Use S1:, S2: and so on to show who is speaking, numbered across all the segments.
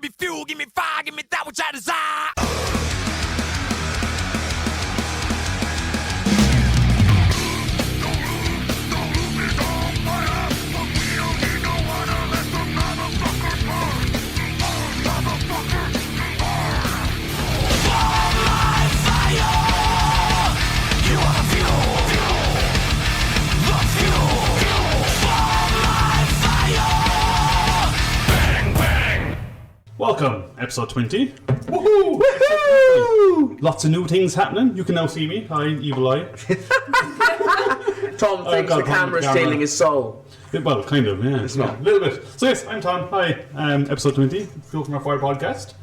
S1: give me fuel, give me fire, give me that which I desire.
S2: Welcome, episode 20.
S3: Woohoo!
S2: Woohoo! Lots of new things happening. You can now see me. Hi, Evil Eye.
S3: Tom thinks the camera's stealing his soul.
S2: Well, kind of, yeah.
S3: It's not.
S2: A little bit. So yes, I'm Tom. Hi. Episode 20, Fuel from Our Fire podcast.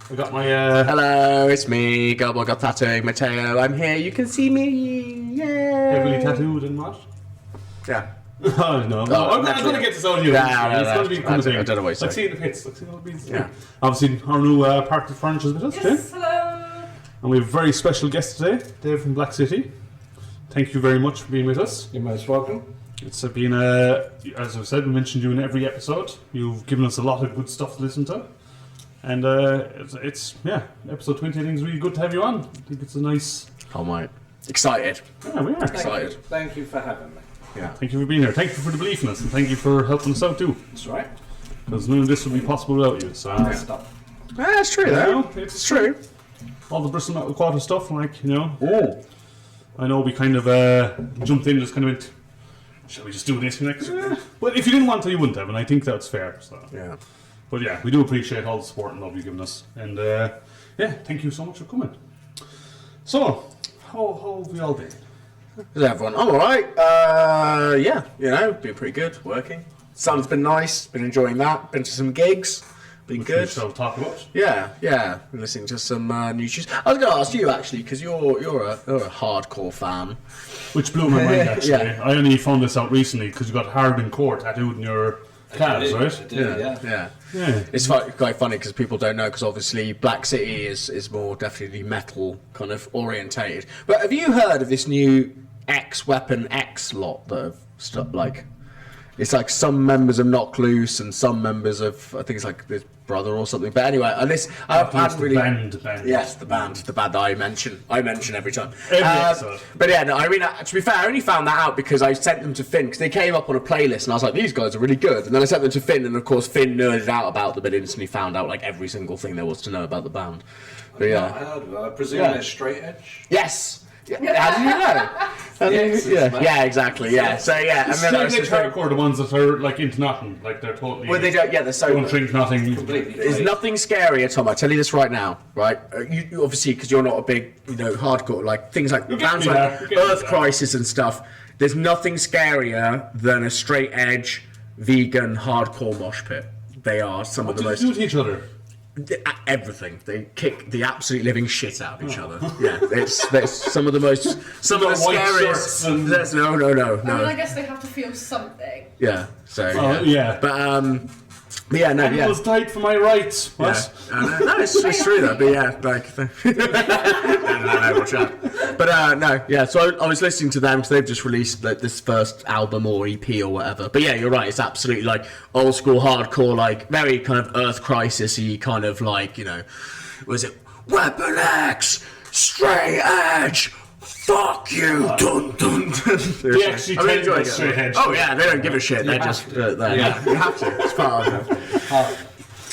S2: I got my...
S3: Hello, it's me, Gobble Got Tattooing Mateo. I'm here, you can see me. Yay!
S2: Heavily tattooed and what?
S3: Yeah.
S2: Oh, no. I'm going to get this out of you.
S3: No,
S2: it's going to be
S3: I don't know what you're saying.
S2: Like seeing the pits. Like seeing all these.
S3: Yeah.
S2: Obviously, our new Park to Furniture is with us today.
S4: Yes, hello.
S2: And we have a very special guest today, Dave from Black City. Thank you very much for being with us.
S5: You're most welcome.
S2: It's been, as I've said, we mentioned you in every episode. You've given us a lot of good stuff to listen to. And it's episode 20 I think is really good to have you on. I think it's a nice...
S3: Oh, mate. Excited.
S2: Yeah, we are.
S3: Excited.
S5: Thank you for having me.
S3: Yeah.
S2: Thank you for being here. Thank you for the belief in us. And thank you for helping us out too.
S5: That's right.
S2: Because none of this would be possible without you. So,
S5: Stop.
S3: That's true,
S2: you
S3: though.
S2: know,
S3: It's true.
S2: All the Bristol Metal Quarter stuff, like, you know.
S3: Oh.
S2: I know we kind of jumped in, just kind of went, shall we just do this next? But if you didn't want to, you wouldn't have, and I think that's fair. So.
S3: Yeah.
S2: But yeah, we do appreciate all the support and love you've given us. And thank you so much for coming. So, how have we all been?
S3: How's everyone? I'm alright. Yeah, you know, been pretty good, working. Sun's been nice, been enjoying that. Been to some gigs, been
S2: Which
S3: good.
S2: we shall talk about.
S3: Yeah. Been listening to some new tunes. I was going to ask you actually, because you're a hardcore fan.
S2: Which blew my mind actually.
S3: Yeah.
S2: I only found this out recently because you got Hardin Core tattooed in your calves, right?
S5: I do, yeah.
S2: Yeah.
S3: It's quite funny because people don't know, because obviously Black City is more definitely metal kind of orientated. But have you heard of this new Weapon X lot that have like? It's like some members of Knock Loose and some members of, I think it's like his brother or something. But anyway, and this I hadn't really.
S2: Band.
S3: Yes, the band that I mention every time.
S2: Every episode.
S3: But yeah, no, I mean, to be fair, I only found that out because I sent them to Finn, because they came up on a playlist, and I was like, these guys are really good. And then I sent them to Finn, and of course Finn nerded out about them, and instantly found out like every single thing there was to know about the band. But
S5: I
S3: yeah,
S5: heard of it. I presume
S3: Yeah.
S5: they're straight edge.
S3: yes. Yeah. How did you know? Yeah, exactly. Yeah. So yeah, and then I was
S2: Straight edge hardcore, the ones that are like into nothing, like they're totally.
S3: well, they don't. Yeah, they're so.
S2: don't drink nothing.
S5: Completely.
S3: There's
S5: fake.
S3: nothing scarier, Tom. I tell you this right now, right? You obviously, because you're not a big, hardcore, like things like
S2: You'll
S3: bands
S2: get me
S3: like
S2: there. You'll get me
S3: Earth
S2: there.
S3: Crisis and stuff. There's nothing scarier than a straight edge vegan hardcore mosh pit. They are some of the
S2: What
S3: most
S2: do they do with each other?
S3: everything. They kick the absolute living shit out of each other. Yeah, it's some of the most some of the
S2: Got white shirts
S3: scariest.
S2: and-
S3: No.
S4: I mean, I guess they have to feel something.
S3: Yeah. So
S2: Oh, yeah.
S3: But yeah, no,
S2: I
S3: yeah.
S2: was died for my rights. What?
S3: Yeah. No, it's true though. But yeah, like, no, watch out. But no, yeah. So I was listening to them because they've just released like this first album or EP or whatever. But yeah, you're right. It's absolutely like old school hardcore, like very kind of Earth Crisis-y kind of like, was it Weapon X, Straight Edge? Fuck you! Dun dun dun.
S2: They actually
S3: I'm
S2: tell
S3: enjoying
S2: you
S3: it.
S2: straight edge.
S3: Oh yeah, they don't give a shit. They're just yeah. You have to. It's part of it.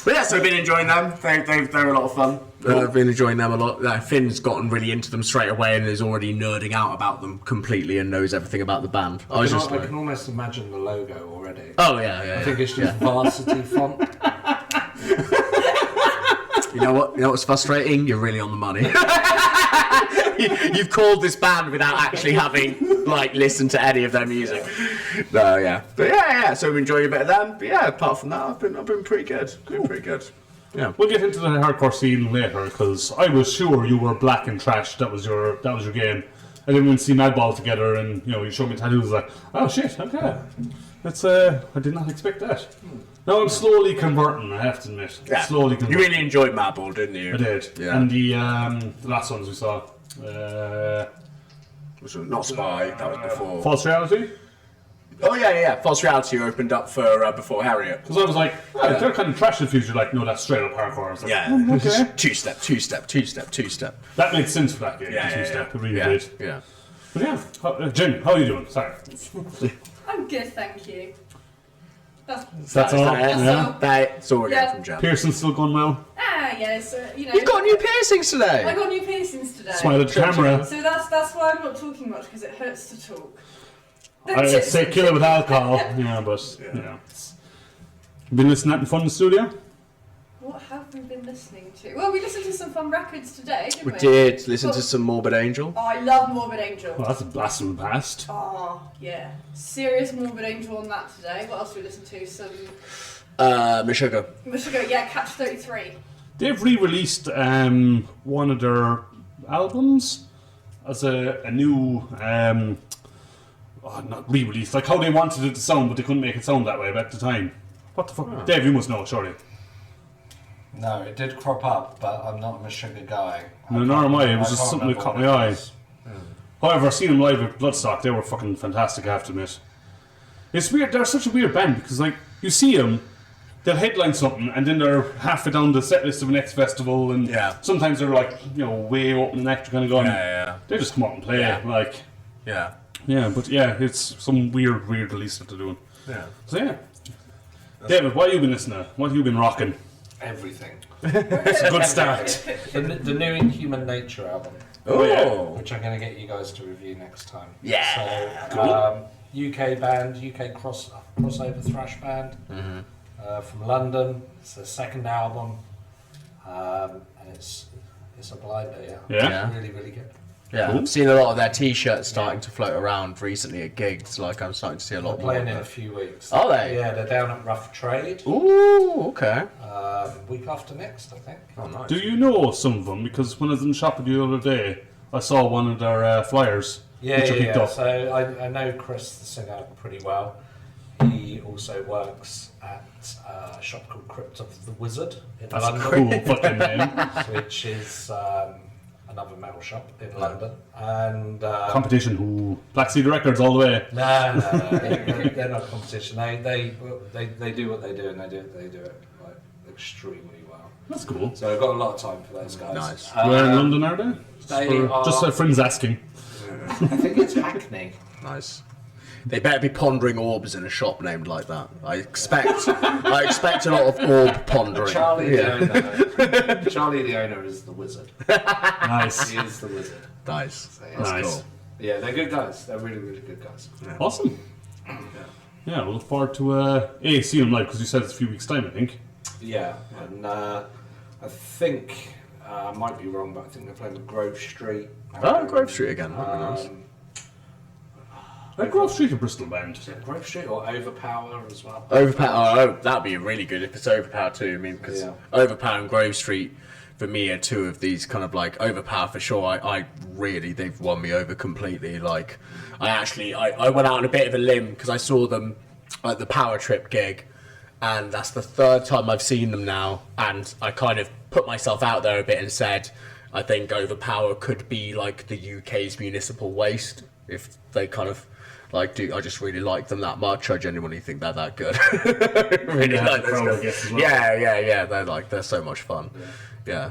S3: But yeah, so I've been enjoying them. They're a lot of fun. I've been enjoying them a lot. Finn's gotten really into them straight away and is already nerding out about them completely and knows everything about the band. I
S5: can almost imagine the logo already.
S3: oh yeah.
S5: I think it's just varsity font.
S3: You know what's frustrating? You're really on the money. You've called this band without actually having listened to any of their music. No, yeah, but yeah. So I'm enjoying a bit of them. But yeah, apart from that, I've been pretty good. Been pretty good. Yeah.
S2: We'll get into the hardcore scene later because I was sure you were black and trash. That was your game. And then we went to see Madball together, and you showed me tattoos. Like, oh shit, okay, that's I did not expect that. Now I'm slowly converting. I have to admit,
S3: Yeah.
S2: slowly
S3: You
S2: converting.
S3: really enjoyed Madball, didn't you?
S2: I did.
S3: Yeah.
S2: And the last ones we saw,
S3: Which was not Spy. That was before.
S2: False Reality.
S3: Oh yeah. False Reality opened up for Before Harriet.
S2: Because I was like, oh, they're kind of trash infused. You're like, no, that's straight up hardcore. I was like, okay.
S3: Two step.
S2: That made sense for that game.
S3: Yeah,
S2: the two-step. It really
S3: yeah,
S2: did.
S3: yeah.
S2: But yeah, Jen, how are you doing? Sorry.
S4: I'm good, thank you.
S2: That's all.
S4: all.
S3: That's all we're
S4: Yeah.
S3: getting from Jen.
S2: Pearson's still going well.
S4: Yes, you know.
S3: You've got new piercings today.
S4: I got new piercings today.
S2: Smile at the camera.
S4: So that's why I'm not talking much because it hurts to talk.
S2: I say kill it with alcohol. Yeah, but you know. Been listening to anything fun in the studio?
S4: What have we been listening to? Well, we listened to some fun records today, didn't we?
S3: We did listen to some Morbid Angel.
S4: Oh, I love Morbid Angel.
S2: Well, that's a blast from the past.
S4: Oh, yeah. Serious Morbid Angel on that today. What else did we listen to? Some...
S3: Meshuggah.
S4: Meshuggah, yeah, Catch 33.
S2: They've re-released one of their albums as a new, not re-released, like how they wanted it to sound, but they couldn't make it sound that way at the time. What the fuck? Dave, you must know, surely.
S5: No, it did crop up, but I'm not a Meshuggah guy.
S2: No, nor am I. It was just
S5: can't
S2: something that
S5: remember
S2: caught
S5: what
S2: my
S5: it
S2: eye.
S5: was.
S2: However, I've seen them live at Bloodstock. They were fucking fantastic, I have to admit. It's weird. They're such a weird band because, like, you see them, they'll headline something, and then they're halfway down the set list of an X festival, and sometimes they're like, you know, way open and extra kind of going. They just come out and play, like.
S3: Yeah.
S2: Yeah, but yeah, it's some weird release that they're doing.
S3: Yeah.
S2: So yeah. David, what have you been listening to? What have you been rocking?
S5: Everything.
S2: It's a good start.
S5: The new Human Nature album,
S3: Oh.
S5: which I'm going to get you guys to review next time.
S3: Yeah.
S5: So, UK band, UK crossover thrash band from London. It's their second album, and it's a blinder.
S2: Yeah?
S5: It's really, really good.
S3: Yeah, I've seen a lot of their T-shirts starting to float around recently at gigs. Like, I'm starting to see a lot
S5: They're
S3: more.
S5: playing in a few weeks.
S3: Are they?
S5: Yeah, they're down at Rough Trade.
S3: Ooh, okay.
S5: Week after next, I think.
S3: Oh, nice.
S2: Do you know some of them? Because when I was in the shop with you the other day, I saw one of their flyers, which I picked up.
S5: So I know Chris, the singer, pretty well. He also works at a shop called Crypt of the Wizard in
S2: That's
S5: London,
S2: a cool fucking name.
S5: which is another metal shop in London. And
S2: Competition, who Black Cedar Records all the way.
S5: no, they're not competition. They do what they do, and they do it like extremely well.
S2: That's cool.
S5: So I've got a lot of time for those guys.
S3: Nice.
S2: Where in London are they?
S5: They are.
S2: Just so friends asking.
S5: I think it's Hackney.
S3: Nice. They better be pondering orbs in a shop named like that. I expect a lot of orb pondering.
S5: Charlie, the owner, is the wizard.
S2: Nice.
S5: He is the wizard.
S3: Nice.
S5: So, yeah.
S3: That's
S2: Nice.
S3: cool.
S5: Yeah, they're good guys. They're really, really good guys.
S2: Awesome. Yeah, we'll look forward to seeing them live because you said it's a few weeks' time, I think.
S5: Yeah, and I think I might be wrong, but I think they're playing with Grove Street.
S3: Oh, Grove Street again. That'd be nice.
S2: Grove Street or Bristol band.
S5: Is it Grove Street or Overpower as well?
S3: Overpower. Oh, that'd be really good if it's Overpower too. I mean, because Overpower and Grove Street for me are two of these kind of like Overpower for sure. I really, they've won me over completely. Like, I went out on a bit of a limb because I saw them at the Power Trip gig, and that's the third time I've seen them now. And I kind of put myself out there a bit and said, I think Overpower could be like the UK's Municipal Waste if they kind of. Like, I just really like them that much. I genuinely think they're that good. Really
S2: Yeah,
S3: like
S2: the
S3: those
S2: crowd, I
S3: guys.
S2: guess, as well.
S3: Yeah. They're so much fun. Yeah.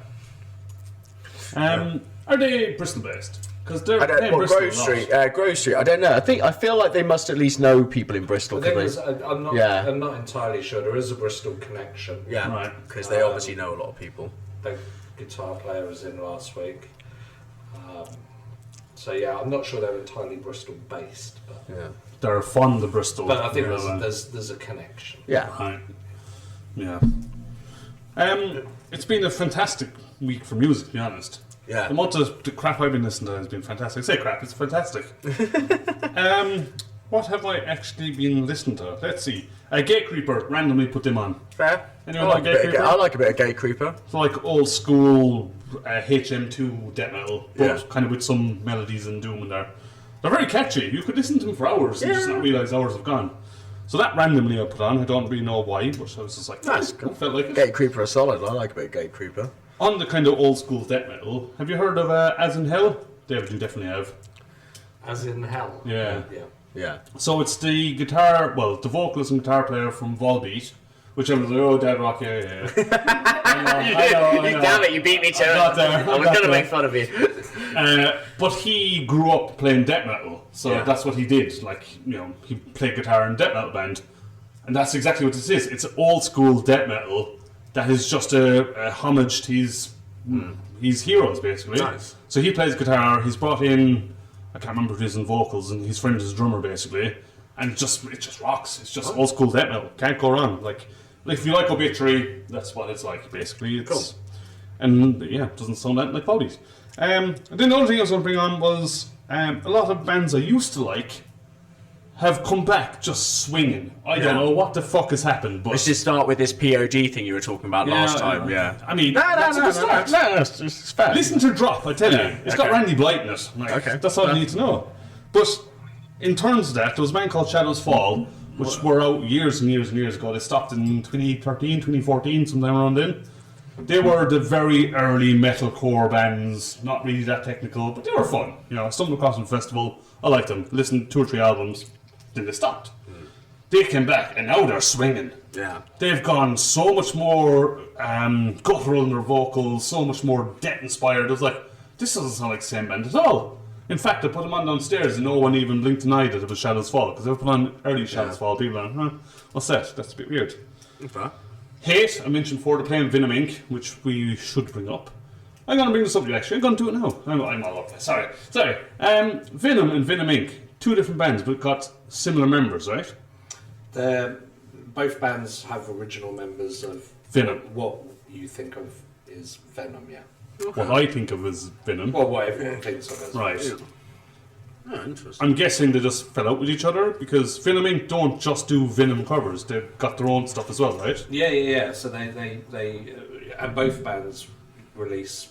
S2: Are they Bristol based? Because they're
S3: I don't.
S2: playing
S3: Well,
S2: Bristol
S3: Grove
S2: a lot.
S3: Street. Grove Street. I don't know. I feel like they must at least know people in Bristol.
S5: The thing
S3: 'cause
S5: is,
S3: they-
S5: I'm not entirely sure. There is a Bristol connection.
S3: yeah,
S2: Right.
S3: because they obviously know a lot of people.
S5: The guitar player was in last week. So yeah, I'm not sure they're entirely Bristol based, but
S3: Yeah.
S2: They're fond of Bristol.
S5: I think
S2: you know,
S5: there's a connection.
S3: Yeah.
S2: Right. Yeah. It's been a fantastic week for music, to be honest.
S3: Yeah.
S2: The amount of the crap I've been listening to has been fantastic. I say crap, it's fantastic. What have I actually been listening to? Let's see. Gate Creeper, randomly put them on.
S3: Fair.
S2: Anyone
S3: I
S2: like Gate Creeper?
S3: I like a bit of Gate Creeper.
S2: It's like old school HM2 death metal, but
S3: Yeah.
S2: kind of with some melodies and doom in there. They're very catchy. You could listen to them for hours and just not realise hours have gone. So that randomly I put on. I don't really know why, but I was just like,
S3: That's
S2: I
S3: cool.
S2: felt like it.
S3: Gate Creeper are solid. I like a bit of Gate Creeper.
S2: On the kind of old school death metal, have you heard of As in Hell? David, you definitely have.
S5: As in hell.
S2: Yeah.
S5: Yeah.
S3: Yeah.
S2: So it's the vocalist and guitar player from Volbeat, which I was like, oh, Dead Rock, yeah. I know.
S3: Damn it, you beat me to it. I was going to make fun of you.
S2: But he grew up playing death metal, so that's what he did. Like, he played guitar in a death metal band, and that's exactly what this is. It's old school death metal that is just a homage to his heroes, basically.
S3: Nice.
S2: So he plays guitar. He's brought in, I can't remember who's in vocals, and his friend is a drummer, basically. And it just rocks. It's just old school death metal. Can't go wrong. Like if you like Obituary, that's what it's like, basically. It's,
S3: cool.
S2: And yeah, it doesn't sound like Volbeat. And then the other thing I was going to bring on was a lot of bands I used to like have come back just swinging. I don't know what the fuck has happened, but
S3: Let's just start with this POG thing you were talking about last time. Yeah.
S2: I mean, that's a good start.
S3: No, it's fair.
S2: Listen to Drop, I tell you. It's got
S3: okay.
S2: Randy Blythe in it. Like,
S3: Okay.
S2: That's all you need to know. But in terms of that, there was a band called Shadows Fall, which were out years and years and years ago. They stopped in 2013, 2014, sometime around then. They were the very early metalcore bands, not really that technical, but they were fun. I stumbled across them at a festival, I liked them, listened to 2 or 3 albums, then they stopped. They came back, and now they're swinging.
S3: Yeah.
S2: They've gone so much more guttural in their vocals, so much more death-inspired. I was like, this doesn't sound like the same band at all. In fact, I put them on downstairs, and no one even blinked an eye that it was Shadows Fall, because they were put on early Shadows Fall. People are like, what's that? That's a bit weird.
S3: Okay.
S2: Hate, I mentioned before, they're playing Venom Inc., which we should bring up. I'm going to bring this up, actually. I'm going to do it now. I'm all over this. Sorry. Venom and Venom Inc., 2 different bands, but got similar members, right?
S5: Both bands have original members of
S2: Venom.
S5: What you think of is Venom, yeah.
S2: What I think of as Venom.
S5: Well, what everyone thinks of as
S2: Right.
S3: Oh, interesting.
S2: I'm guessing they just fell out with each other, because Venom Inc. don't just do Venom covers. They've got their own stuff as well, right?
S5: Yeah. So they and both bands release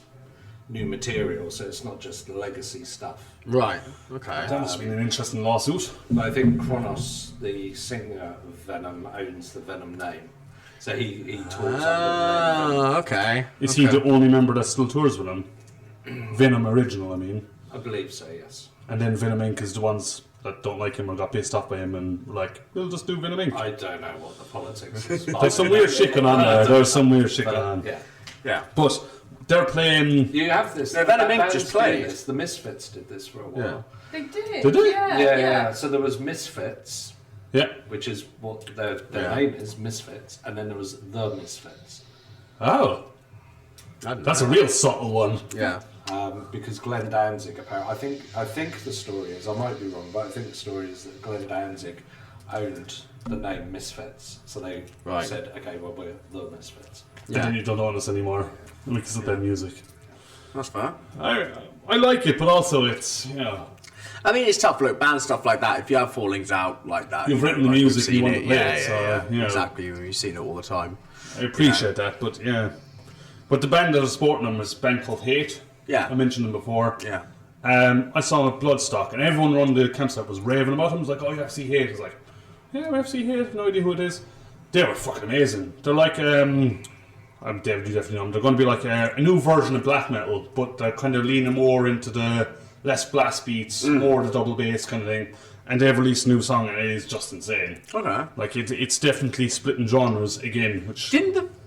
S5: new material, so it's not just legacy stuff.
S3: Right. Okay.
S2: That must have been an interesting lawsuit.
S5: But I think Kronos, the singer of Venom, owns the Venom name, so he tours under the name Venom.
S3: Okay.
S2: Is he the only member that still tours with him? Venom original, I mean.
S5: I believe so, yes.
S2: And then Venom Inc. is the ones that don't like him or got pissed off by him and were like, we'll just do Venom Inc.
S5: I don't know what the politics is.
S2: There's some weird shit going on there. There's some weird shit going on.
S5: Yeah.
S3: Yeah.
S2: But they're playing...
S5: You have this.
S3: No, Venom Inc.
S5: band's
S3: just played.
S5: doing this. The Misfits did this for a while.
S4: They did.
S2: Did they?
S5: Yeah. So there was Misfits,
S2: Yeah.
S5: which is what their
S3: Yeah.
S5: name is, Misfits, and then there was the Misfits.
S2: Oh. That's a real subtle one.
S3: Yeah.
S5: Because Glenn Danzig, apparently, I think the story is, I might be wrong, but I think the story is that Glenn Danzig owned the name Misfits, so they
S3: Right.
S5: said, okay, well, we're the Misfits.
S2: And then you don't own us anymore. Because of their music.
S3: That's fair.
S2: I like it, but also it's,
S3: I mean, it's tough. Look, band stuff like that. If you have fallings out like that,
S2: You've written the
S3: like,
S2: music
S3: we've
S2: and you
S3: seen
S2: want to
S3: it.
S2: play it, so, you know.
S3: Exactly. You've seen it all the time.
S2: I appreciate that, but yeah. But the band that is supporting them is a band called Hate.
S3: Yeah.
S2: I mentioned them before.
S3: Yeah.
S2: I saw them at Bloodstock, and everyone around the campsite was raving about them. It was like, oh, you have to see Hate. I was like, yeah, we have to see Hate. No idea who it is. They were fucking amazing. They're like, David, you definitely know them. They're going to be like a new version of black metal, but they're kind of leaning more into the less blast beats, more the double bass kind of thing. And they've released a new song, and it is just insane.
S3: Okay.
S2: Like, it's definitely splitting genres again, which...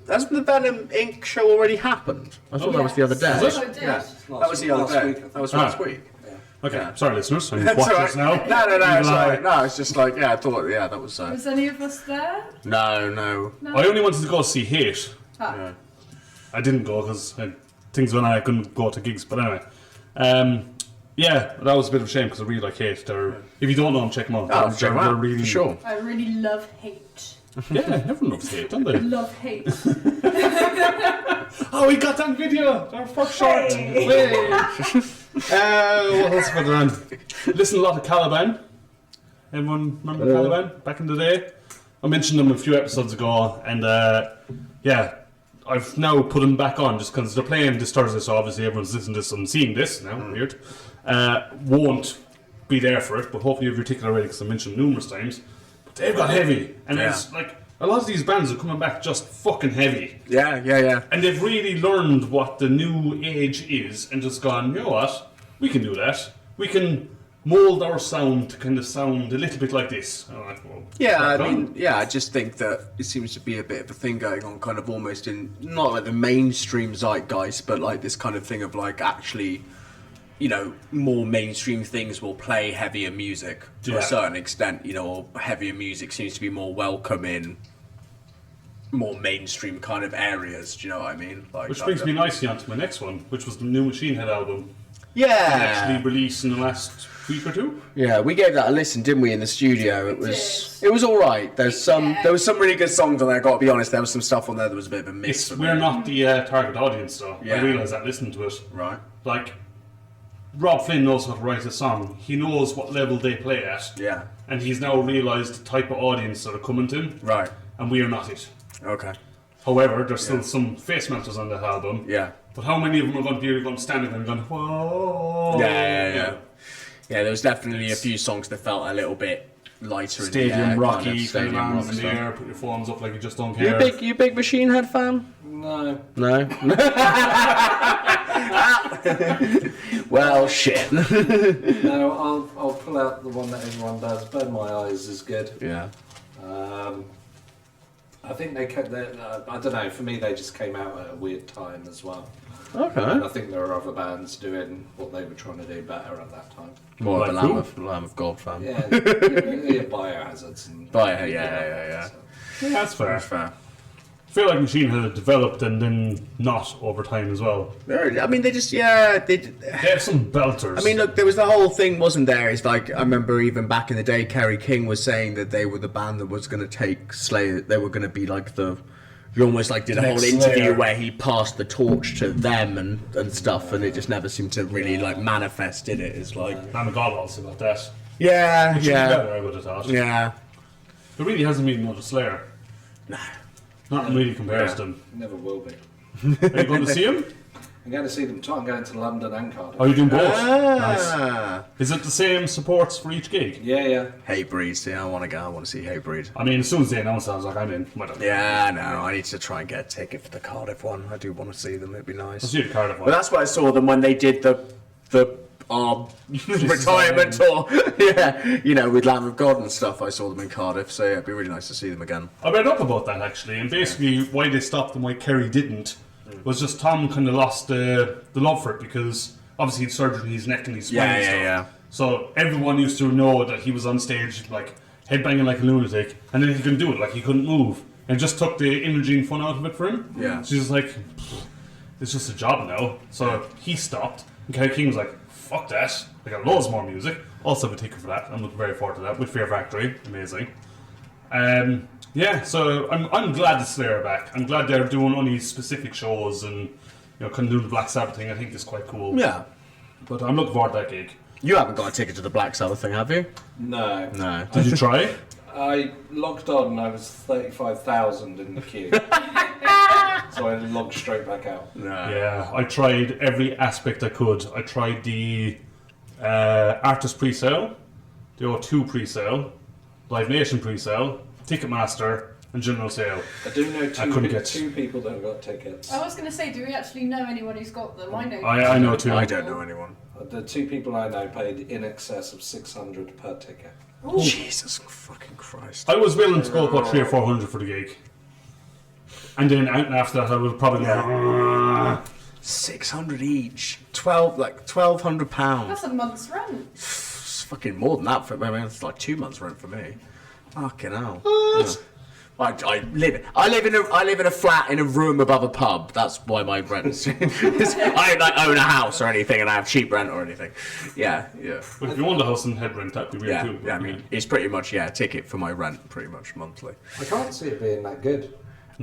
S3: Hasn't the Venom Inc. show already happened? I thought that was the other day.
S2: Was
S4: it?
S3: Yeah. That was the other day. That was last week.
S2: Okay, sorry, listeners. I'm
S3: That's
S2: watching
S3: all
S2: this
S3: right.
S2: now.
S3: No, it's all right. No, it's just like, yeah, I thought, yeah, that was...
S4: Was any of us there?
S3: No.
S2: I only wanted to go see Hate.
S4: Ah.
S2: I didn't go because things went on. I couldn't go to gigs. But anyway, yeah, that was a bit of a shame because I really like Hate. They're, if you don't know them, check them out.
S3: Oh,
S2: They're
S3: check them out,
S2: really,
S3: for sure.
S4: I really love hate.
S2: Yeah, everyone loves Hate, don't they?
S4: Love hate.
S2: Oh, we got that video. Our first short. Hey. What else have I done? Listen to a lot of Caliban. Everyone remember Caliban back in the day? I mentioned them a few episodes ago, and yeah, I've now put them back on just because they're playing this Thursday, so obviously everyone's listening to this and seeing this now. Weird. Won't be there for it, but hopefully you have your ticket already because I mentioned them numerous times. But they've got heavy, and it's like a lot of these bands are coming back just fucking heavy.
S3: Yeah.
S2: And they've really learned what the new age is and just gone, you know what, we can do that. We can mould our sound to kind of sound a little bit like this. I'm like, well,
S3: Yeah, I
S2: right on.
S3: mean, yeah, I just think that it seems to be a bit of a thing going on, kind of almost in, not like the mainstream zeitgeist, but like this kind of thing of like actually, you know, more mainstream things will play heavier music to
S2: Yeah.
S3: a certain extent, you know, or heavier music seems to be more welcome in more mainstream kind of areas, do you know what I mean? Like,
S2: Which brings me nicely onto my next one, which was the new Machine Head album.
S3: Yeah.
S2: Actually released in the last week or two.
S3: Yeah, we gave that a listen, didn't we, in the studio? It was all right. There was some really good songs on there. Got to be honest, there was some stuff on there that was a bit of a miss. for me.
S2: We're not the target audience, though.
S3: Yeah.
S2: I realise that listening to it.
S3: Right.
S2: Like, Rob Flynn knows how to write a song. He knows what level they play at.
S3: Yeah.
S2: And he's now realised the type of audience that are coming to him.
S3: Right.
S2: And we are not it.
S3: Okay.
S2: However, there's still some face melters on that album.
S3: Yeah.
S2: But how many of them are going to be going standing there and going, whoa?
S3: Yeah. Yeah, there was definitely a few songs that felt a little bit lighter in the
S2: Stadium
S3: air,
S2: rocky,
S3: kind of
S2: kind of hands in the
S3: stuff.
S2: air, put your phones up like you just don't
S3: You
S2: care.
S3: a big Machine Head fan?
S5: No.
S3: No. Well, shit.
S5: No, I'll pull out the one that everyone does. Burn My Eyes is good.
S3: Yeah.
S5: I think they kept I don't know, for me they just came out at a weird time as well. And I
S3: Okay.
S5: think there were other bands doing what they were trying to do better at that time.
S3: More of a
S2: Like who?
S3: Lamb of God fan.
S5: Yeah, yeah, Biohazards and
S3: Yeah.
S2: Yeah, that's fair.
S3: That's fair.
S2: I feel like Machine Head developed and then not over time as well.
S3: I mean, they just,
S2: They have some belters.
S3: I mean, look, there was the whole thing, wasn't there? It's like, I remember even back in the day, Kerry King was saying that they were the band that was going to take Slayer. They were going to be like he almost like did a whole
S2: Next
S3: interview
S2: Slayer.
S3: where he passed the torch to them and stuff, and it just never seemed to really like manifest, did it? It's like,
S2: Lamb of God also about that.
S3: yeah,
S2: Which is better, I would have thought.
S3: yeah.
S2: There really hasn't been much Slayer. Not in really comparison.
S5: never will be.
S2: Are you going to see him?
S5: I'm going to see them. I'm going to London and Cardiff.
S2: Are you doing both? Nice.
S3: Ah.
S2: Is it the same supports for each gig?
S5: Yeah.
S3: Hatebreed, see, I want to go. I want to see Hatebreed.
S2: I mean, as soon as they announced it, I was like, I'm in. Whatever.
S3: Yeah, no, I need to try and get a ticket for the Cardiff one. I do want to see them. It'd be nice.
S2: I'll see the Cardiff one.
S3: But that's what I saw them when they did the retirement tour. Yeah, you know, with Lamb of God and stuff. I saw them in Cardiff, so yeah, it'd be really nice to see them again.
S2: I read up about that actually, and basically why they stopped and why Kerry didn't was just Tom kind of lost the love for it because obviously he'd surgery in his neck and his spine and stuff.
S3: Yeah.
S2: So everyone used to know that he was on stage like headbanging like a lunatic, and then he couldn't do it, like he couldn't move, and it just took the energy and fun out of it for him.
S3: Yeah.
S2: So he's like, it's just a job now. So he stopped, and Kerry King was like, fuck that. I got loads more music. Also have a ticket for that. I'm looking very forward to that with Fear Factory. Amazing. Yeah, so I'm glad the Slayer are back. I'm glad they're doing only specific shows and you know kind of doing the Black Sabbath thing. I think is quite cool.
S3: Yeah.
S2: But I'm looking forward to that gig.
S3: You haven't got a ticket to the Black Sabbath thing, have you?
S5: No.
S3: No.
S2: Did you try?
S5: I logged on and I was 35,000 in the queue. So I logged straight back out.
S3: No.
S2: Yeah, I tried every aspect I could. I tried the artist pre-sale, the O2 pre-sale, Live Nation pre-sale, Ticketmaster, and general sale.
S5: I do know
S2: couldn't
S5: two people that have got tickets.
S4: I was going to say, do we actually know anyone who's got them? I know.
S2: I know too.
S3: I don't know anyone.
S5: The two people I know paid in excess of 600 per ticket.
S4: Ooh.
S3: Jesus fucking Christ.
S2: I was willing to go about 300 or 400 for the gig. And then after that I would probably go,
S3: 600 each. 1,200 pounds.
S4: That's a month's rent.
S3: It's fucking more than that for me. I mean, it's like 2 months rent for me. Fucking hell.
S2: What?
S3: Yeah. I live in a flat in a room above a pub. That's why my rent's. I don't like own a house or anything, and I have cheap rent or anything. Yeah.
S2: But if you want the house and head rent, that'd be really cool.
S3: Yeah. I mean, it's pretty much a ticket for my rent, pretty much monthly.
S5: I can't see it being that good.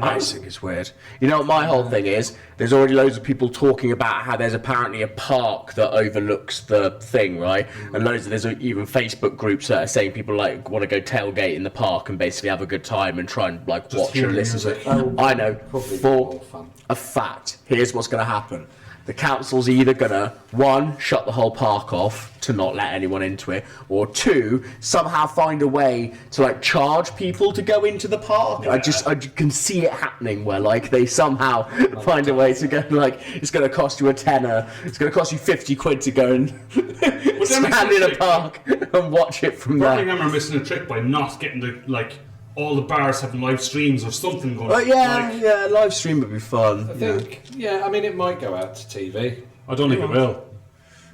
S3: I just think it's weird. You know what my whole thing is? There's already loads of people talking about how there's apparently a park that overlooks the thing, right? And there's even Facebook groups that are saying people like want to go tailgate in the park and basically have a good time and try and like watch
S2: hear
S3: and listen to
S2: music.
S3: it. I know
S5: Probably
S3: for
S5: more fun.
S3: a fact. Here's what's going to happen. The council's either gonna, 1, shut the whole park off to not let anyone into it, or 2, somehow find a way to like charge people to go into the park. I can see it happening where like they somehow find a way to go like it's gonna cost you a tenner, it's gonna cost you 50 quid to go and
S2: But they're missing
S3: stand in a
S2: trick.
S3: park and watch it from there.
S2: Birmingham are missing a trick by not getting all the bars having live streams or something going.
S3: But yeah, live stream would be fun.
S5: I think, I mean, it might go out to TV.
S2: I don't think it will.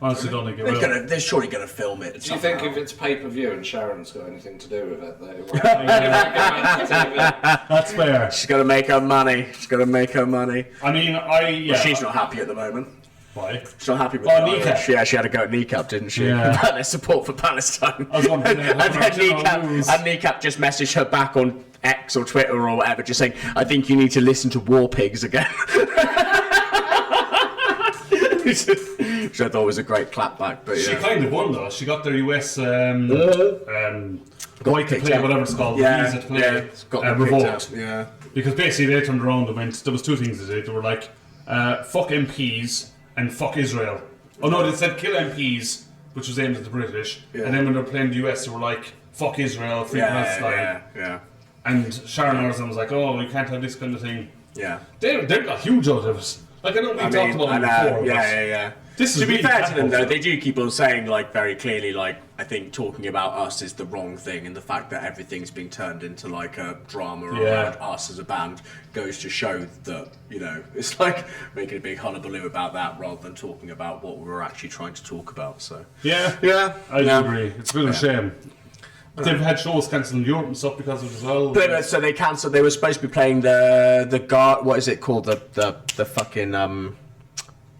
S2: Honestly, don't think it will.
S3: They're surely going to film it.
S5: Do you think if it's pay-per-view and Sharon's got anything to do with it, that it won't go out to TV?
S2: That's fair.
S3: She's got to make her money.
S2: I mean,
S3: She's not happy at the moment.
S2: Why?
S3: She's not happy with
S2: kneecap.
S3: Yeah, she had to go at kneecap, didn't she?
S2: Yeah.
S3: About their support for Palestine.
S2: I was wondering,
S3: and then kneecap just messaged her back on X or Twitter or whatever, just saying, "I think you need to listen to War Pigs again." Which I thought was a great clapback, but
S2: She
S3: yeah.
S2: kind of won though. She got their US right to play, whatever it's called, visa to play,
S3: it's got them
S2: revoked.
S3: kicked out, yeah.
S2: Because basically they turned around and went. There was two things they did. They were like, "Fuck MPs" and "Fuck Israel." Oh no, they said "kill MPs," which was aimed at the British.
S3: Yeah.
S2: And then when they were playing the US, they were like, "Fuck Israel, free Palestine."
S3: Yeah.
S2: And Sharon Arzan was like, "Oh, we can't have this kind of thing."
S3: Yeah.
S2: They got huge out of it. Like I know we talked about it before.
S3: Yeah.
S2: This is
S3: To be
S2: really
S3: fair to them, though,
S2: catapulted.
S3: they do keep on saying, like, very clearly, like, I think talking about us is the wrong thing, and the fact that everything's being turned into, like, a drama around us as a band goes to show that, you know, it's like making a big hullabaloo about that rather than talking about what we're actually trying to talk about, so.
S2: Yeah, I do agree. It's a bit of a shame. They've had shows cancelled in Europe and stuff because of it as well.
S3: But, so they cancelled, they were supposed to be playing the what is it called, the fucking,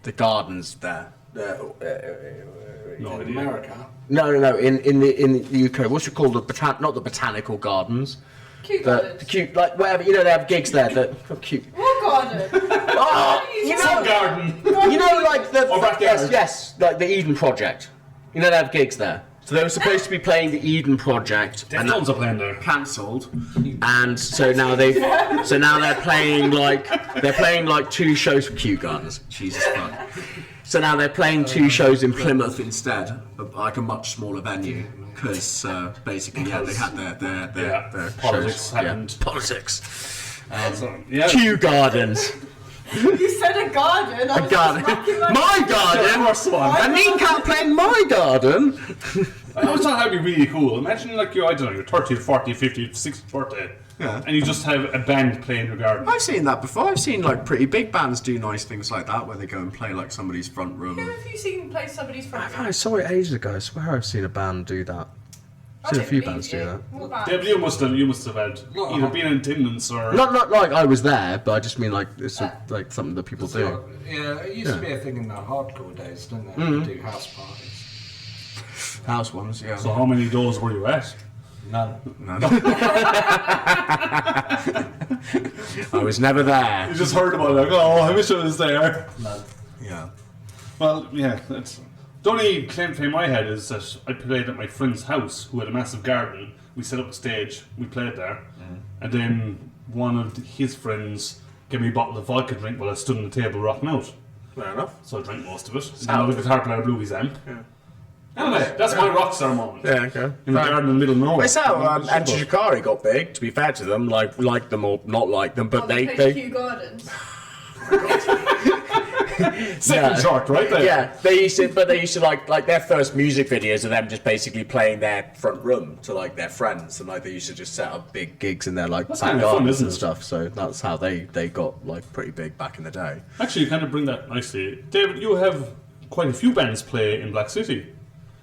S3: the gardens there.
S2: No
S5: In
S2: idea.
S5: America.
S3: No, in the UK, what's it called? Not the botanical gardens.
S4: Cute
S3: The
S4: gardens.
S3: cute, like whatever, you know, they have gigs there that are cute.
S4: What garden?
S3: Oh, you
S2: Some
S3: know,
S2: garden.
S3: you know, like the
S2: Or backyard.
S3: yes, like the Eden Project. You know, they have gigs there. So they were supposed to be playing the Eden Project, and
S2: Deftones are playing there.
S3: cancelled. And so now they're playing like two shows for Kew Gardens. Jesus fuck. So now they're playing two shows in Plymouth instead, like a much smaller venue, because basically they had their
S2: Politics
S3: shows.
S2: happened.
S3: Yeah, politics.
S2: Yeah.
S3: Kew Gardens.
S4: You said a garden. I was
S3: Garden.
S4: just racking my
S3: My garden. A kneecap playing my garden.
S2: I always thought that'd be really cool. Imagine like your 30th, 40th, 50th, 60th birthday, and you just have a band playing your garden.
S3: I've seen that before. I've seen like pretty big bands do nice things like that, where they go and play like somebody's front room.
S4: Who have you seen play somebody's front room?
S3: I saw it ages ago. I swear I've seen a band do that.
S4: I
S3: seen a
S4: don't
S3: few
S4: believe
S3: bands do
S4: you.
S3: that.
S4: What band?
S2: Dave, you must have had either been in attendance or
S3: Not like I was there, but I just mean like it's like something that people do.
S5: Yeah, it used to be a thing in the hardcore days, didn't it?
S3: Mm-hmm.
S5: Do house parties.
S3: House ones, yeah.
S2: So how many doors were you at?
S5: None.
S3: I was never there.
S2: You just heard about it, like, oh, I wish I was there.
S5: None.
S3: Yeah.
S2: Well, yeah, that's the only claim to fame I had is that I played at my friend's house who had a massive garden. We set up a stage, we played there, and then one of his friends gave me a bottle of vodka drink while I stood on the table rocking out.
S3: Fair enough.
S2: So I drank most of it. And then the guitar player blew his amp. Anyway, that's my rock star moment.
S3: Yeah, okay.
S2: In the garden in the middle of nowhere.
S3: It's how Anti Shikari got big. To be fair to them, like them or not like them, but
S4: Oh,
S3: they
S4: played Kew Gardens.
S2: Second short, right there.
S3: Yeah, they used to like their first music videos of them just basically playing their front room to like their friends, and like they used to just set up big gigs in their like
S2: That's
S3: back
S2: kinda fun,
S3: gardens
S2: isn't
S3: and
S2: it?
S3: stuff. So that's how they got like pretty big back in the day.
S2: Actually, you kind of bring that nicely. David, you have quite a few bands play in Black City.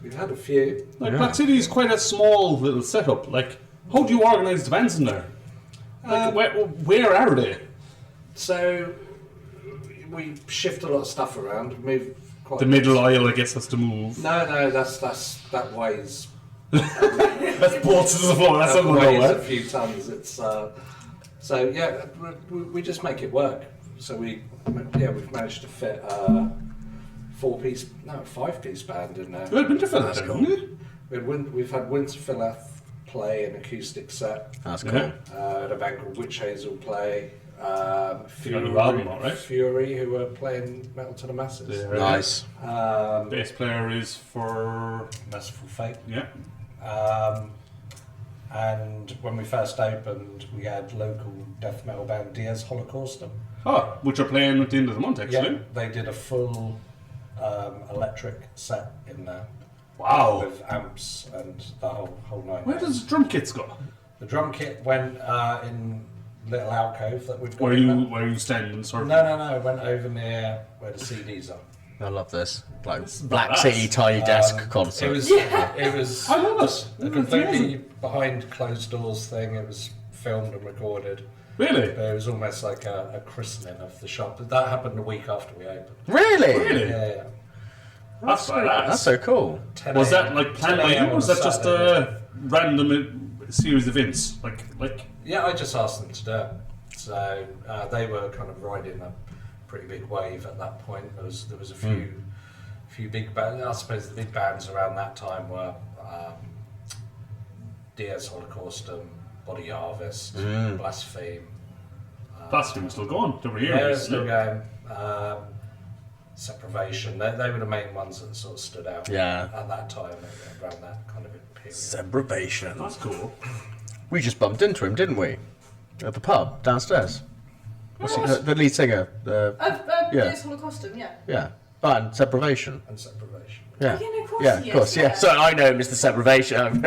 S5: We've had a few.
S2: Like, Black City is quite a small little setup. Like, how do you organise the bands in there? Like, where are they?
S5: So we shift a lot of stuff around. Move quite.
S2: The middle aisle, I guess, has to move.
S5: No, that weighs.
S2: That's bolts to the floor. That's
S5: That
S2: not
S5: weighs a
S2: nowhere.
S5: few tons. It's so yeah. We just make it work. So we've managed to fit a 5-piece band in there.
S2: You had Winterfell there, didn't you?
S5: We've had Winterfell play an acoustic set.
S3: That's cool.
S2: Yeah.
S5: Had a band called Witch Hazel play.
S2: Fury, right?
S5: Fury, who were playing Metal to the Masses.
S2: Yeah.
S3: Nice.
S2: Bass player is for...
S5: Merciful Fate.
S2: Yeah.
S5: And when we first opened, we had local death metal band Diaz Holocaustum.
S2: Oh, which are playing at the end of the month, actually.
S5: Yeah, they did a full electric set in there.
S2: Wow.
S5: with amps and the whole nine.
S2: Where does drum kits go?
S5: The drum kit went in little alcove that we've got.
S2: Where you standing sort of?
S5: No. It went over near where the CDs are.
S3: I love this. Like
S2: is
S3: Black
S2: badass.
S3: City Tiny Desk concert.
S5: It was. It was.
S2: I love it.
S5: A completely behind closed doors thing. It was filmed and recorded.
S2: Really?
S5: But it was almost like a christening of the shop. But that happened a week after we opened.
S3: Really?
S2: Really?
S5: Yeah.
S2: That's badass.
S3: That's so cool.
S5: 10
S2: Was that
S5: a.m.
S2: like planned
S5: 10
S2: by
S5: a.m.
S2: you, or
S5: on
S2: was that just
S5: Saturday.
S2: a random series of events? Like
S5: Yeah, I just asked them to do it. So they were kind of riding a pretty big wave at that point. There was a few big bands. I suppose the big bands around that time were Diaz Holocaustum, Body Harvest, Blaspheme.
S2: Blasphemy still going? They were here.
S5: Yeah,
S2: isn't
S5: still
S2: it?
S5: going. Separation. They were the main ones that sort of stood out.
S3: Yeah.
S5: At that time, around that kind of period.
S3: Separation.
S2: That's cool.
S3: We just bumped into him, didn't we? At the pub downstairs. What's he, the lead singer. Yeah.
S4: Diaz Holocaustum, yeah.
S3: Yeah. Oh, and Separation.
S5: And Separation.
S3: Yeah.
S4: Yeah, no, of course
S3: Yeah,
S4: he
S3: of course,
S4: is,
S3: yeah.
S4: yeah.
S3: So I know him as the Separation.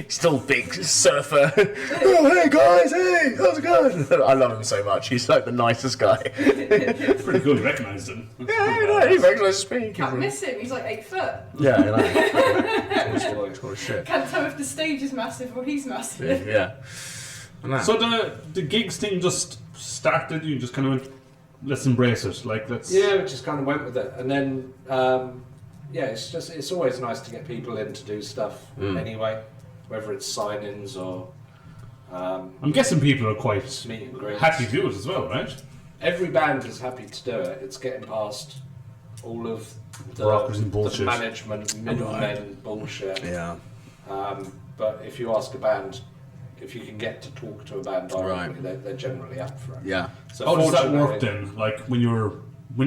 S3: Still big surfer. Oh, hey guys, hey, how's it going? I love him so much. He's like the nicest guy.
S2: Pretty cool. You recognised him.
S3: Yeah, no, he recognises me.
S4: Can't miss him, he's like 8 foot.
S3: Yeah, you know. Tall as shit.
S4: Can't tell if the stage is massive or he's massive.
S3: Yeah.
S2: So the gigs thing just started. You just kind of went, let's embrace it. Like let's.
S5: Yeah, we just kind of went with it, and then yeah, it's always nice to get people in to do stuff anyway, whether it's sign-ins or
S2: I'm guessing people are quite
S5: meet and greets.
S2: happy to do it as well, right?
S5: Every band is happy to do it. It's getting past all of the
S2: Brokers and bullshit.
S5: the management, middlemen bullshit.
S3: Yeah.
S5: But if you ask a band, if you can get to talk to a band directly, they're generally up for it.
S3: Yeah.
S5: So
S2: How does that work
S5: fortunately-
S2: then? Like when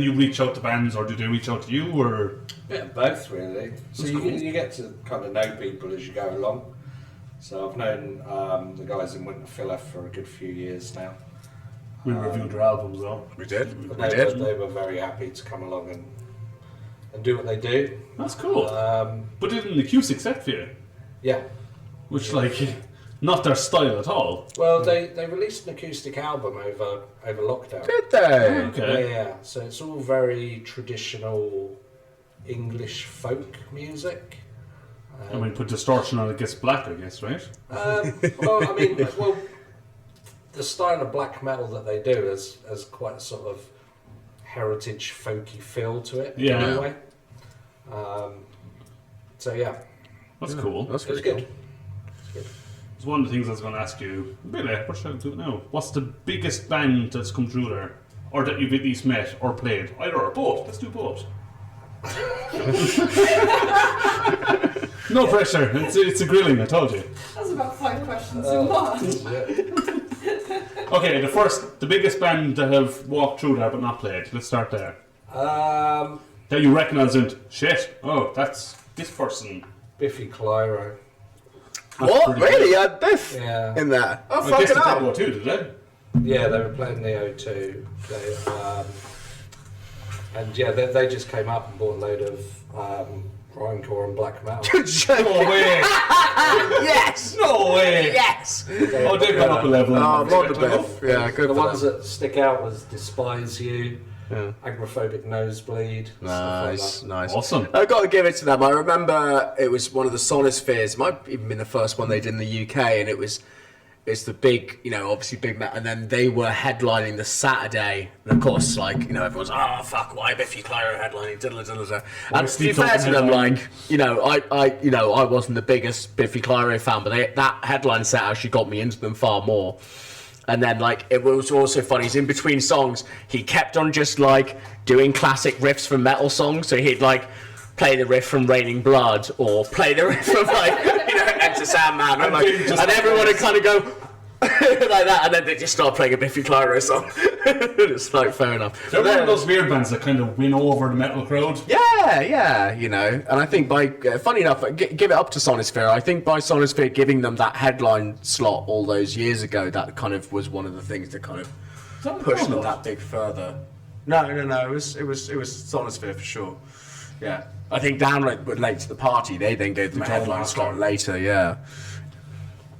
S2: you reach out to bands, or do they reach out to you, or?
S5: Yeah, both really. So
S2: That's
S5: you,
S2: cool.
S5: you get to kind of know people as you go along. So I've known the guys in Winterfiller for a good few years now.
S2: We reviewed their albums though.
S3: We did.
S5: But they were very happy to come along and do what they do.
S2: That's cool. But didn't the Q accept for you?
S5: Yeah.
S2: Which like, not their style at all.
S5: Well, they released an acoustic album over lockdown.
S3: Did they?
S2: Okay.
S5: Yeah, so it's all very traditional English folk music.
S2: I mean, put distortion on it, gets black, I guess, right?
S5: Well, I mean, the style of black metal that they do has quite a sort of heritage folky feel to it.
S2: Yeah.
S5: In a way. So yeah,
S2: That's cool.
S3: That's
S5: it was
S3: really
S5: good.
S3: cool.
S2: It's one of the things I was going to ask you. Really, what should I do now? What's the biggest band that's come through there, or that you've at least met or played? Either or both. Let's do both. No pressure. It's a grilling. I told you.
S4: That's about 5 questions in one.
S2: Okay, the biggest band that have walked through there but not played. Let's start there. That you recognise and shit. Oh, that's this person.
S5: Biffy Clyro.
S2: That's
S3: What?
S2: pretty
S3: Really?
S2: good.
S3: You had Biff
S5: Yeah.
S3: in there? Oh,
S2: I guess
S3: fucking
S2: they
S3: hell.
S2: go too, did they?
S5: Yeah, they were playing the O2. And yeah, they just came up and bought a load of grindcore and black metal.
S2: No way!
S3: Yes!
S2: No way!
S3: Yes!
S2: Oh, they've gone up a level.
S3: Oh, Mod the Biff. Yeah, good
S5: The
S3: for
S5: ones
S3: them.
S5: that stick out was Despise You,
S3: Yeah.
S5: Agoraphobic Nosebleed.
S3: Nice,
S5: Stuff
S3: nice.
S2: Awesome.
S3: I've got to give it to them. I remember it was one of the Sonospheres. It might have even been the first one they did in the UK, and it's the big, obviously big metal, and then they were headlining the Saturday, and of course, everyone's, oh, fuck, why Biffy Clyro headlining, diddle, diddle, diddle. And to be fair to them, I wasn't the biggest Biffy Clyro fan, but that headline set actually got me into them far more. And then, it was also funny, is in between songs, he kept on just, doing classic riffs from metal songs, so he'd, play the riff from Raining Blood, or play the riff from, Enter Sandman, and everyone would kind of go, like that, and then they just start playing a Biffy Clyro song. It's fair enough.
S2: They're one of those weird bands that kind of win over the metal crowd.
S3: Yeah, and I think by, funny enough, give it up to Sonosphere, I think by Sonosphere giving them that headline slot all those years ago, that kind of was one of the things that kind of pushed them that big further. No, it was Sonosphere for sure. Yeah. I think Download were late to the party. They then gave them a
S2: told
S3: headline
S2: them
S3: slot
S2: after.
S3: later. Yeah.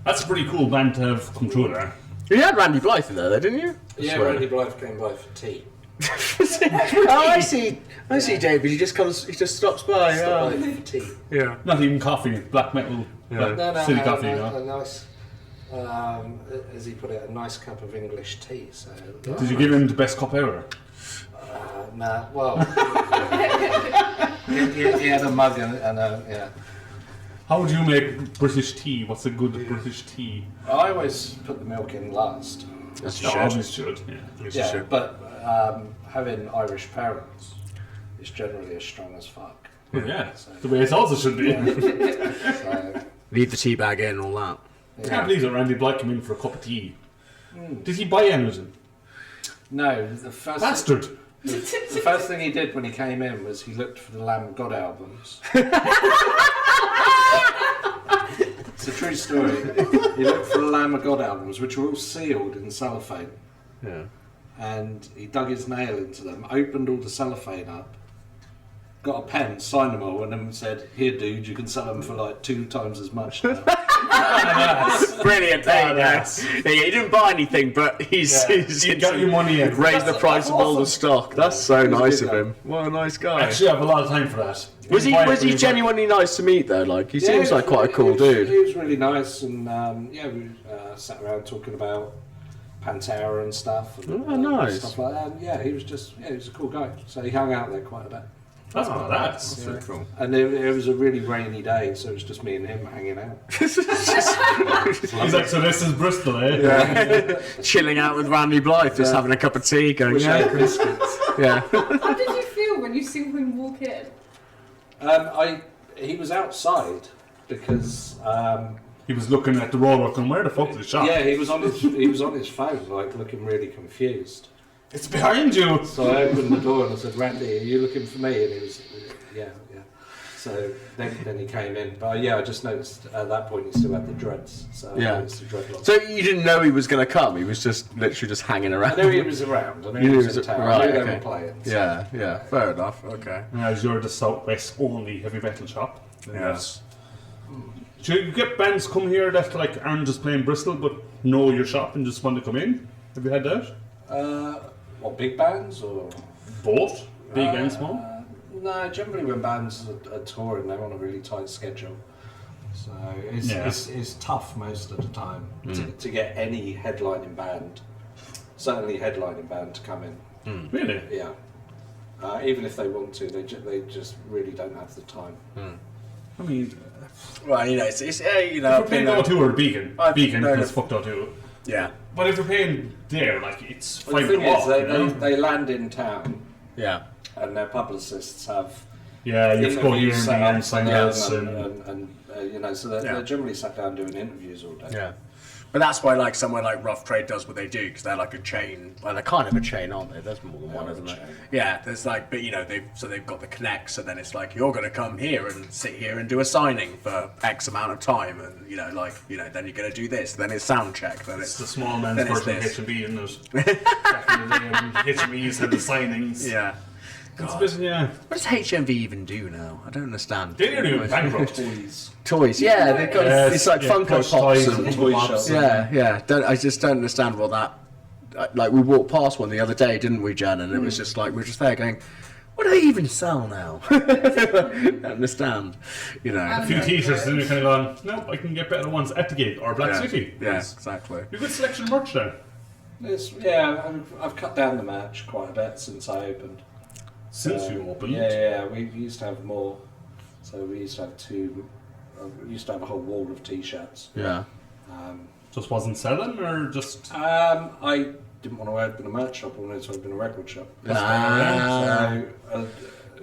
S2: That's a pretty cool band to have come through there.
S3: You had Randy Blythe in there, didn't you?
S5: Yeah, Randy Blythe came by for tea.
S3: Oh, I see. I see, David. He just comes. He just stops by.
S5: Stopped by for tea.
S3: Yeah.
S2: Not even coffee, black metal,
S3: Yeah.
S5: No,
S2: city
S5: a,
S2: coffee,
S5: a,
S2: you know.
S5: a nice, as he put it, a nice cup of English tea. So
S2: Did you give him the best cup ever?
S5: nah, well, he had a mug and yeah.
S2: How would you make British tea? What's a good British tea?
S5: I always put the milk in last.
S3: That's
S2: You
S3: shit.
S2: always should. Yeah.
S5: Yeah, but having Irish parents is generally as strong as fuck.
S2: Well, yeah, the way it also should be.
S5: So,
S3: Leave the tea bag in and all that.
S2: I can't believe that Randy Blythe came in for a cup of tea. Did he buy anything?
S5: no, the first
S2: Bastard!
S5: the first thing he did when he came in was he looked for the Lamb of God albums. It's a true story. He looked for the Lamb of God albums, which were all sealed in cellophane.
S3: Yeah.
S5: And he dug his nail into them, opened all the cellophane up, got a pen, signed them all, and then said, "Here, dude, you can sell them for like 2 times as much now."
S3: Brilliant. There you go. Yeah, he didn't buy anything, but he's
S2: He got your money in.
S3: raised the price of all the stock. That's so
S5: He was a
S3: nice
S5: good
S3: of
S5: guy.
S3: him. What a nice guy.
S2: Actually, I have a lot of time for that.
S3: Was he
S2: Quiet when he's like-
S3: genuinely nice to meet though? Like he
S5: Yeah,
S3: seems like quite a cool
S5: he
S3: dude.
S5: was really nice, and yeah, we sat around talking about Pantera and stuff. And,
S3: Oh, nice.
S5: Stuff like that. And yeah, he was a cool guy. So he hung out there quite a bit.
S2: That's not that.
S3: That's so cool.
S5: And it was a really rainy day, so it was just me and him hanging out.
S2: He's like, so this is Bristol, eh?
S3: Chilling out with Randy Blythe, just having a cup of tea, going,
S5: Which
S3: yeah,
S5: ate biscuits.
S3: yeah.
S4: How did you feel when you see him walk in?
S5: He was outside because
S2: He was looking at the roller, going, where the fuck is the shop?
S5: yeah, he was on his phone, like looking really confused.
S2: It's behind you!
S5: So I opened the door and I said, "Randy, are you looking for me?" And he was, "Yeah, yeah." So then he came in, but yeah, I just noticed at that point he still had the dreads. So I
S3: Yeah.
S5: noticed the dreadlocks.
S3: So you didn't know he was going to come? He was just literally just hanging
S5: I
S3: around.
S5: knew he was around. I knew
S3: You
S5: he
S3: knew
S5: was
S3: he
S5: in
S3: was-
S5: town.
S3: right,
S5: I knew they
S3: okay.
S5: were playing. So.
S3: Yeah, yeah, fair enough. Okay.
S2: As you're the Southwest only heavy metal shop.
S3: Yeah.
S2: Yes. Do you get bands come here that like aren't just playing Bristol but know your shop and just want to come in? Have you had that?
S5: What, big bands or?
S2: Both? Big and small?
S5: No, generally when bands are touring, they're on a really tight schedule. So
S2: Yeah.
S5: it's tough most of the time to get any headlining band, certainly headlining band, to come in.
S2: Really?
S5: Yeah. Even if they want to, they just really don't have the time.
S2: I mean,
S3: Well, you know, it's you
S2: if
S3: know,
S2: you're paying O2 or Beacon,
S3: I've-
S2: Beacon
S3: no,
S2: because
S3: no.
S2: fucked O2.
S3: yeah,
S2: But if you're paying there, like, it's
S5: Well,
S2: 5
S5: the thing
S2: o'clock,
S5: is,
S2: you know?
S5: they land in town,
S3: yeah,
S5: and their publicists have
S2: Yeah, you have to go here
S5: interviews
S2: and
S5: set
S2: be
S5: up
S2: on
S5: for
S2: sign-outs
S5: them
S2: and...
S5: you know, so they're generally sat down doing interviews all day.
S3: yeah. But that's why, like, somewhere like Rough Trade does what they do, because they're like a chain. Well, they're kind of a chain, aren't they? There's more than one,
S5: are
S3: isn't
S5: a
S3: there?
S5: chain.
S3: Yeah, there's like, but you know, they've got the connects, so then it's like you're going to come here and sit here and do a signing for X amount of time, and you know, like, you know, then you're going to do this, then it's sound check, then
S2: It's
S3: it's
S2: the small man's
S3: then it's
S2: version of
S3: this.
S2: H&B, isn't it? Back in the day when H&B's had the signings.
S3: Yeah.
S2: It's a bit, yeah.
S3: What does HMV even do now? I don't understand.
S2: They nearly went bankrupt.
S5: Toys.
S3: Toys, yeah, they've got
S2: Yes,
S3: it's like
S2: yeah,
S3: Funko
S2: plush
S3: Pops
S2: toys
S3: and
S2: and
S5: toy
S2: Pops
S5: shops.
S2: and-
S3: yeah. I just don't understand what that. Like we walked past one the other day, didn't we, Jen? And it was just like we were just there going, "What do they even sell now?" I don't understand, you know.
S2: A few t-shirts and you're kind of going, no, I can get better ones at the gate or Black
S3: yeah,
S2: City.
S3: yeah, exactly.
S2: You've got selection of merch there.
S5: I've cut down the match quite a bit since I opened.
S2: Since you opened.
S5: Yeah, we used to have more. So we used to have we used to have a whole wall of t-shirts.
S3: Yeah,
S2: Just wasn't selling or just...
S5: I didn't want to open a merch shop, I wanted to open a record shop.
S3: Ah.
S5: So,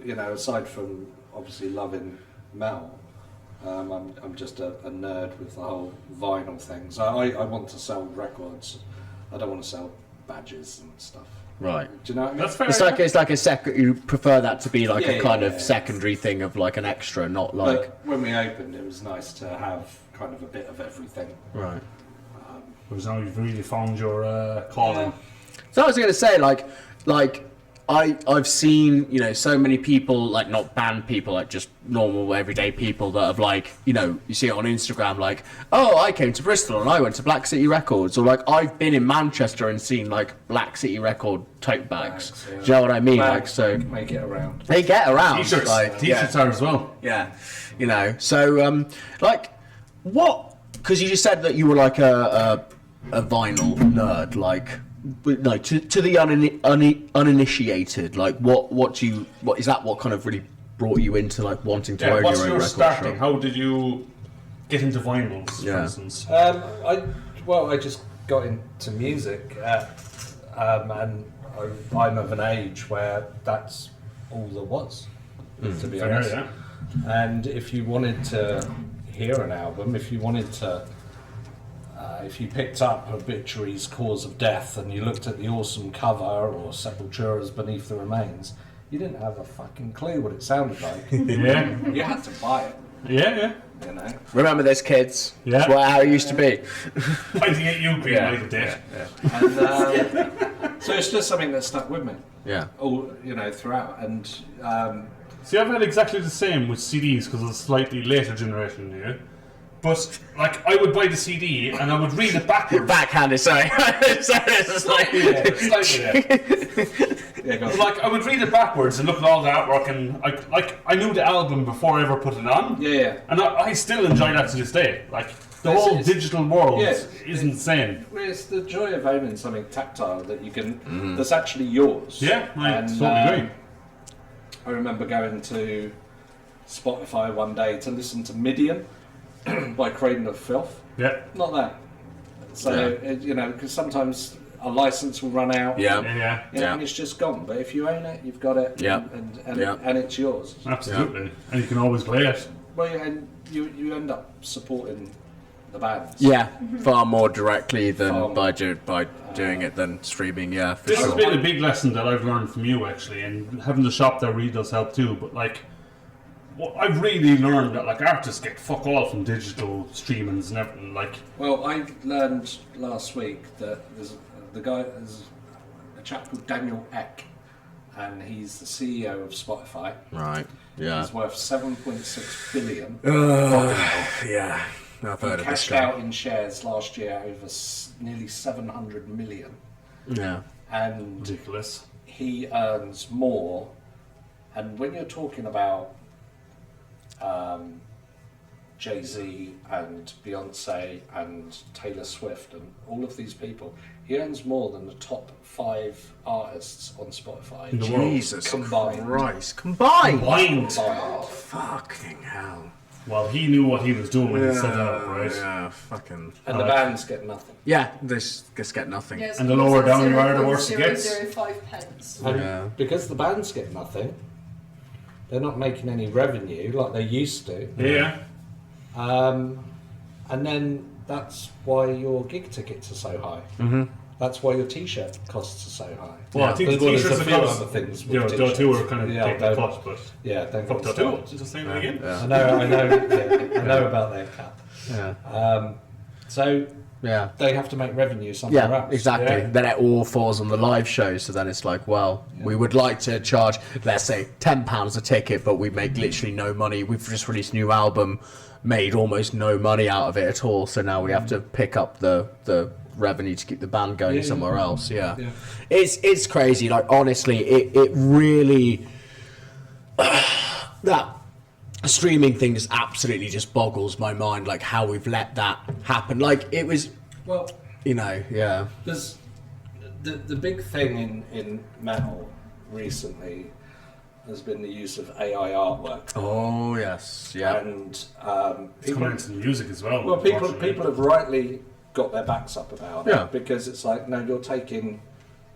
S5: you know, aside from obviously loving metal, I'm just a nerd with the whole vinyl thing. So I want to sell records. I don't want to sell badges and stuff.
S3: right.
S5: Do you know what I mean?
S2: That's fair.
S3: It's like a second. You prefer that to be like
S5: Yeah,
S3: a kind
S5: yeah,
S3: of
S5: yeah.
S3: secondary thing of like an extra, not like
S5: But when we opened, it was nice to have kind of a bit of everything.
S3: right.
S2: Because now you've really found your calling.
S3: So I was going to say, like I've seen, you know, so many people, like not band people, like just normal everyday people that have like, you know, you see it on Instagram like, oh, I came to Bristol and I went to Black City Records, or like I've been in Manchester and seen like Black City Record tote bags.
S5: Yeah.
S3: Do you know what I mean?
S5: Bags
S3: Like, so
S5: make it around.
S3: they get around.
S2: T-shirts,
S3: like,
S2: T-shirts are as well.
S3: yeah, you know. So, like, what? Because you just said that you were like a vinyl nerd, like to the uninitiated. Like, what is that? What kind of really brought you into like wanting to
S2: Yeah,
S3: own
S2: what's
S3: your own
S2: your
S3: record
S2: starting?
S3: shop?
S2: How did you get into vinyls, for
S3: Yeah.
S2: instance?
S5: I just got into music, and I'm of an age where that's all there was, to be
S2: Fair,
S5: honest.
S2: yeah.
S5: And if you wanted to hear an album, if you wanted to, if you picked up Obituary's Cause of Death and you looked at the awesome cover, or Sepultura's Beneath the Remains, you didn't have a fucking clue what it sounded like.
S2: Yeah,
S5: You had to buy it,
S2: yeah.
S5: you know.
S3: Remember this, kids?
S2: Yeah.
S3: That's how it used to be.
S2: Fighting at you, green light of death.
S5: And so it's just something that stuck with me,
S3: Yeah.
S5: all you know, throughout. And
S2: See, I've had exactly the same with CDs because of the slightly later generation than you. But like, I would buy the CD and I would read it backwards.
S3: Backhanded, sorry. Sorry, it's just like...
S5: yeah, go on.
S2: Like, I would read it backwards and look at all the artwork, and I knew the album before I ever put it on.
S5: Yeah.
S2: And I still enjoy that to this day. Like, the
S5: It's-
S2: whole
S5: it's-
S2: digital world
S5: yeah,
S2: is insane.
S5: Well, it's the joy of owning something tactile that you can, that's actually yours.
S2: Yeah, I totally agree.
S5: I remember going to Spotify one day to listen to Midian by Cradle of Filth.
S2: Yeah.
S5: Not that. So, you know, because sometimes a license will run out.
S3: Yeah.
S2: Yeah.
S5: You know, and it's just gone. But if you own it, you've got it.
S3: Yeah.
S5: And it's yours.
S2: Absolutely. And you can always play it.
S5: Well, and you end up supporting the bands.
S3: Yeah, far more directly than
S5: Far more.
S3: by doing it than streaming. Yeah, for
S2: This has
S3: sure.
S2: been a big lesson that I've learned from you, actually, and having the shop there really does help too. But like, I've really learned that like artists get fuck all from digital streamings and everything. Like,
S5: Well, I learned last week that there's a chap called Daniel Ek, and he's the CEO of Spotify.
S3: Right. Yeah.
S5: He's worth 7.6 billion.
S3: Yeah. I've heard of this
S5: Cashed
S3: guy.
S5: out in shares last year over nearly 700 million,
S3: Yeah.
S5: and
S2: ridiculous.
S5: he earns more. And when you're talking about Jay-Z and Beyonce and Taylor Swift and all of these people, he earns more than the top 5 artists on Spotify.
S2: In the world.
S3: Jesus
S5: Combined.
S3: Christ. Combined.
S2: Blind.
S5: Combined.
S3: Fucking hell.
S2: Well, he knew what he was doing when he set it up, right?
S3: Yeah. Fucking.
S5: And the bands get nothing.
S3: Yeah. They just get nothing.
S4: Yes,
S2: And the lower
S4: it's
S2: down you are, the worse it gets.
S4: 0.005 pence.
S5: And
S3: Yeah.
S5: because the bands get nothing, they're not making any revenue like they used to.
S2: Yeah.
S5: And then that's why your gig tickets are so high. Mm-hmm. That's why your t-shirt costs are so high.
S2: Well, I think the
S5: There's
S2: t-shirts
S5: a
S2: are
S5: few
S2: close.
S5: other things.
S2: You know,
S5: with
S2: Dotto
S5: t-shirts.
S2: are kind of
S5: Yeah,
S2: taking the
S5: don't-
S2: cut, but
S5: Yeah, don't
S2: fuck
S5: get me
S2: Dotto.
S5: started.
S2: Just saying that again.
S5: I know about their cut.
S3: Yeah.
S5: So
S3: Yeah.
S5: they have to make revenue somewhere
S3: Yeah,
S5: else.
S3: exactly.
S2: Yeah.
S3: Then it all falls on the live show, so then it's like, well, we would like to charge, let's say, £10 a ticket, but we make literally no money. We've just released a new album, made almost no money out of it at all, so now we have to pick up the revenue to keep the band going
S5: Yeah.
S3: somewhere else. Yeah.
S5: Yeah.
S3: It's crazy. Like, honestly, it really... that streaming thing just absolutely just boggles my mind, like how we've let that happen. Like, it was,
S5: Well,
S3: you know, yeah.
S5: there's the big thing in metal recently has been the use of AI artwork.
S3: Oh yes, yeah,
S5: And
S2: It's
S5: people,
S2: coming into the music as well.
S5: well, people
S2: unfortunately.
S5: have rightly got their backs up about
S3: Yeah.
S5: it, because it's like, no, you're taking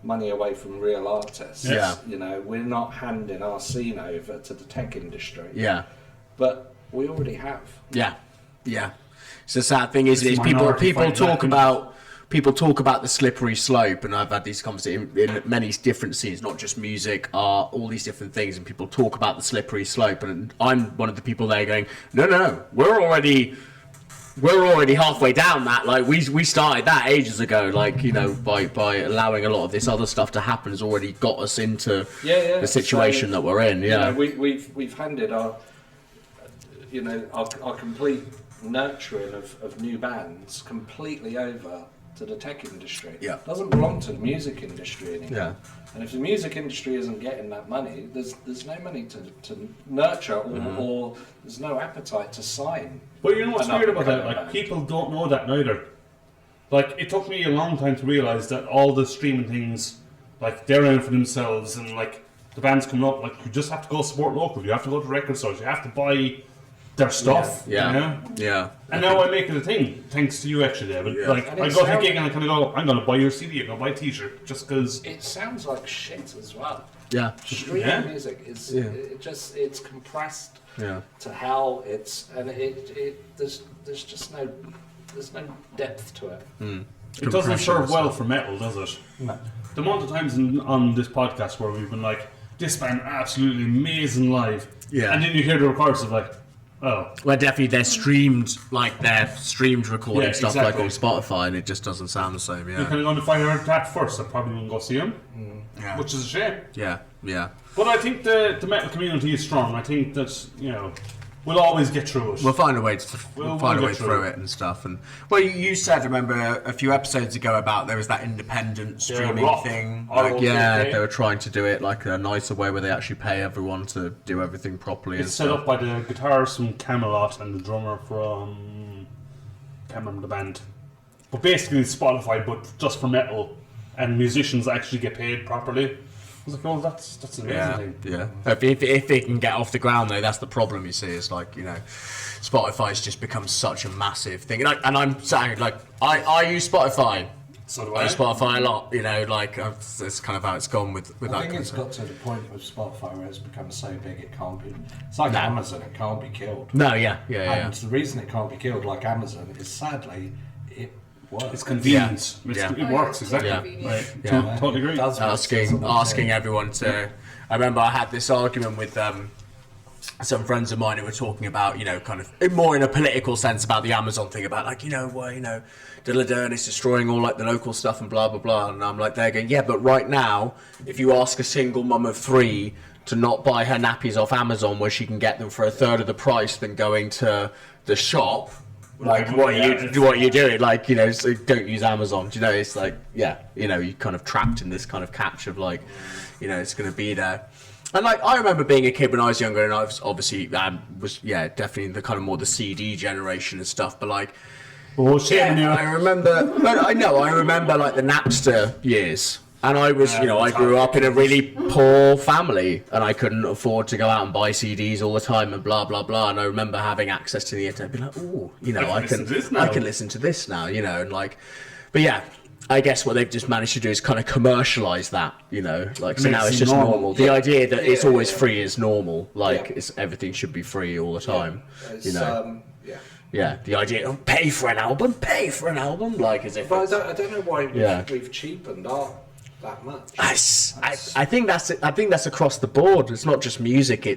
S5: money away from real artists.
S3: Yeah.
S5: You know, we're not handing our scene over to the tech industry.
S3: yeah,
S5: But we already have.
S3: yeah, yeah. So the sad thing is,
S2: It's
S3: is people
S2: minority
S3: people
S2: fight
S3: talk
S2: back.
S3: about the slippery slope, and I've had these conversations in many different scenes, not just music, art, all these different things, and people talk about the slippery slope, and I'm one of the people there going, no, we're already we're already halfway down that. Like we started that ages ago. Like, you know, by allowing a lot of this other stuff to happen has already got us into the situation that we're in. Yeah,
S5: You know, we've handed our our complete nurturing of new bands completely over to the tech industry.
S3: Yeah.
S5: It doesn't belong to the music industry anymore.
S3: Yeah.
S5: And if the music industry isn't getting that money, there's no money to nurture or there's no appetite to sign.
S2: But you know what's
S5: another
S2: weird about that?
S5: cover
S2: Like,
S5: band.
S2: people don't know that neither. Like, it took me a long time to realise that all the streaming things, like, they're in it for themselves, and, like, the band's coming up, like, you just have to go support local, you have to go to record stores, you have to buy their stuff, you know?
S3: yeah.
S2: And now I make it a thing, thanks to you actually, David.
S3: Yeah.
S2: Like,
S5: And
S2: I
S5: it
S2: go to a
S5: sounds-
S2: gig and I kind of go, I'm going to buy your CD, I'm going to buy a t-shirt, just because...
S5: It sounds like shit as well.
S3: Yeah.
S5: Streaming
S2: Yeah.
S5: music is it's compressed
S3: Yeah.
S5: to hell. There's just no depth to it.
S2: It doesn't serve well for metal, does it?
S5: No.
S2: The amount of times on this podcast where we've been like, this band absolutely amazing live,
S3: Yeah.
S2: and then you hear the records of like, oh,
S3: Well, definitely they're streamed recording
S2: Yeah,
S3: stuff
S2: exactly.
S3: like on Spotify, and it just doesn't sound the same.
S2: you're
S3: Yeah.
S2: kind of going to find out that first. I probably won't go see them,
S3: Yeah.
S2: which is a shame.
S3: Yeah. Yeah.
S2: But I think the metal community is strong. I think that, you know, we'll always get through it.
S3: We'll find a way to
S2: We'll
S3: find a
S2: get
S3: way
S2: through
S3: through
S2: it.
S3: it and stuff. And well, you said, remember a few episodes ago about there was that independent streaming
S2: Rock.
S3: thing.
S2: Oh,
S3: Like,
S2: okay,
S3: yeah,
S2: okay.
S3: they were trying to do it like a nicer way where they actually pay everyone to do everything properly.
S2: It's
S3: and
S2: set
S3: stuff.
S2: up by the guitarist from Camelot and the drummer from... can't remember the band. But basically it's Spotify, but just for metal. And musicians actually get paid properly. I was like, oh, that's an amazing
S3: Yeah,
S2: thing.
S3: yeah. If it can get off the ground though, that's the problem. You see, is like, you know, Spotify's just become such a massive thing. And I'm saying, like, I use Spotify.
S2: So do
S3: I
S2: I.
S3: use Spotify a lot. You know, like that's kind of how it's gone with that.
S5: I think
S3: kind
S5: it's
S3: of
S5: got to the point with Spotify where it's become so big it can't be. It's like
S3: No.
S5: Amazon; it can't be killed.
S3: No, yeah.
S5: And the reason it can't be killed like Amazon is sadly it works.
S2: It's convenient.
S3: Yeah.
S2: It works, exactly.
S4: Yeah.
S2: Right.
S3: Yeah.
S2: Totally agree.
S5: It does make sense on the
S3: asking
S5: tin.
S3: everyone to. I remember I had this argument with some friends of mine who were talking about, you know, kind of more in a political sense about the Amazon thing, about like, you know, well, you know, Dylan is destroying all like the local stuff and blah blah blah, and I'm like, they're going, yeah, but right now, if you ask a single mum of 3 to not buy her nappies off Amazon, where she can get them for a third of the price than going to the shop. Like,
S2: Right,
S3: what
S2: yeah,
S3: you doing? Like, you know, so don't use Amazon. Do you know? It's like, yeah, you know, you're kind of trapped in this kind of catch of like, you know, it's going to be there. And like, I remember being a kid when I was younger, and I was obviously definitely the kind of more the CD generation and stuff. But like,
S2: Oh, shame
S3: yeah,
S2: now.
S3: I remember. But I remember like the Napster years. And I was, you know, I grew up in a really poor family, and I couldn't afford to go out and buy CDs all the time and blah blah blah. And I remember having access to the internet, being like, oh, you know, I can listen to this now, you know, and like, but yeah, I guess what they've just managed to do is kind of commercialize that, you know, like, so
S2: Makes
S3: now it's
S2: it
S3: just
S2: normal.
S3: normal. The idea that it's
S5: Yeah,
S3: always
S5: yeah.
S3: free is normal, like
S5: Yeah.
S3: it's everything should be free all the time,
S5: It's,
S3: you know.
S5: yeah.
S3: Yeah, the idea of pay for an album, like as if.
S5: But
S3: it's-
S5: I don't know why we've cheapened art that much.
S3: I think that's across the board. It's not just music. It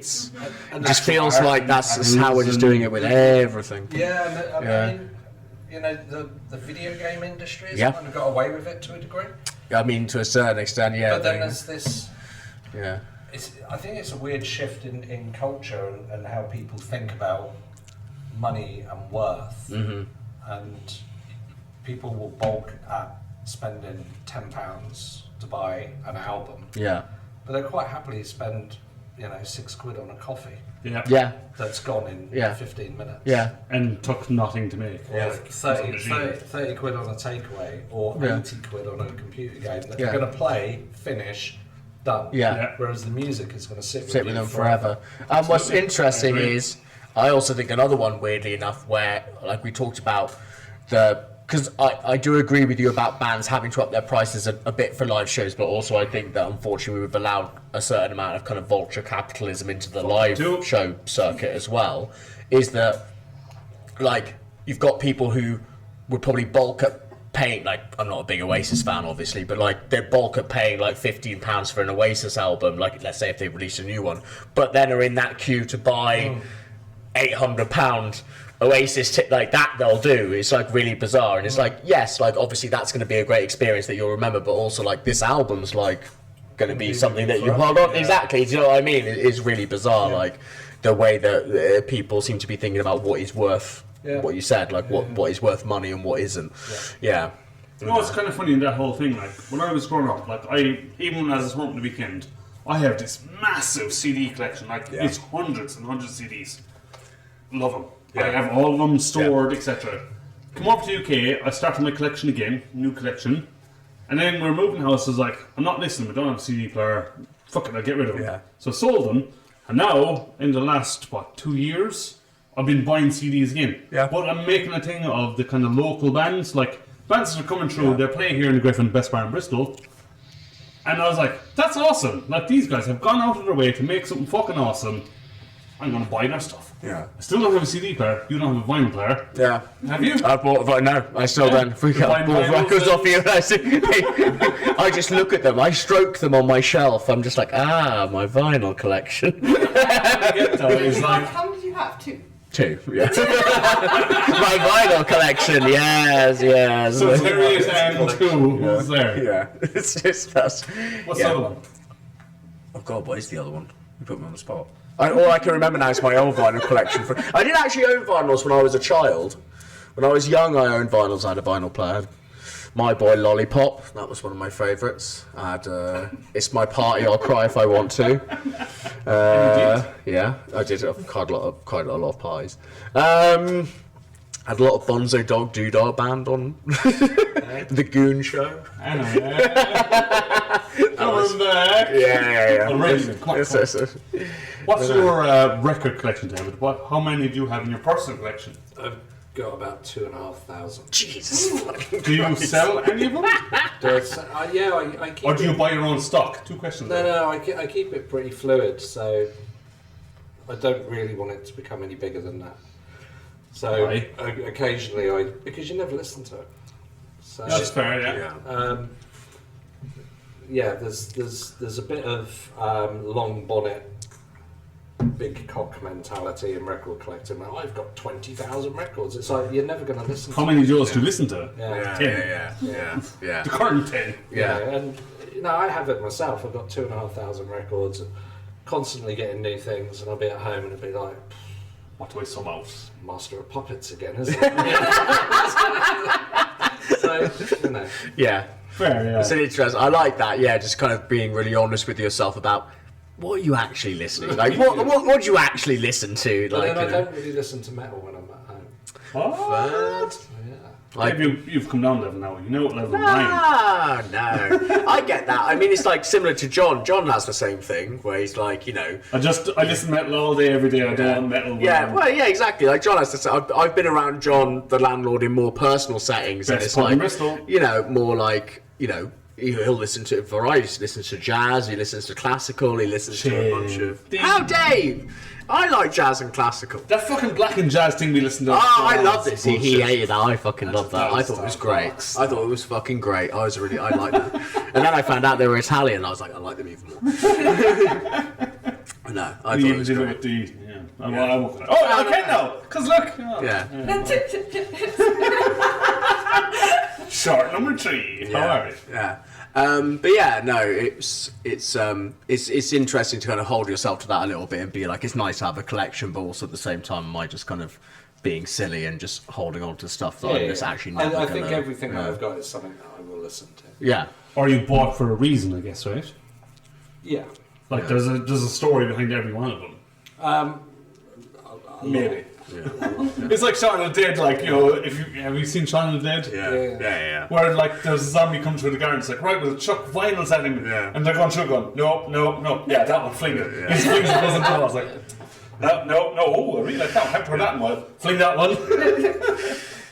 S5: And
S3: just
S5: that's
S3: feels
S5: what I
S3: like that's how we're just doing it with everything.
S5: Yeah, and
S3: Yeah.
S5: I mean, you know, the video game industry has
S3: Yeah.
S5: kind of got away with it to a degree.
S3: I mean, to a certain extent, yeah.
S5: But then there's this.
S3: yeah,
S5: I think it's a weird shift in culture and how people think about money and worth.
S3: Mm-hmm.
S5: And people will balk at spending £10 to buy an album,
S3: yeah,
S5: but they'll quite happily spend, you know, £6 on a coffee
S2: Yeah.
S3: yeah,
S5: that's gone in
S3: Yeah.
S5: 15 minutes.
S3: yeah,
S2: And took nothing to make.
S5: Or
S2: Yeah.
S5: 30 quid on a takeaway, or
S3: Yeah.
S5: 80 quid on a computer game that
S3: Yeah.
S5: you're going to play, finish, done.
S3: Yeah.
S2: Yeah.
S5: Whereas the music is going to sit
S3: sit
S5: with
S3: with
S5: you
S3: them forever. And what's interesting
S2: agree.
S3: is, I also think another one, weirdly enough, where like we talked about because I do agree with you about bands having to up their prices a bit for live shows, but also I think that unfortunately we've allowed a certain amount of kind of vulture capitalism into the live
S2: too.
S3: show circuit as well, is that like you've got people who would probably bulk at paying, like, I'm not a big Oasis fan obviously, but like they bulk at paying like £15 for an Oasis album, like let's say if they release a new one, but then are in that queue to buy £800 Oasis like that they'll do. It's like really bizarre, and it's like, yes, like obviously that's going to be a great experience that you'll remember, but also like this album's like going to be something that you hold on. Exactly, do you know what I mean? It is really bizarre, like the way that people seem to be thinking about what is worth. What you said, like what is worth money and what isn't. Yeah.
S2: You know, it's kind of funny in that whole thing. Like when I was growing up, like even as a home on the weekend, I have this massive CD collection. Like it's hundreds and hundreds of CDs. Love them. I have all of them stored, etc. Come up to UK, I started my collection again, new collection, and then we're moving house. I was like, I'm not listening. We don't have a CD player. Fuck it, I'll get rid of them.
S3: Yeah.
S2: So I sold them, and now in the last 2 years, I've been buying CDs again.
S3: Yeah.
S2: But I'm making a thing of the kind of local bands, like bands that are coming through. They're playing here in the Griffin Best Bar in Bristol. And I was like, that's awesome. Like, these guys have gone out of their way to make something fucking awesome. I'm going to buy their stuff.
S3: Yeah.
S2: I still don't have a CD player. You don't have a vinyl player.
S3: Yeah.
S2: Have you?
S3: I bought, no, I still don't. Freak out.
S2: Find
S3: Bought
S2: vinyls,
S3: records off you. I just look at them, I stroke them on my shelf. I'm just like, my vinyl collection.
S2: It's like,
S4: How many do you have? 2.
S3: 2, yeah. My vinyl collection, yes.
S2: so there is and 2. Who's there?
S3: Yeah. It's just that's.
S2: What's the other one?
S3: Oh God, what is the other one? You put me on the spot. All I can remember now is my old vinyl collection. I did actually own vinyls when I was a child. When I was young, I owned vinyls. I had a vinyl player. My Boy Lollipop, that was one of my favourites. I had It's My Party, I'll Cry If I Want To. Yeah, I did quite a lot of pies. Had a lot of Bonzo Dog Doodah Band on The Goon Show.
S2: I know. Come back.
S3: Yeah.
S2: Amazing. Come on. What's your record collection, David? How many do you have in your personal collection?
S5: I've got about 2,500.
S3: Jesus fucking
S2: Do you
S3: Christ.
S2: sell any of them?
S5: I keep
S2: Or do you
S5: it,
S2: buy your own stock? 2 questions.
S5: No, I keep it pretty fluid, so I don't really want it to become any bigger than that. So
S2: Why?
S5: occasionally because you never listen to it. So
S2: That's fair, yeah.
S5: there's a bit of long bonnet, big cock mentality in record collecting. Now, I've got 20,000 records. It's like you're never going to listen.
S2: How many Joes do you listen to?
S5: Yeah.
S2: 10.
S3: Yeah.
S2: The current 10.
S5: Yeah, and I have it myself. I've got 2,500 records, and constantly getting new things. And I'll be at home and it'll be like,
S2: What do I sum out?
S5: Master of Puppets again, isn't it? So,
S3: Yeah.
S2: Fair, yeah.
S3: It's an interesting. I like that. Yeah, just kind of being really honest with yourself about what are you actually listening. Like, what do you actually listen to?
S5: But
S3: Like,
S5: then I don't really listen to metal when I'm at home.
S2: What?
S5: So, yeah.
S3: like
S2: You've come down level now. You know what level 9.
S3: no. I get that. I mean, it's like similar to John. John has the same thing where he's like,
S2: I listen to metal all day, every day. I don't want metal.
S3: yeah, well, yeah, exactly. Like John has to say, I've been around John, the landlord, in more personal settings, and
S2: Best
S3: it's
S2: pub in
S3: like,
S2: Bristol.
S3: more like, he'll listen to variety. He listens to jazz. He listens to classical. He listens to a bunch of. How Dave? I like jazz and classical.
S2: That fucking black and jazz thing we listened to.
S3: I love this. He hated that. I fucking love that. I thought it was
S5: stuff.
S3: great. I thought it was fucking great. I liked it. And then I found out they were Italian. And I was like, I like them even more. No, I thought it was great.
S2: With the, I'm okay. Oh, okay now. Because look.
S3: Yeah.
S2: Short number 3. How are you?
S3: Yeah. But yeah, no, it's interesting to kind of hold yourself to that a little bit and be like, it's nice to have a collection, but also at the same time, am I just kind of being silly and just holding on to stuff that I'm just actually never
S5: I
S3: gonna,
S5: think everything that I've got is something that I will listen to.
S3: Yeah.
S2: Or you bought for a reason, I guess, right?
S5: Yeah.
S2: Like there's a story behind every one of them. Maybe.
S3: Yeah.
S2: It's like Shaun of the Dead. Like have you seen Shaun of the Dead?
S3: Yeah.
S2: Where like there's a zombie comes through the garden. It's like right, we'll chuck vinyls at him, and they're going through, going no. Yeah, that one, fling it. He flings it, doesn't know. I was like, no. Oh, I really like that one. Haven't heard that one. Fling that one.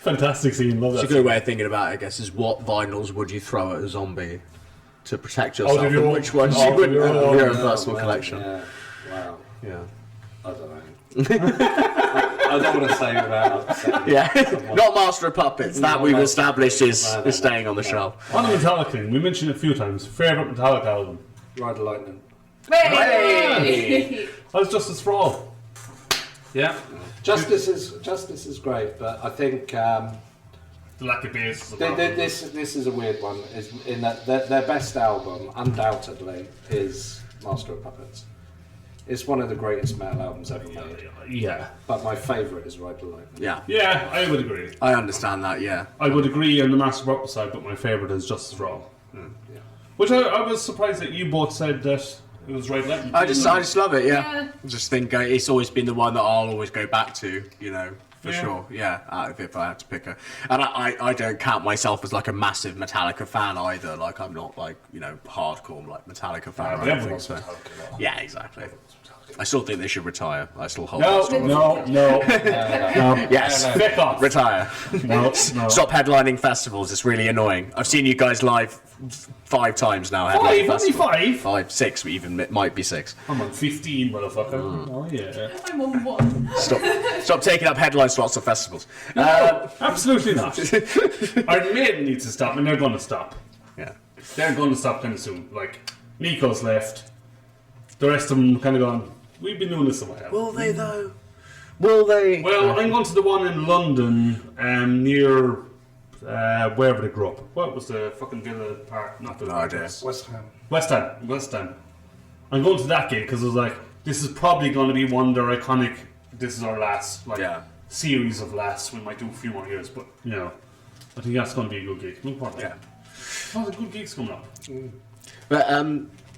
S2: Fantastic scene. Love that.
S3: It's a good way of thinking about it, I guess, is what vinyls would you throw at a zombie to protect yourself,
S2: did you
S3: and
S2: all-
S3: which ones
S2: oh,
S3: you wouldn't
S2: did you
S3: have
S2: all-
S3: your own
S2: yeah,
S3: personal collection.
S5: Yeah. Wow.
S3: Yeah.
S5: I don't know. I don't want to say without upsetting.
S3: Yeah. Not Master of Puppets. That we've established is staying on the shelf.
S2: On the Metallica thing, we mentioned it a few times. Favorite Metallica album?
S5: Ride the Lightning.
S4: Hey!
S2: How's Justice for All? Yeah.
S5: Justice is great, but I think
S2: The lack of bass is a problem.
S5: this is a weird one. Is in that their best album, undoubtedly, is Master of Puppets. It's one of the greatest metal albums ever made.
S2: Yeah.
S5: But my favourite is Ride the Lightning.
S3: Yeah.
S2: Yeah, I would agree.
S3: I understand that, yeah.
S2: I would agree on the Master of Puppets side, but my favourite is Justice for All.
S5: Yeah.
S2: Which I was surprised that you both said that it was Right Lightning.
S3: I just love it, yeah.
S4: Yeah.
S3: I just think it's always been the one that I'll always go back to, you know, for
S2: Yeah.
S3: sure. Yeah, if I had to pick a. And I don't count myself as like a massive Metallica fan either. Like I'm not like, you know, hardcore like Metallica fan.
S2: but
S3: or anything,
S2: everyone's
S3: so.
S2: Metallica, though.
S3: Yeah, exactly. I still think they should retire. I still hold
S2: No,
S3: that strong.
S2: no.
S3: Yes,
S2: Pick off.
S3: retire.
S2: No.
S3: Stop headlining festivals. It's really annoying. I've seen you guys live 5 times now. headlining
S2: Only
S3: festivals.
S2: 5?
S3: 5, 6, even it might be 6.
S2: I'm on 15, motherfucker. Oh, yeah.
S4: I'm on one.
S3: Stop taking up headline slots of festivals.
S2: Absolutely not. Iron Maiden needs to stop, and they're going to stop.
S3: Yeah.
S2: They're going to stop kind of soon. Like, Nico's left. The rest of them kind of gone, we've been doing this a while.
S3: Will they though? Will they?
S2: Well, I'm going to the one in London, near wherever they grew up. What was the fucking Villa Park? Not Villa
S3: No
S2: Park.
S3: idea.
S5: West Ham.
S2: West Ham. I'm going to that gig because I was like, this is probably going to be one of their iconic. This is our last series of lasts. We might do a few more years, but you know, I think that's going to be a good gig. No problem.
S3: Yeah.
S2: Oh, the good gigs coming up.
S3: But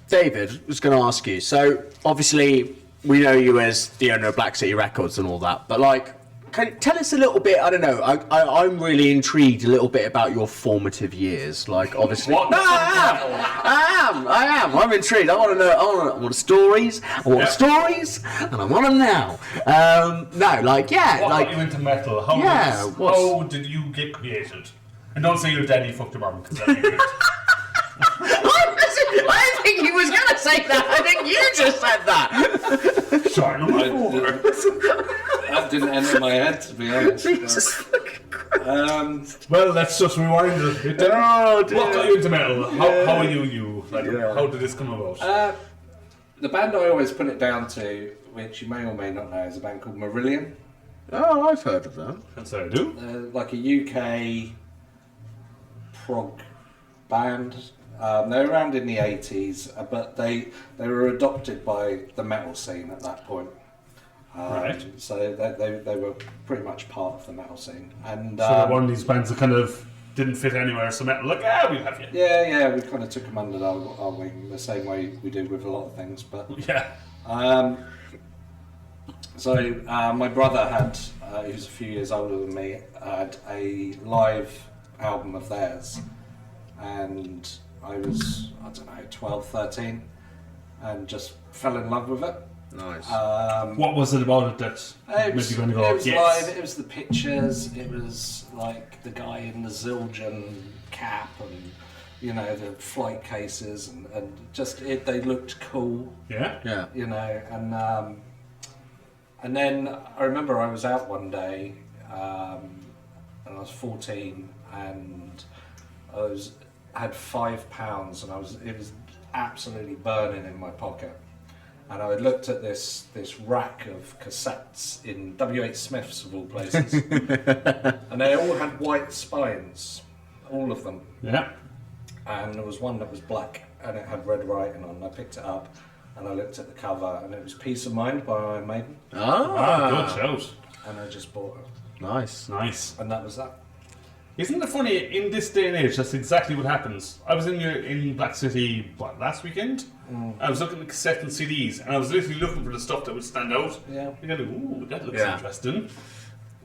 S3: David, I was going to ask you. So obviously, we know you as the owner of Black City Records and all that. But like, can you tell us a little bit? I don't know. I'm really intrigued a little bit about your formative years. Like, obviously,
S2: What?
S3: No, I am. I'm intrigued. I want to know. I want stories. I want stories, and I want them now. No, like, yeah,
S2: What
S3: like.
S2: got you into metal? How,
S3: Yeah,
S2: how did you get created? And don't say your daddy fucked your mum, because that'd be great.
S3: I didn't think he was going to say that. I think you just said that.
S2: Sorry, number 4.
S5: That didn't enter my head, to be honest.
S3: Jesus.
S2: Well, let's just rewind it.
S3: Oh, dear.
S2: What got you into metal? How are you? Like, how did this come about?
S5: The band I always put it down to, which you may or may not know, is a band called Marillion.
S3: Oh, I've heard of them.
S2: Can't say I do.
S5: Like a UK prog band. They were around in the 80s, but they were adopted by the metal scene at that point.
S2: Right.
S5: So they were pretty much part of the metal scene. And
S2: So they're one of these bands that kind of didn't fit anywhere, so metal, like, we'll have you.
S5: yeah, we kind of took them under our wing the same way we do with a lot of things. But
S2: Yeah.
S5: so my brother had, who's a few years older than me, had a live album of theirs, and I was, I don't know, 12, 13, and just fell in love with it.
S3: Nice.
S2: What was it about it that
S5: It
S2: made
S5: was,
S2: you going to go,
S5: it was
S2: yes?
S5: live, it was the pictures, it was like the guy in the Zildjian cap and, you know, the flight cases and just, they looked cool,
S2: Yeah?
S3: Yeah.
S5: you know, and then I remember I was out one day, and I was 14, and I had £5, and it was absolutely burning in my pocket. And I looked at this rack of cassettes in W.H. Smith's, of all places, and they all had white spines, all of them.
S2: Yeah.
S5: And there was one that was black, and it had red writing on. I picked it up, and I looked at the cover, and it was Peace of Mind by Iron Maiden,
S2: Good shout.
S5: and I just bought it,
S3: Nice.
S2: Nice.
S5: and that was that.
S2: Isn't it funny, in this day and age, that's exactly what happens. I was in Black City, last weekend? I was looking at cassette and CDs, and I was literally looking for the stuff that would stand out.
S5: Yeah.
S2: You kind of, ooh, that looks
S3: Yeah.
S2: interesting.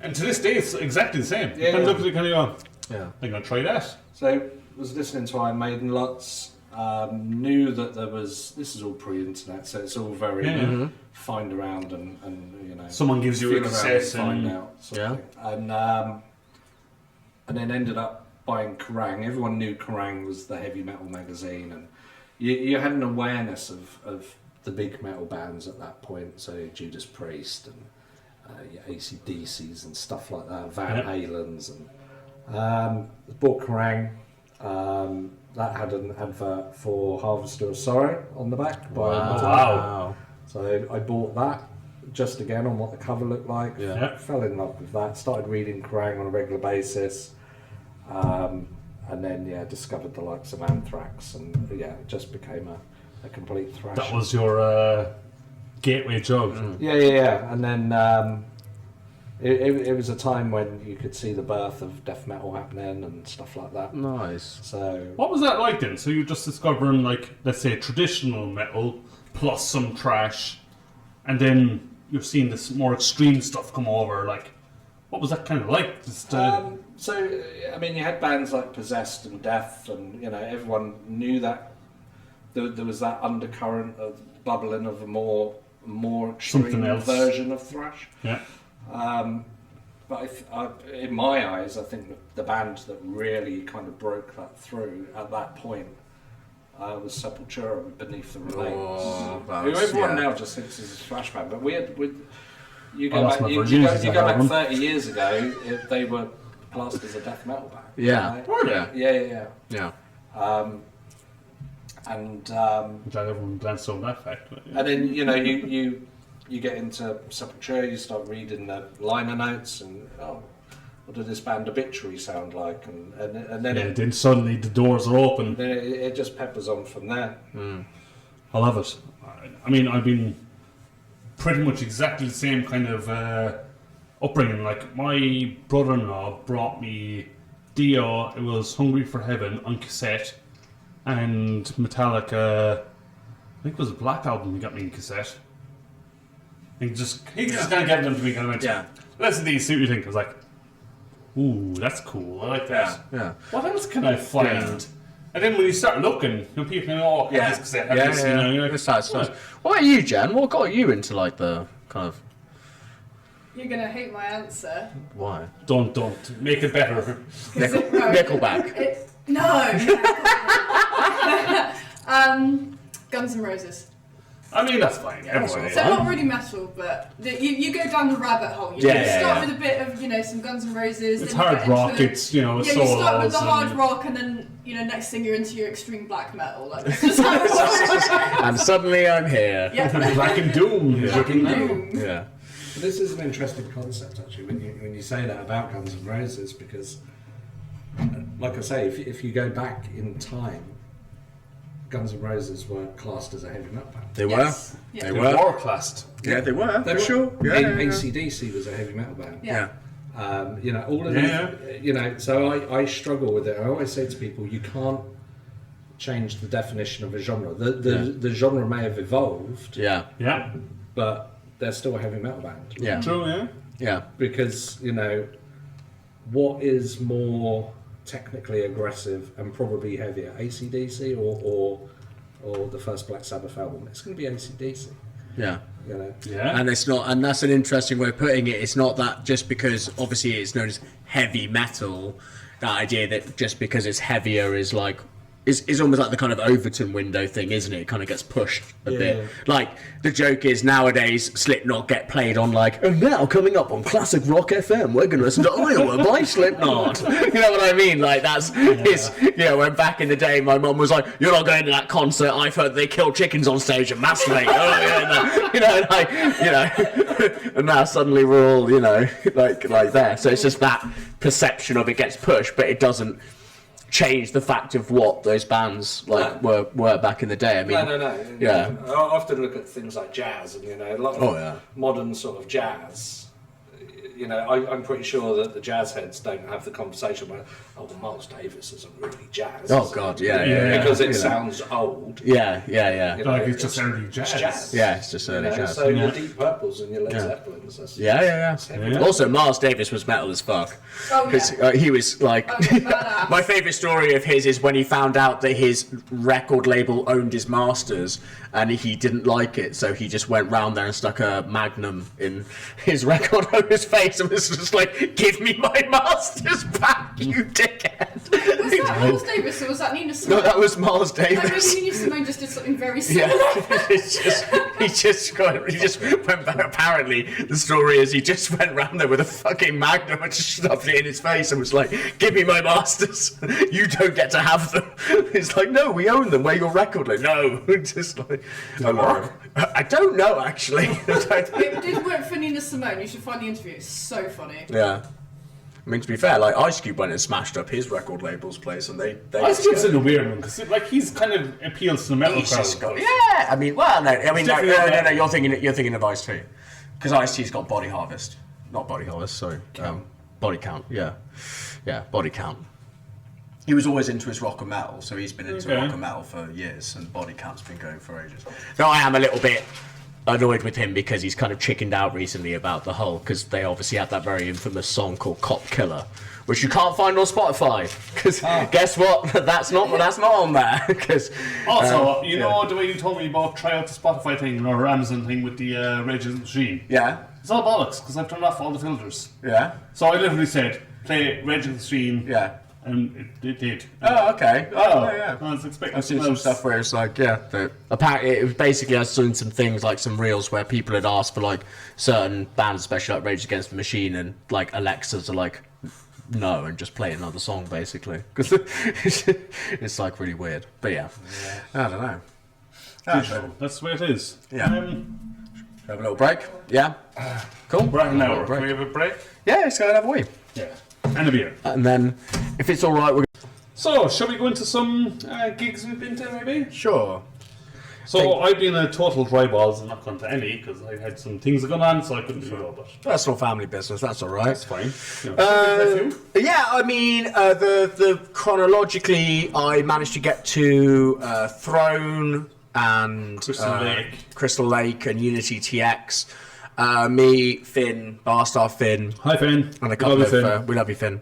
S2: And to this day, it's exactly the same. You
S5: Yeah.
S2: kind of look at it, kind of go,
S3: Yeah.
S2: I'm going to try that.
S5: So was listening to Iron Maiden lots. Knew that there was. This is all pre-internet, so it's all very find around and you know.
S2: Someone gives you a
S5: feel around and
S2: cassette
S5: find
S2: and...
S5: out. Sort of thing. And then ended up buying Kerrang. Everyone knew Kerrang was the heavy metal magazine, and you had an awareness of the big metal bands at that point. So Judas Priest and your AC/DCs and stuff like that, Van Halen's, and bought Kerrang. That had an advert for Harvester of Sorrow on the back.
S2: Wow.
S5: So I bought that. just again on what the cover looked like.
S2: Yeah.
S5: Fell in love with that. Started reading Kerrang on a regular basis, and then discovered the likes of Anthrax, and it just became a complete thrash.
S2: That was your gateway drug.
S5: Yeah. And then it was a time when you could see the birth of death metal happening and stuff like that.
S3: Nice.
S5: So
S2: What was that like then? So you're just discovering, like, let's say traditional metal plus some trash, and then you're seeing this more extreme stuff come over. Like, what was that kind of like? Just,
S5: so I mean, you had bands like Possessed and Death, and everyone knew that there was that undercurrent of bubbling of a more extreme
S2: Something else.
S5: version of thrash.
S2: yeah.
S5: But in my eyes, I think the band that really kind of broke that through at that point was Sepultura with Beneath the Remains.
S3: Oh,
S5: Who
S3: that's-
S5: everyone
S3: yeah.
S5: now just thinks is a thrash band, but you
S2: I
S5: go
S2: lost
S5: back,
S2: my
S5: you
S2: virginity
S5: go
S2: to that
S5: back
S2: album.
S5: 30 years ago, they were classed as a death metal band.
S3: Yeah.
S5: right?
S3: Were they?
S5: Yeah.
S3: Yeah.
S5: And
S2: Which I everyone glanced over that fact. But, yeah.
S5: and then you get into Sepultura, you start reading the liner notes, and what did this band Obituary sound like? And then
S2: Yeah, then suddenly the doors are open.
S5: then it just peppers on from there.
S2: I love it. I mean, I've been pretty much exactly the same kind of upbringing. Like, my brother-in-law brought me Dio, it was Hungry for Heaven on cassette, and Metallica, I think it was a Black Album he got me in cassette. He just kind of gave them to me, kind of went,
S3: Yeah.
S2: listen to these, see what you think. I was like, ooh, that's cool, I like that.
S3: Yeah.
S2: What else can I find?
S3: Yeah.
S2: And then when you start looking, people know, oh,
S3: Yeah.
S2: this cassette, have this, you know, you're like,
S3: This side's nice. What about you, Jan? What got you into like the kind of
S4: You're gonna hate my answer.
S3: why?
S2: Don't make it better.
S4: 'Cause it- no,
S3: Nickelback.
S4: No. Guns N' Roses.
S2: I mean, that's fine. Everyone
S3: all
S2: is.
S4: So not really metal, but you go down the rabbit hole. You
S3: Yeah,
S4: start
S3: yeah.
S4: with a bit of some Guns N' Roses.
S2: It's
S4: then you
S2: hard
S4: get into
S2: rock.
S4: the-
S2: It's it's
S4: you start with
S2: solos
S4: the hard
S2: and-
S4: rock, and then next thing you're into your extreme black metal. Like this is how it works.
S3: And suddenly I'm here.
S4: Yeah.
S2: Black and Doom.
S4: Black and Doom.
S3: Yeah.
S5: This is an interesting concept, actually, when you say that about Guns N' Roses, because, like I say, if you go back in time, Guns N' Roses were classed as a heavy metal band.
S3: They
S4: Yes.
S3: were.
S4: Yeah.
S3: They
S2: They
S3: were.
S2: were classed.
S3: Yeah, they were.
S5: They
S3: For
S5: were.
S3: sure. Yeah. yeah, yeah.
S5: AC/DC was a heavy metal band.
S4: Yeah.
S5: All of these, so I struggle with it. I always say to people, you can't change the definition of a genre. The genre may have evolved,
S3: Yeah.
S2: Yeah.
S5: but they're still a heavy metal band.
S3: Yeah.
S2: True. Yeah.
S3: Yeah.
S5: Because, what is more technically aggressive and probably heavier, AC/DC or the first Black Sabbath album? It's going to be AC/DC.
S3: Yeah.
S2: Yeah.
S3: And it's not, and that's an interesting way of putting it. It's not that just because obviously it's known as heavy metal, that idea that just because it's heavier is like is almost like the kind of Overton window thing, isn't it? It kind of gets pushed a bit. Like the joke is nowadays Slipknot get played on like, and now coming up on Classic Rock FM, we're going to listen to Iowa by Slipknot. You know what I mean? Like that's it's when back in the day my mum was like, you're not going to that concert. I've heard they kill chickens on stage and masturbate. And now suddenly we're all like there. So it's just that perception of it gets pushed, but it doesn't change the fact of what those bands were back in the day. I mean,
S5: No.
S3: Yeah.
S5: I often look at things like jazz, and a lot of modern sort of jazz. I'm pretty sure that the jazz heads don't have the conversation about, well, Miles Davis isn't really jazz.
S3: Oh God, yeah.
S5: Because it sounds old.
S3: Yeah.
S2: Like it's just early jazz.
S5: It's jazz.
S3: Yeah, it's just early jazz.
S5: So your Deep Purples and your Led Zeppelins. That's
S3: Yeah. Also, Miles Davis was metal as fuck.
S4: Oh,
S3: Because
S4: yeah.
S3: he was like,
S4: badass.
S3: my favourite story of his is when he found out that his record label owned his masters and he didn't like it, so he just went round there and stuck a magnum in his record owner's face and was just like, give me my masters back, you dickhead.
S4: Was that Miles Davis or was that Nina Simone?
S3: No, that was Miles
S4: Like,
S3: Davis.
S4: maybe Nina Simone just did something very similar.
S3: Yeah, he just went back. Apparently, the story is he just went round there with a fucking magnum and just shoved it in his face and was like, "Give me my masters. You don't get to have them." It's like, no, we own them. Where your record? Like, no, just like, I don't know actually.
S4: It did work for Nina Simone. You should find the interview. It's so funny.
S3: Yeah. I mean, to be fair, like Ice Cube went and smashed up his record label's place, and they
S2: Ice Cube's in a weird one because like he's kind of appeals to the metal
S3: He's
S2: crowd.
S3: just got, yeah. I mean, well, no. I mean, no.
S2: different,
S3: You're thinking of Ice T, because Ice T's got Body Harvest, not Body Harvest. Sorry, Body Count. Yeah, Body Count. He was always into his rock and metal, so he's been into rock and metal for years, and Body Count's been going for ages. Though I am a little bit annoyed with him because he's kind of chickened out recently about the whole, because they obviously had that very infamous song called Cop Killer, which you can't find on Spotify. Because guess what? That's not on there. Because
S2: also, you know the way you told me about try out the Spotify thing or Amazon thing with the Rage Against the Machine.
S3: yeah,
S2: It's all bollocks because I've turned off all the filters.
S3: yeah,
S2: So I literally said play Rage Against the Machine.
S3: yeah.
S2: And it did.
S3: Oh, okay.
S2: Oh,
S3: yeah.
S2: I was expecting
S3: I've seen some stuff where it's like, apparently it was basically, I've seen some things like some reels where people had asked for like certain bands, especially like Rage Against the Machine, and like Alexas are like, no, and just play another song basically. Because it's like really weird. But yeah, I don't know.
S2: That's the way it is.
S3: Yeah. Have a little break? Yeah? Cool.
S2: We're at an hour.
S3: Break.
S2: Can we have a break?
S3: Yeah, let's go and have a wee.
S2: Yeah. And a beer.
S3: And then, if it's alright, we're
S2: So, shall we go into some gigs we've been to, maybe?
S3: Sure.
S2: So, I've been a total dry balls and not gone to any because I had some things going on, so I couldn't do it all. But
S3: Personal family business, that's alright.
S2: that's fine. You know,
S3: Yeah, I mean, the chronologically, I managed to get to Throne and Crystal Lake and Unity TX. Me, Finn, Barstar Finn.
S2: Hi, Finn.
S3: And a couple
S2: Love you,
S3: of,
S2: Finn.
S3: we love you, Finn.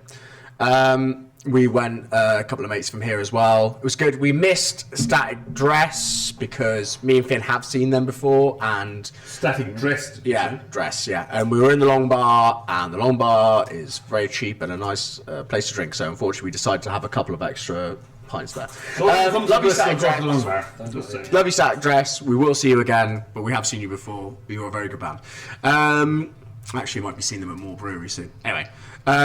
S3: We went, a couple of mates from here as well. It was good. We missed Static Dress because me and Finn have seen them before, and
S2: Static Dress.
S3: yeah, Dress, yeah. And we were in the Long Bar, and the Long Bar is very cheap and a nice place to drink. So unfortunately, we decided to have a couple of extra pints there. Lovely Static Dress. Lovely Static Dress. We will see you again, but we have seen you before. You were a very good band. Actually, might be seeing them at more brewery soon. Anyway,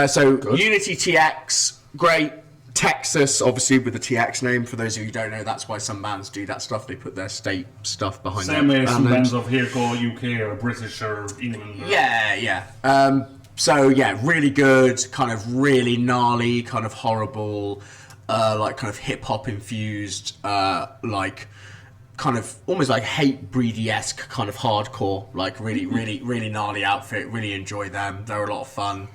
S3: so Unity TX, great. Texas, obviously, with the TX name. For those of you who don't know, that's why some bands do that stuff. They put their state stuff behind
S2: Same way
S3: their
S2: as some
S3: band names.
S2: bands of here go UK or British or England. Or
S3: Yeah. So yeah, really good, kind of really gnarly, kind of horrible, like kind of hip hop infused, like kind of almost like hate breedy-esque kind of hardcore, like really gnarly outfit. Really enjoy them. They're a lot of fun.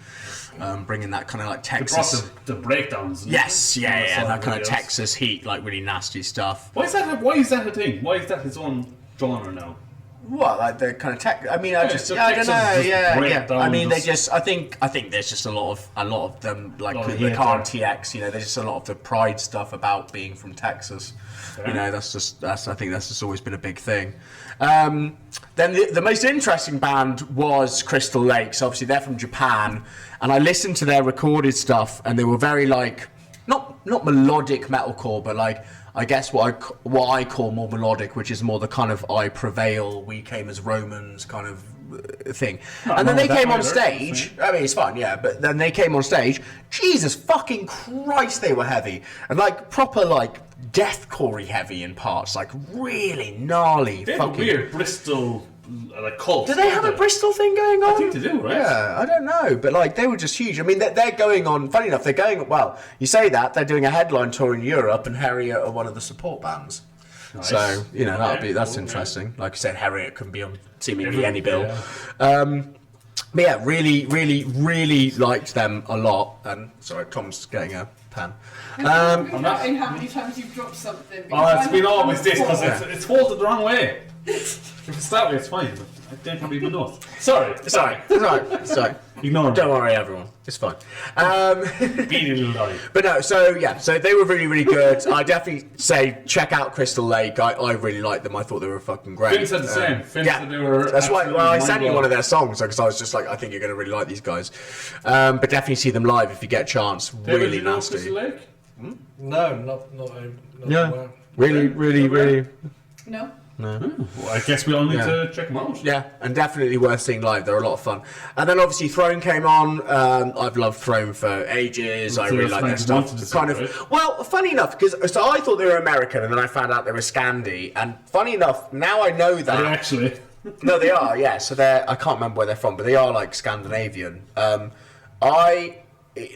S3: Bringing that kind of like Texas.
S2: The breakdowns. And
S3: Yes, yeah, that kind of
S2: videos.
S3: Texas heat, like really nasty stuff.
S2: Why is that a thing? Why is that its own genre now?
S3: What, like the kind of tech? I mean,
S2: so
S3: I don't know.
S2: Texas just break
S3: Yeah.
S2: down
S3: I mean, they
S2: just-
S3: just. I think there's just a lot of them, like
S2: Lot of
S3: the car
S2: hate
S3: TX. You know, there's just a lot of the pride stuff about being from Texas. You know, I think that's just always been a big thing. Then the most interesting band was Crystal Lake. So obviously they're from Japan, and I listened to their recorded stuff, and they were very like not melodic metalcore, but like I guess what I call more melodic, which is more the kind of I prevail, we came as Romans kind of thing. And then they came on stage. I mean, it's fun, yeah. But then they came on stage. Jesus fucking Christ, they were heavy and like proper like deathcore-y heavy in parts, like really gnarly.
S2: They have a weird Bristol like cult.
S3: Do they have a Bristol thing going on?
S2: I think they do, right?
S3: Yeah, I don't know, but like they were just huge. I mean, they're going on. Funny enough, they're going. Well, you say that they're doing a headline tour in Europe, and Harriet are one of the support bands.
S2: Nice.
S3: So you know that's
S2: cool,
S3: interesting. Like I said, Harriet can be on seemingly any bill.
S2: Yeah.
S3: But yeah, really liked them a lot. And sorry, Tom's getting a pen.
S4: I'm counting how many times you've dropped something.
S2: Oh, it's been always this because it's folded the wrong way. If it's that way, it's fine. But I don't have even know. Sorry.
S3: It's alright.
S2: Ignore me.
S3: Don't worry, everyone. It's fine.
S2: Beady little doggy.
S3: But no, so they were really good. I definitely say check out Crystal Lake. I really liked them. I thought they were fucking great.
S2: Finn said the same. Finn
S3: yeah,
S2: said they were.
S3: that's why. Well, I sent you
S2: mind-blowing.
S3: one of their songs because I was just like, I think you're going to really like these guys. But definitely see them live if you get a chance.
S2: David,
S3: Really
S2: you know
S3: nasty.
S2: Crystal Lake?
S5: No, not
S3: Yeah.
S5: aware.
S3: Really.
S4: No.
S2: Well, I guess we all need
S3: Yeah.
S2: to check them out.
S3: Yeah, and definitely worth seeing live. They're a lot of fun. And then obviously Throne came on. I've loved Throne for ages. I
S2: So
S3: really
S2: that's
S3: like
S2: when
S3: their
S2: you
S3: stuff.
S2: wanted to see
S3: Kind
S2: it,
S3: of.
S2: right?
S3: Well, funny enough, because so I thought they were American, and then I found out they were Scandi. And funny enough, now I know that.
S2: Actually,
S3: No, they are. Yeah, so I can't remember where they're from, but they are like Scandinavian.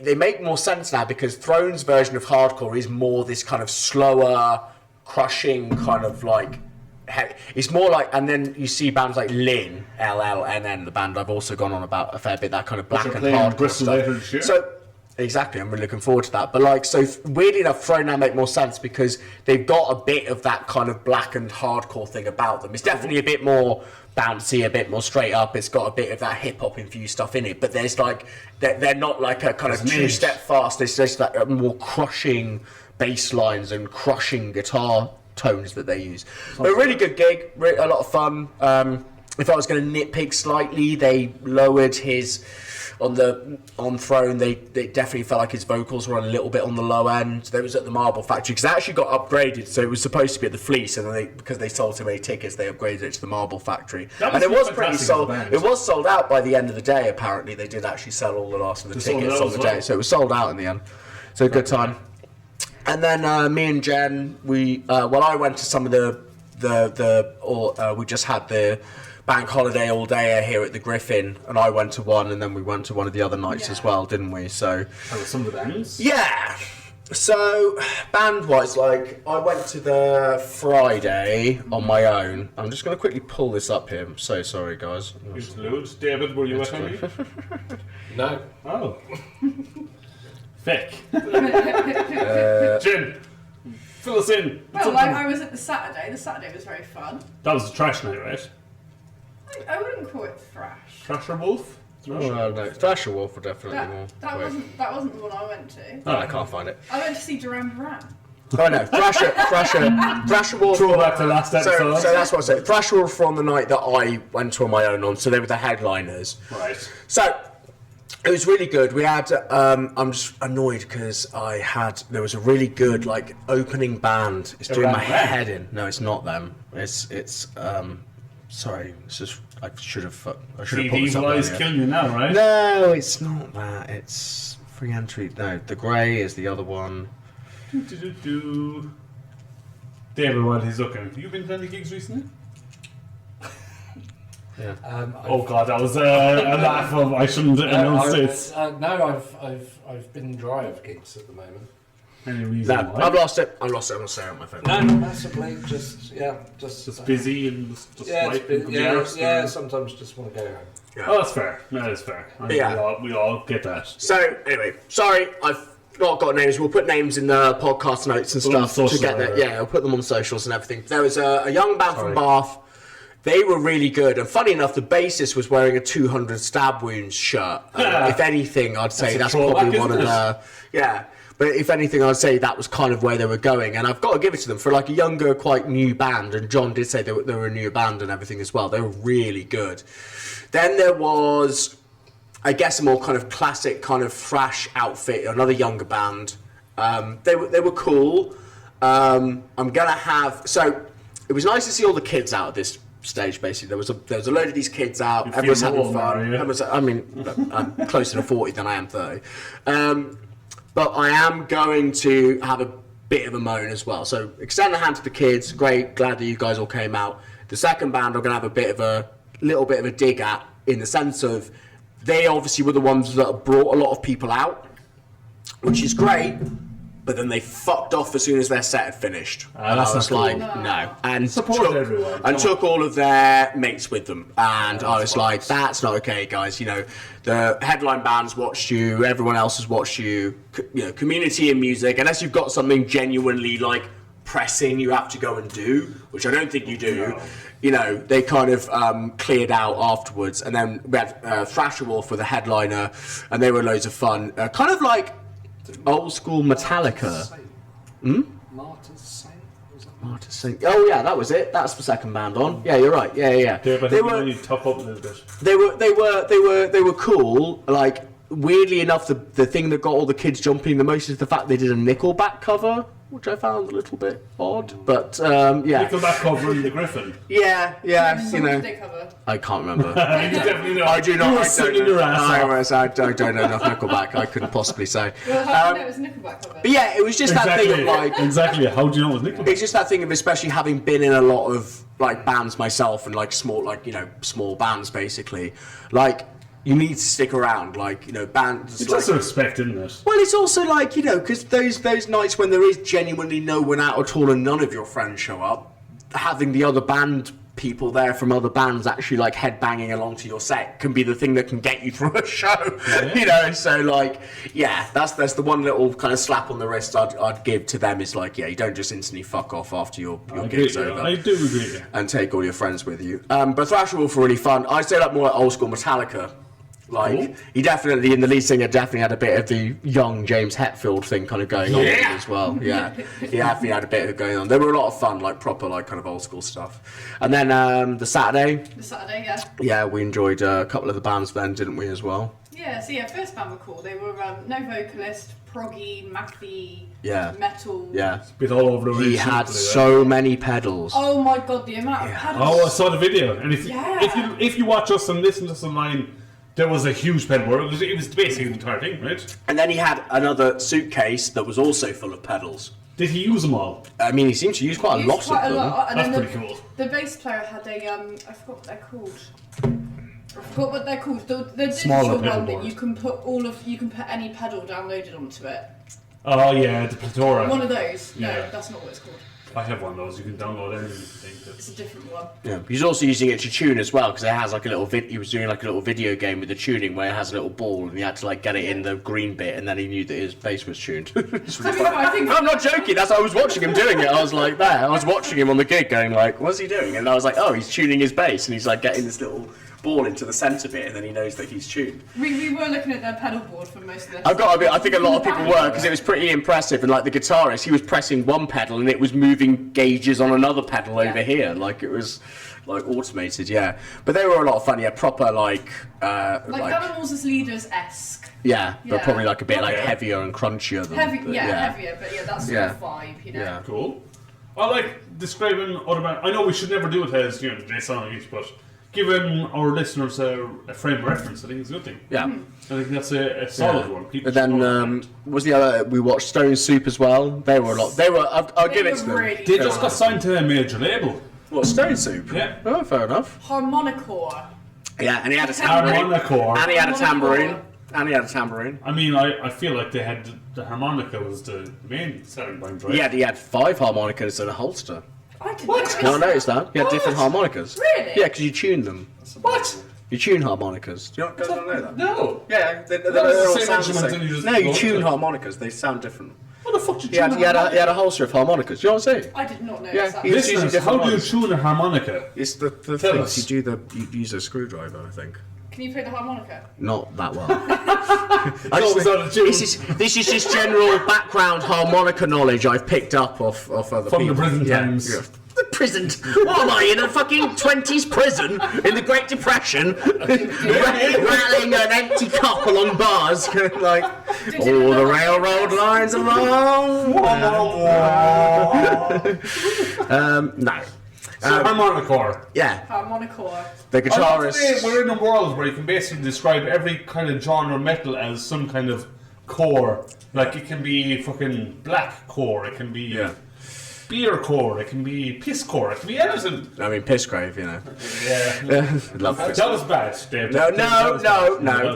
S3: They make more sense now because Throne's version of hardcore is more this kind of slower, crushing kind of like. It's more like, and then you see bands like Lynn, LLNN, the band I've also gone on about a fair bit, that kind of black
S2: are
S3: and
S2: playing in
S3: hardcore
S2: Bristol
S3: stuff.
S2: later this year.
S3: So, exactly, I'm really looking forward to that. But like, so weirdly enough, Throne now make more sense because they've got a bit of that kind of black and hardcore thing about them. It's definitely a bit more bouncy, a bit more straight up. It's got a bit of that hip hop infused stuff in it. But there's like, they're not like a kind of
S2: There's an edge.
S3: 2-step fast. There's just like a more crushing bass lines and crushing guitar tones that they use. But a really good gig, a lot of fun. If I was going to nitpick slightly, they lowered his on Throne. They definitely felt like his vocals were a little bit on the low end. They was at the Marble Factory because it actually got upgraded. So it was supposed to be at the Fleece, and then because they sold too many tickets, they upgraded it to the Marble Factory.
S2: That
S3: And
S2: must
S3: it
S2: be
S3: was pretty
S2: fantastic
S3: sold.
S2: as a band.
S3: It was sold out by the end of the day. Apparently, they did actually sell all the last of the
S2: They sold
S3: tickets
S2: out
S3: on
S2: as
S3: the
S2: well.
S3: day. So it was sold out in the end. So good time. And then me and Jen, I went to some of we just had the bank holiday all day here at the Griffin, and I went to one, and then we went to one of the other nights as well, didn't we? So
S2: some of the bands.
S3: yeah. So band-wise, like I went to the Friday on my own. I'm just going to quickly pull this up here. I'm so sorry, guys.
S2: Interlude. David, were you with me?
S5: No.
S2: Oh. Feck. Jen, fill us in.
S4: Well, I was at the Saturday. The Saturday was very fun.
S2: That was the trash night, right?
S4: I wouldn't call it thrash.
S2: Thrasher Wolf?
S3: No, Thrasher Wolf were definitely more.
S4: That wasn't the one I went to.
S3: Oh, I can't find it.
S4: I went to see Duran Duran.
S3: Oh no, Thrasher Wolf.
S2: Throwback to last episode.
S3: So that's what I said. Thrasher Wolf were on the night that I went to on my own on, so they were the headliners.
S2: Right.
S3: So it was really good. We had. I'm just annoyed because there was a really good like opening band. It's doing my head in. No, it's not them. It's sorry. It's just I should have put this up
S2: Eyes
S3: earlier.
S2: killing you now, right?
S3: No, it's not that. It's free entry. No, the Grey is the other one.
S2: David, while he's looking, have you been to any gigs recently?
S3: Yeah.
S2: Oh god, that was a laugh of I shouldn't announce it.
S5: No, I've been dry of gigs at the moment.
S2: Any reason
S3: No,
S2: why?
S3: I've lost it. I'm staring at my phone.
S5: No, massively, just
S2: Just busy and just
S5: Yeah,
S2: like
S5: sometimes just want to go home.
S2: Oh, that's fair. That is fair. I mean,
S3: Yeah.
S2: we all get that.
S3: So anyway, sorry, I've not got names. We'll put names in the podcast notes and
S2: Put them on
S3: stuff to
S2: social,
S3: get that.
S2: right.
S3: Yeah, I'll put them on socials and everything. There was a young band from Bath. They were really good, and funny enough, the bassist was wearing a 200 stab wounds shirt. If anything, I'd say that's
S2: throwback,
S3: probably one of
S2: isn't
S3: the But if anything, I'd say that was kind of where they were going, and I've got to give it to them for like a younger, quite new band. And John did say they were a new band and everything as well. They were really good. Then there was, I guess, a more kind of classic kind of thrash outfit, another younger band. They were cool. I'm gonna have it was nice to see all the kids out at this stage. Basically, there was a load of these kids out.
S2: You
S3: Everyone's
S2: feel
S3: having
S2: old,
S3: fun.
S2: are you?
S3: I'm closer to 40 than I am 30. But I am going to have a bit of a moan as well. So extend a hand to the kids. Great, glad that you guys all came out. The second band I'm going to have a little bit of a dig at, in the sense of they obviously were the ones that brought a lot of people out, which is great. But then they fucked off as soon as their set had finished. And
S2: that's
S3: I was
S2: not
S3: like,
S2: cool.
S3: no. And
S2: Support everyone. Come
S3: took all of their mates with them. And I was like, that's not okay, guys. You know, the headline bands watched you, everyone else has watched you. You know, community in music, unless you've got something genuinely like pressing you have to go and do, which I don't think you do.
S2: No.
S3: You know, they kind of cleared out afterwards. And then we had Thrasher Wolf with a headliner, and they were loads of fun. Kind of like old school Metallica.
S5: Martyr's Saint? Was that
S3: Martyr's Saint. Oh yeah, that was it. That's the second band on. Yeah, you're right. Yeah.
S2: Dave, I
S3: They
S2: think you
S3: were,
S2: need to top up a little bit.
S3: they were cool. Like weirdly enough, the thing that got all the kids jumping the most is the fact they did a Nickelback cover, which I found a little bit odd. But yeah,
S2: Nickelback covering the Griffin.
S3: yeah,
S4: What
S3: you know,
S4: did they cover?
S3: I can't remember.
S2: You definitely know.
S3: I do not.
S2: You were
S3: I
S2: singing
S3: don't
S2: your
S3: know.
S2: ass off.
S3: I don't know enough Nickelback. I couldn't possibly say.
S4: Well, how do you know it was a Nickelback cover?
S3: But yeah, it was just that thing of like.
S2: Exactly. How do you know it was Nickelback?
S3: It's just that thing of, especially having been in a lot of like bands myself and like small, like, you know, small bands basically. Like, you need to stick around, like, you know, bands.
S2: It's
S3: like,
S2: also respect, isn't it?
S3: well, it's also like, you know, because those nights when there is genuinely no one out at all and none of your friends show up, having the other band people there from other bands actually like headbanging along to your set can be the thing that can get you through a show.
S2: Yeah.
S3: You know, so like, yeah, that's the one little kind of slap on the wrist I'd give to them is like, yeah, you don't just instantly fuck off after your gig's over.
S2: I do agree.
S3: And take all your friends with you. But Thrasher Wolf were really fun. I'd say like more like old school Metallica. Like,
S2: Cool.
S3: he definitely, in the lead singer, definitely had a bit of the young James Hetfield thing kind of going on with him as well. Yeah, he definitely had a bit of it going on. They were a lot of fun, like proper, like kind of old school stuff. And then the Saturday, yeah, we enjoyed a couple of the bands then, didn't we, as well?
S4: Yeah, so yeah, first band were cool. They were no vocalist, proggy, mathy,
S3: Yeah.
S4: metal.
S3: Yeah.
S2: Bit all over the
S3: He
S2: place,
S3: had
S2: simply,
S3: so many pedals.
S4: Oh my god, the amount of pedals.
S2: Oh, I saw the video, and
S4: Yeah.
S2: if you watch us and listen to us online, there was a huge pedal board. It was basically the entire thing, right?
S3: And then he had another suitcase that was also full of pedals.
S2: Did he use them all?
S3: I mean, he seemed to use quite a
S4: Used
S3: lot
S4: quite
S3: of
S4: a
S3: them.
S4: lot. And
S2: That's
S4: then
S2: pretty cool.
S4: The bass player had a I forgot what they're called. I forgot what they're called. The
S2: Smaller
S4: digital
S2: pedal
S4: one that
S2: board.
S4: you can put any pedal downloaded onto it.
S2: Oh yeah, the Platora.
S4: One of those. No,
S2: Yeah.
S4: that's not what it's called.
S2: I have one of those. You can download anything.
S4: It's a different one.
S3: Yeah, he's also using it to tune as well because it has like a little he was doing like a little video game with the tuning where it has a little ball and he had to like get it in the green bit and then he knew that his bass was tuned. It's really
S4: I mean,
S3: funny.
S4: I think
S3: I'm not joking. That's I was watching him doing it. I was like, there. I was watching him on the gig, going like, "What's he doing?" And I was like, "Oh, he's tuning his bass," and he's like getting this little ball into the centre bit, and then he knows that he's tuned.
S4: we were looking at their pedal board for most of this.
S3: I've got to admit, I think a lot of people were because it was pretty impressive. And like the guitarist, he was pressing one pedal and it was moving gauges on another pedal over here, like it was like automated. Yeah, but they were a lot of fun. Yeah, proper like
S4: Animals as Leaders esque.
S3: yeah, but
S4: Yeah.
S3: probably like a bit like
S2: Okay.
S3: heavier and crunchier than
S4: Heavier, but yeah, that's sort of vibe, you know.
S3: Yeah.
S2: Cool. I like describing other bands. I know we should never do it as they sound each, but giving our listeners a frame of reference, I think it's a good thing.
S3: Yeah.
S2: I think that's a solid one. People
S3: But then
S2: should know that.
S3: was the other we watched Stone Soup as well. They were a lot. They were. I'll give it to them.
S4: Really
S2: They
S4: good.
S2: just got signed to a major label.
S3: What, Stone Soup?
S2: Yeah.
S3: Oh, fair enough.
S4: Harmonicore.
S3: Yeah, and he had a tambourine.
S2: Harmonicore.
S3: And he had a tambourine.
S4: Harmonicore.
S3: And he had a tambourine.
S2: I mean, I feel like they had the harmonica was the main selling point, right?
S3: He had 5 harmonicas and a holster.
S4: I didn't
S2: What?
S3: You not notice that? He had different harmonicas.
S4: Really?
S3: Yeah, because you tune them.
S2: What?
S3: You tune harmonicas. Do you not know that?
S2: No.
S3: Yeah, they
S2: was
S3: all
S2: the same
S3: sound the
S2: instrument
S3: same.
S2: and you just
S3: No, you
S2: roll
S3: tune
S2: it.
S3: harmonicas. They sound different.
S2: What the fuck did
S3: He had a holster of harmonicas. Do you know what I'm saying?
S4: I did not know
S3: Yeah,
S4: that.
S3: he was using
S2: Listeners,
S3: different
S2: how do you
S3: ones.
S2: tune a harmonica?
S3: It's the
S2: Tell
S3: things
S2: us.
S3: you use a screwdriver, I think.
S4: Can you play the harmonica?
S3: Not that well.
S2: always out of tune.
S3: This is just general background harmonica knowledge I've picked up off other
S2: From
S3: people.
S2: the prison
S3: Yeah.
S2: times.
S3: Yeah. The prison? What am I in a fucking 20s prison in the Great Depression, rattling an empty cup along bars, like all the railroad lines along. No.
S2: So harmonicore.
S3: Yeah,
S4: Harmonicore.
S3: the
S2: I love the way
S3: guitarist.
S2: we're in a world where you can basically describe every kind of genre of metal as some kind of core. Like it can be fucking black core, it can be beer core, it can be piss core, it can be anything.
S3: I mean, Pissgrave, you know.
S2: Yeah.
S3: Love
S2: That
S3: Pissgrave.
S2: was bad, Dave.
S3: No,
S2: That was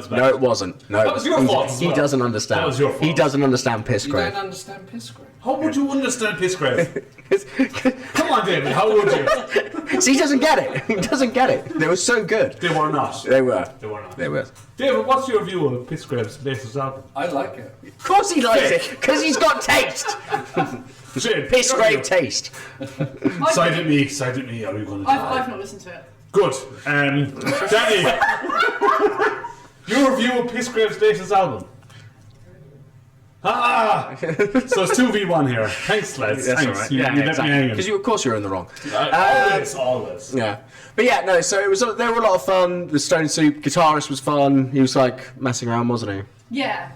S2: bad.
S3: no, it wasn't. No,
S2: That was your fault as
S3: He
S2: well.
S3: doesn't understand.
S2: That was your fault.
S3: He doesn't understand
S5: You don't
S3: Pissgrave.
S5: understand Pissgrave.
S2: How would you understand Pissgrave? Come on, David, how would you?
S3: See, he doesn't get it. He doesn't get it. They were so good.
S2: They were not.
S3: They were.
S2: They were not.
S3: They were.
S2: David, what's your view of Pissgrave's latest album?
S5: I like it.
S3: Of course he likes it, because he's got taste.
S2: Shane,
S3: Pissgrave taste.
S2: Side at me, are you going to
S4: I've not listened to it.
S2: Good. Danny, your review of Pissgrave's latest album? Ah! So it's 2v1 here. Thanks, lads.
S3: That's
S2: Thanks.
S3: all right.
S2: You let me hang in.
S3: Because of course you're in the wrong.
S2: Always.
S3: Yeah, but yeah, no. So they were a lot of fun. The Stone Soup guitarist was fun. He was like messing around, wasn't he?
S4: Yeah,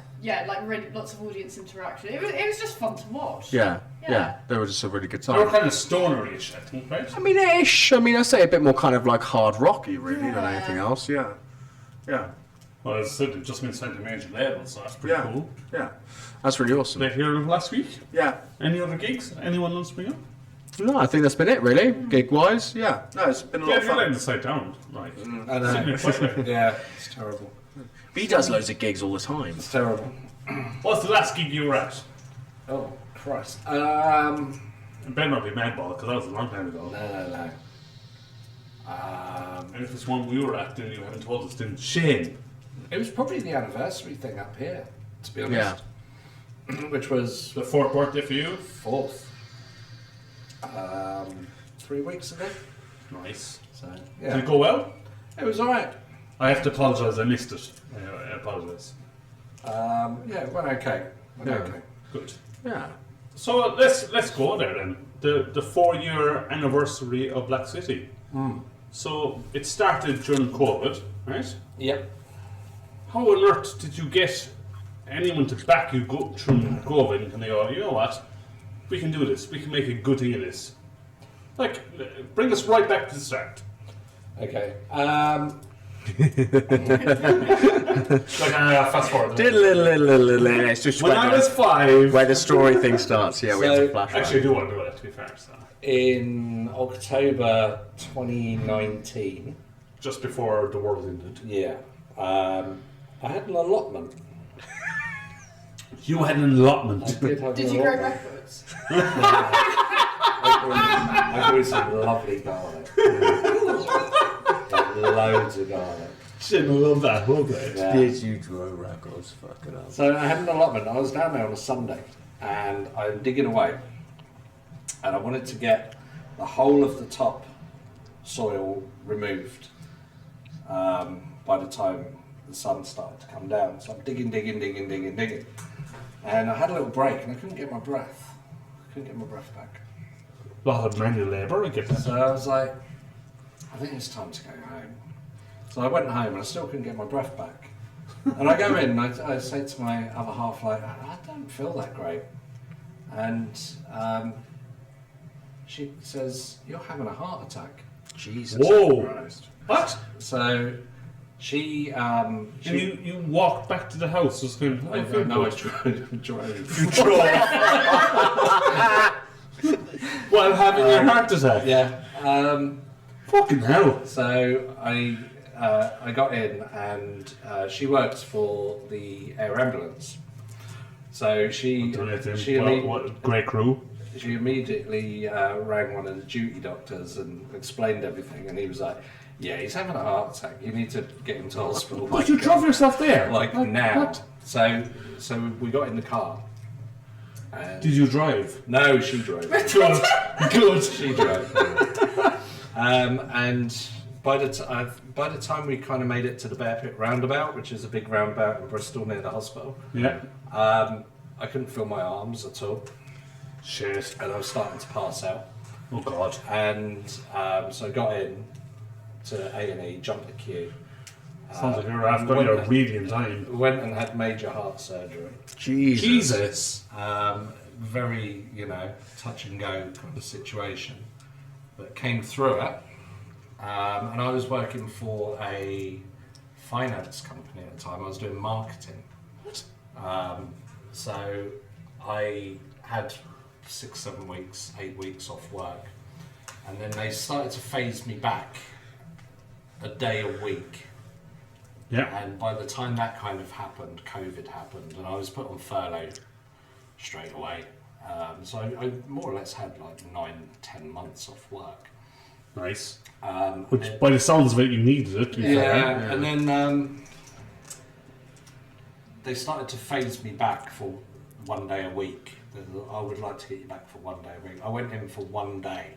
S4: like really lots of audience interaction. It was just fun to watch.
S3: Yeah.
S4: Yeah.
S3: They were just a really good
S2: They were
S3: time.
S2: kind of stoner-ish, I think, right?
S3: I mean, ish. I mean, I say a bit more kind of like hard rocky, really, than
S4: Yeah.
S3: anything else. Yeah. Yeah.
S2: Well, as I said, it just been signed to major label, so that's pretty
S3: Yeah.
S2: cool.
S3: Yeah. That's really awesome.
S2: They hear of last week?
S3: Yeah.
S2: Any other gigs? Anyone wants to bring up?
S3: No, I think that's been it, really. Gig wise. Yeah. No, it's been a lot
S2: Yeah,
S3: of
S2: you're letting
S3: fun.
S2: the site down. Like,
S5: I know. Yeah, it's terrible.
S3: But he does loads of gigs all the time.
S5: It's terrible.
S2: what's the last gig you were at?
S5: Oh, Christ.
S2: It better not be Madball, because that was a long time ago.
S5: No.
S2: And if it's one we were at, then you haven't told us, then shame.
S5: It was probably the anniversary thing up here, to be honest. Which was
S2: The fourth birthday for you?
S5: 4th. 3 weeks ago.
S2: Nice.
S5: So,
S2: Did
S5: yeah.
S2: it go well?
S5: It was alright.
S2: I have to apologise, I missed it. I apologise.
S5: Yeah, it went okay. Okay.
S2: Good.
S3: Yeah.
S2: So let's go there then. The 4-year anniversary of Black City. So it started during COVID, right?
S5: Yep.
S2: How on earth did you get anyone to back you go through COVID and they go, you know what, we can do this, we can make a good thing of this. Like, bring us right back to the start.
S5: Okay.
S2: Like, fast forward.
S3: It's just
S2: When I was 5,
S3: where the story thing starts. Yeah, we have to
S5: So-
S3: flash.
S2: actually I do want to do it, to be fair, so.
S5: In October 2019,
S2: Just before the world ended.
S5: yeah, I had an allotment.
S2: You had an allotment.
S5: Did have
S4: Did
S5: an
S4: you grow
S5: allotment.
S4: records?
S5: I grew some lovely garlic. Like loads of garlic.
S2: Shit, I love that,
S5: Yeah.
S3: Did you grow records? Fucking hell.
S5: So I had an allotment. I was down there on a Sunday, and I'm digging away, and I wanted to get the whole of the top soil removed by the time the sun started to come down. So I'm digging, and I had a little break, and I couldn't get my breath. Back.
S2: A lot of manual labour, I get that.
S5: So I was like, I think it's time to go home. So I went home, and I still couldn't get my breath back. And I go in, and I say to my other half, like, I don't feel that great. And she says, you're having a heart attack.
S3: Jesus
S2: Whoa.
S3: Christ.
S2: What?
S5: So she
S2: And you walked back to the house, just going,
S5: I drove.
S2: While having a heart attack?
S5: Yeah.
S2: Fucking hell.
S5: So I got in, and she works for the air ambulance. So she
S2: What great crew.
S5: she immediately rang one of the duty doctors and explained everything, and he was like, "Yeah, he's having a heart attack. You need to get him to hospital."
S2: But you drove yourself there?
S5: like now.
S2: What?
S5: So we got in the car. And
S2: Did you drive?
S5: no, she drove.
S2: Good.
S5: She drove. And by the time we kind of made it to the Bear Pit roundabout, which is a big roundabout in Bristol near the hospital,
S2: Yeah.
S5: I couldn't feel my arms at all,
S2: Shit.
S5: and I was starting to pass out.
S2: Oh God.
S5: And so I got in to A&E, jumped the queue,
S2: Sounds like you're after your really in time.
S5: went and had major heart surgery.
S3: Jesus.
S5: Very, touch and go kind of situation, but came through it. And I was working for a finance company at the time. I was doing marketing. So I had 6, 7 weeks, 8 weeks off work, and then they started to phase me back a day a week.
S2: Yeah.
S5: And by the time that kind of happened, COVID happened, and I was put on furlough straight away. So I more or less had like 9, 10 months off work.
S2: Nice. Which, by the sounds of it, you needed it. To be fair.
S5: And then they started to phase me back for 1 day a week. I would like to get you back for 1 day a week. I went in for 1 day,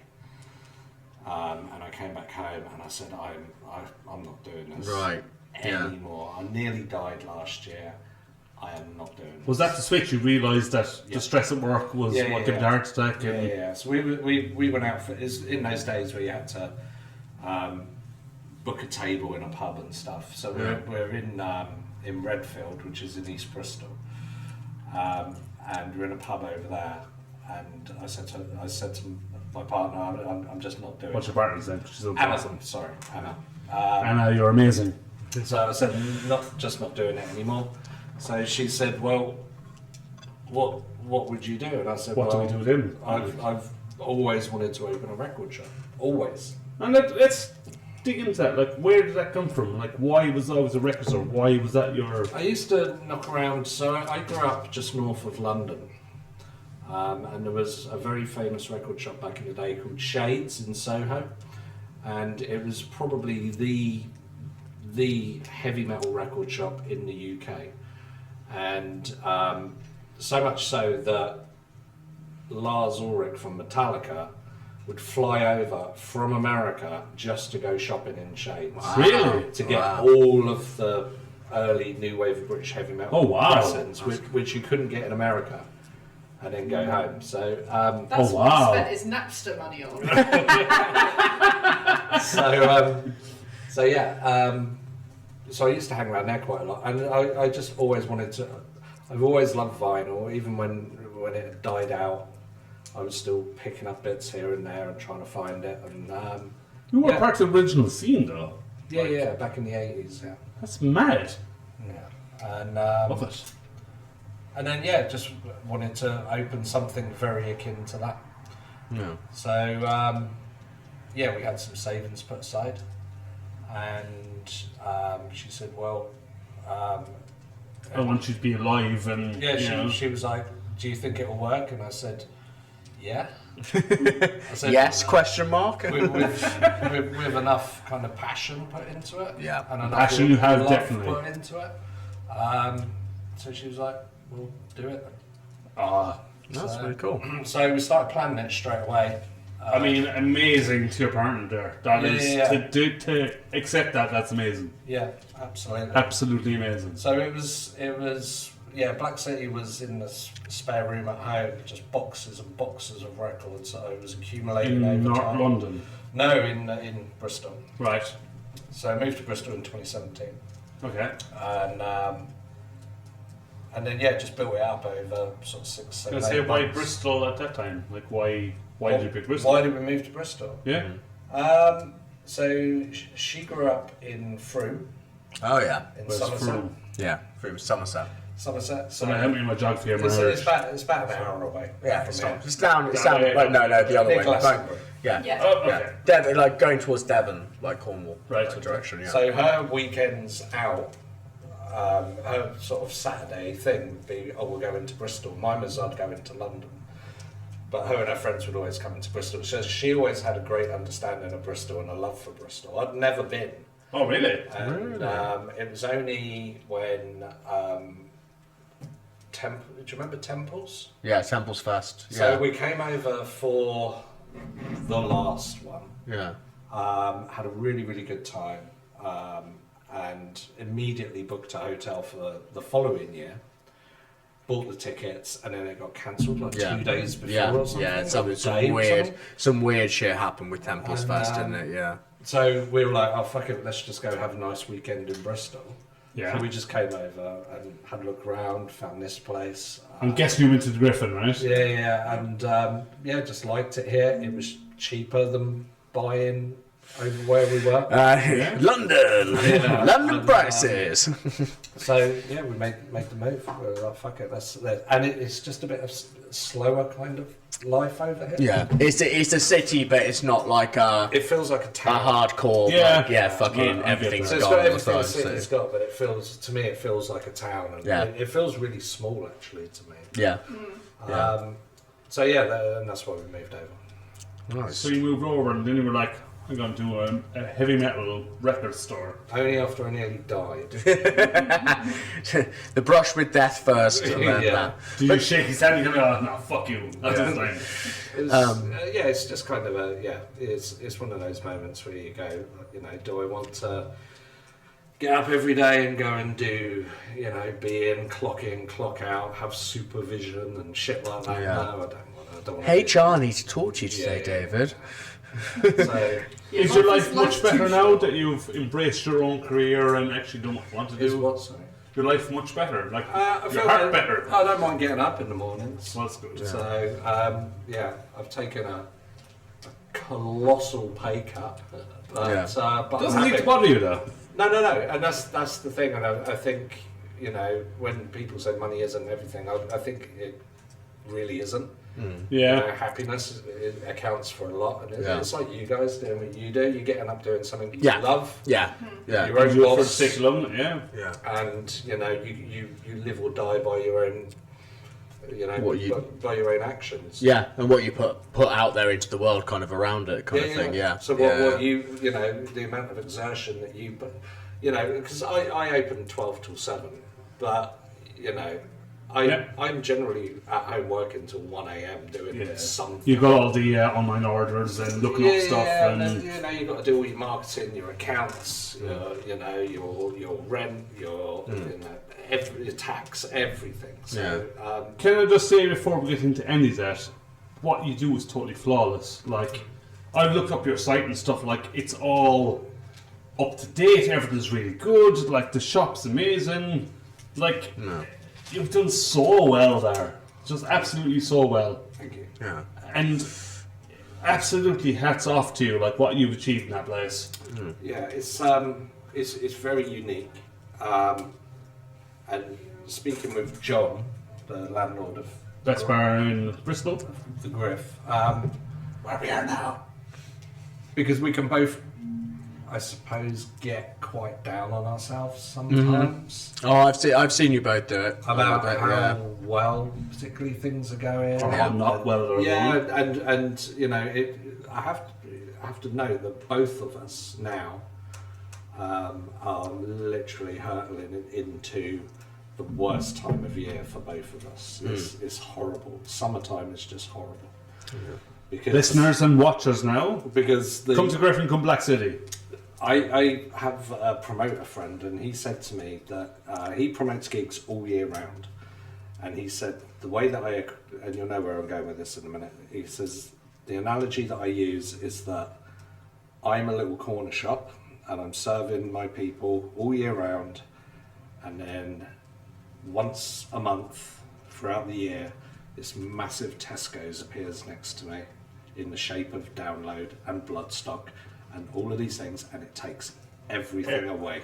S5: and I came back home and I said, I'm not doing this
S3: Right. Yeah.
S5: anymore. I nearly died last year. I am not doing this.
S2: Was that the switch? You realised that
S5: Yeah.
S2: the stress at work was
S5: Yeah,
S2: what
S5: yeah,
S2: gave you the
S5: yeah.
S2: heart attack?
S5: Yeah,
S2: And
S5: yeah. So we went out for in those days where you had to book a table in a pub and stuff. So we're in Redfield, which is in East Bristol, and we're in a pub over there. And I said to my partner, I'm just not doing
S2: what's
S5: it.
S2: your partner's name? She's
S5: Anna,
S2: awesome.
S5: sorry, Anna.
S2: Anna, you're amazing.
S5: So I said, not doing it anymore. So she said, well, what would you do? And I said,
S2: What do
S5: well,
S2: we do then?
S5: I've always wanted to open a record shop. Always.
S2: And let's dig into that. Like, where did that come from? Like, why was always a record store? Why was that your...
S5: I used to knock around. So I grew up just north of London. And there was a very famous record shop back in the day called Shades in Soho. And it was probably the heavy metal record shop in the UK. And so much so that Lars Ulrich from Metallica would fly over from America just to go shopping in Shades.
S2: Really?
S5: To get all of the early new wave of British heavy metal
S2: Oh, wow.
S5: pressings, which you couldn't get in America, and then go home. So
S4: That's
S2: Oh,
S4: what
S2: wow.
S4: he spent his Napster money on.
S5: So I used to hang around there quite a lot, and I just always wanted to. I've always loved vinyl, even when it had died out. I was still picking up bits here and there and trying to find it. And
S2: You were
S5: yeah.
S2: part of the original scene, though.
S5: yeah, back in the 80s, yeah.
S2: That's mad.
S5: Yeah. And
S2: Love it.
S5: and then just wanted to open something very akin to that.
S3: Yeah.
S5: So we had some savings put aside, and she said, well,
S2: I want you to be alive and... you know.
S5: she was like, do you think it'll work? And I said, yeah. I said,
S3: Yes? Question mark.
S5: with enough kind of passion put into it.
S3: Yeah.
S5: And enough
S2: Passion you have,
S5: love
S2: definitely.
S5: put into it. So she was like, well, do it then.
S2: Ah,
S3: That's really cool.
S5: So we started planning it straight away.
S2: I mean, amazing to your partner there. That is
S5: Yeah.
S2: to accept that. That's amazing.
S5: Yeah, absolutely.
S2: Absolutely amazing.
S5: So it was Black City was in the spare room at home, just boxes and boxes of records that I was accumulating
S2: In
S5: over
S2: North
S5: time.
S2: London,
S5: No, in Bristol.
S2: right?
S5: So I moved to Bristol in 2017,
S2: Okay.
S5: and then just built it up over sort of 6,
S2: I
S5: 7,
S2: was
S5: 8
S2: gonna say, why
S5: months.
S2: Bristol at that time? Like, why did you pick Bristol?
S5: Why did we move to Bristol?
S2: Yeah.
S5: So she grew up in Frome,
S3: Oh yeah.
S5: in
S2: Where's
S5: Somerset.
S2: Frome?
S3: Yeah. From Somerset.
S5: Somerset. So
S2: Someone help me with my geography. I'm
S5: it's
S2: Irish.
S5: about an hour away.
S3: Yeah.
S5: from
S3: It's,
S5: here.
S3: it's down. It's
S2: Down
S3: down.
S2: the-
S3: Like, no, the other
S5: Near
S3: way.
S5: Glastonbury.
S3: Yeah.
S4: Yeah.
S2: Oh, okay.
S3: Yeah. Devon, like going towards Devon, like Cornwall,
S2: Right,
S3: that
S2: okay.
S3: direction. Yeah.
S5: So her weekends out, her sort of Saturday thing would be, we'll go into Bristol. Mine was I'd go into London. But her and her friends would always come into Bristol. So she always had a great understanding of Bristol and a love for Bristol. I'd never been.
S2: Oh, really?
S5: And it was only when do you remember Temples?
S3: Yeah, Temple's Fest. Yeah.
S5: So we came over for the last one.
S3: yeah.
S5: Had a really, really good time, and immediately booked a hotel for the following year. Bought the tickets, and then it got cancelled like 2 days before
S3: Yeah.
S5: or something.
S3: Yeah.
S5: or
S3: Some
S5: a day or
S3: weird,
S5: something.
S3: some weird shit happened with Temple's
S5: And,
S3: Fest, didn't it? Yeah.
S5: So we were like, oh fuck it, let's just go have a nice weekend in Bristol.
S2: Yeah.
S5: So we just came over and had a look around, found this place.
S2: I'm guessing you went to the Griffin, right?
S5: Yeah, and just liked it here. It was cheaper than buying over where we were.
S3: London,
S5: Yeah.
S3: London
S5: And,
S3: prices.
S5: So yeah, we made the move. We were like, fuck it, and it's just a bit of slower kind of life over here.
S3: Yeah, it's a city, but it's not like a
S5: It feels like a town.
S3: hardcore.
S2: Yeah.
S3: like, yeah, fucking
S2: I get
S3: everything's
S2: that.
S5: So it's
S3: gone.
S5: got
S3: on the
S5: everything the
S3: side,
S5: city's
S3: so-
S5: got, but it feels like a town, and
S3: Yeah.
S5: it feels really small actually to me.
S3: Yeah.
S5: So and that's why we moved over.
S3: Nice.
S2: So you moved over, and then you were like, I'm going to do a heavy metal record store.
S5: Only after I nearly died.
S3: The brush with death first, and then
S5: Yeah.
S2: Did you shake his hand and go, oh, no, fuck you. That's his line.
S5: It was, it's just kind of it's one of those moments where you go, do I want to get up every day and go and do, be in, clock out, have supervision and shit like that.
S3: Yeah.
S5: No, I don't want to.
S3: HR needs to talk to you today,
S5: Yeah.
S3: David.
S5: So,
S2: Is your life
S4: Life's
S2: much
S4: too
S2: better
S4: short.
S2: now that you've embraced your own career and actually don't want to
S5: is
S2: do
S5: what, sorry?
S2: your life much better? Like
S5: I
S2: your
S5: feel
S2: heart
S5: like
S2: better?
S5: I don't mind getting up in the mornings.
S2: Well, that's good.
S5: So, I've taken a colossal pay cut. But,
S3: Yeah.
S5: but I'm
S2: Doesn't need to
S5: happy.
S2: bother you though.
S5: No, and that's the thing, and I think when people say money isn't everything, I think it really isn't.
S2: Yeah.
S5: Happiness it accounts for a lot, and
S3: Yeah.
S5: it's like you guys doing what you do. You're getting up doing something that
S3: Yeah.
S5: you love.
S3: Yeah. Yeah.
S5: Your own
S2: You for the
S5: boss,
S2: sake of loving it, yeah.
S3: Yeah.
S5: and you live or die by your own.
S3: What you-
S5: by your own actions.
S3: Yeah, and what you put out there into the world, kind of around it, kind of thing. Yeah.
S5: So what the amount of exertion that you put, because I open 12 till 7, but I'm generally at home working till 1 a.m. doing
S2: Yeah.
S5: something.
S2: You've got all the online orders and looking up stuff
S5: and
S2: and
S5: then, you've got to do all your marketing, your accounts, your rent, your your tax, everything. So
S2: Can I just say before we get into any of that, what you do is totally flawless. Like, I've looked up your site and stuff, like, it's all up to date, everything's really good, like, the shop's amazing. Like, you've done so well there. Just absolutely so well.
S5: thank you.
S3: Yeah.
S2: And absolutely hats off to you, like, what you've achieved in that place.
S5: Yeah, it's very unique. And speaking with John, the landlord of
S2: Best bar in Bristol.
S5: the Griff, where we are now, because we can both, I suppose, get quite down on ourselves sometimes
S3: Oh, I've seen you both do it.
S5: about
S3: Yeah.
S5: how well, particularly, things are going.
S2: Or how not well they're
S5: Yeah,
S2: going.
S5: and I have to know that both of us now are literally hurtling into the worst time of year for both of us. It's horrible. Summertime is just horrible. Because
S2: Listeners and watchers now,
S5: because
S2: come to Griffin, come Black City.
S5: I have a promoter friend, and he said to me that he promotes gigs all year round, and he said the way that and you'll know where I'm going with this in a minute. He says the analogy that I use is that I'm a little corner shop, and I'm serving my people all year round, and then once a month throughout the year, this massive Tesco's appears next to me in the shape of Download and Bloodstock and all of these things, and it takes everything away.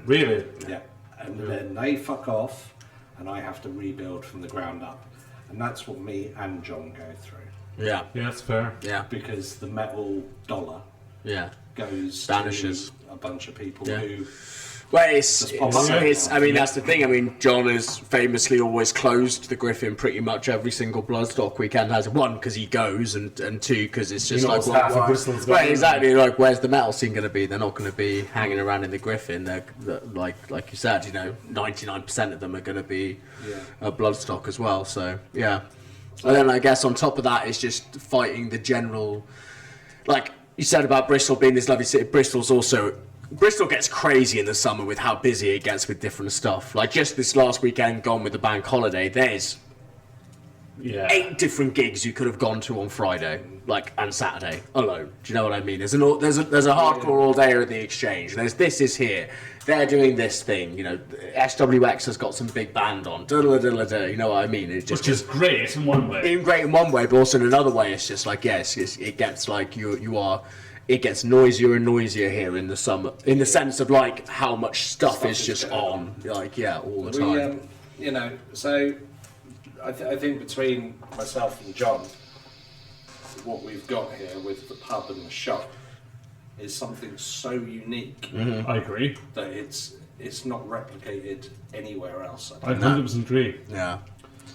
S2: Really?
S5: Yeah. And then they fuck off, and I have to rebuild from the ground up. And that's what me and John go through.
S3: Yeah.
S2: Yeah, that's fair.
S3: Yeah.
S5: Because the metal dollar
S3: Yeah.
S5: goes
S3: Vanishes.
S5: to a bunch of people
S3: Yeah.
S5: who...
S3: Well,
S5: Just pop up.
S3: I mean, that's the thing. I mean, John has famously always closed the Griffin pretty much every single Bloodstock weekend. Has one because he goes, and two because it's just
S2: knows
S3: like
S2: half of Bristol's
S3: well,
S2: gone.
S3: exactly. Like, where's the metal scene going to be? They're not going to be hanging around in the Griffin. They're like you said, 99% of them are going to be Bloodstock as well. So yeah, and then I guess on top of that is just fighting the general, like you said about Bristol being this lovely city. Bristol gets crazy in the summer with how busy it gets with different stuff. Like just this last weekend gone with the bank holiday, there's 8 different gigs you could have gone to on Friday, like, and Saturday alone. Do you know what I mean? There's a hardcore all day at the Exchange. There's This Is Here. They're doing this thing. SWX has got some big band on. You know what I mean? It's just
S2: Which is great in one way.
S3: great in one way, but also in another way, it's just like it gets like it gets noisier and noisier here in the summer, in the sense of like how much stuff is just on, like all the time.
S5: So I think between myself and John, what we've got here with the pub and the shop is something so unique
S2: I agree.
S5: that it's not replicated anywhere else.
S2: I 100% agree.
S3: Yeah.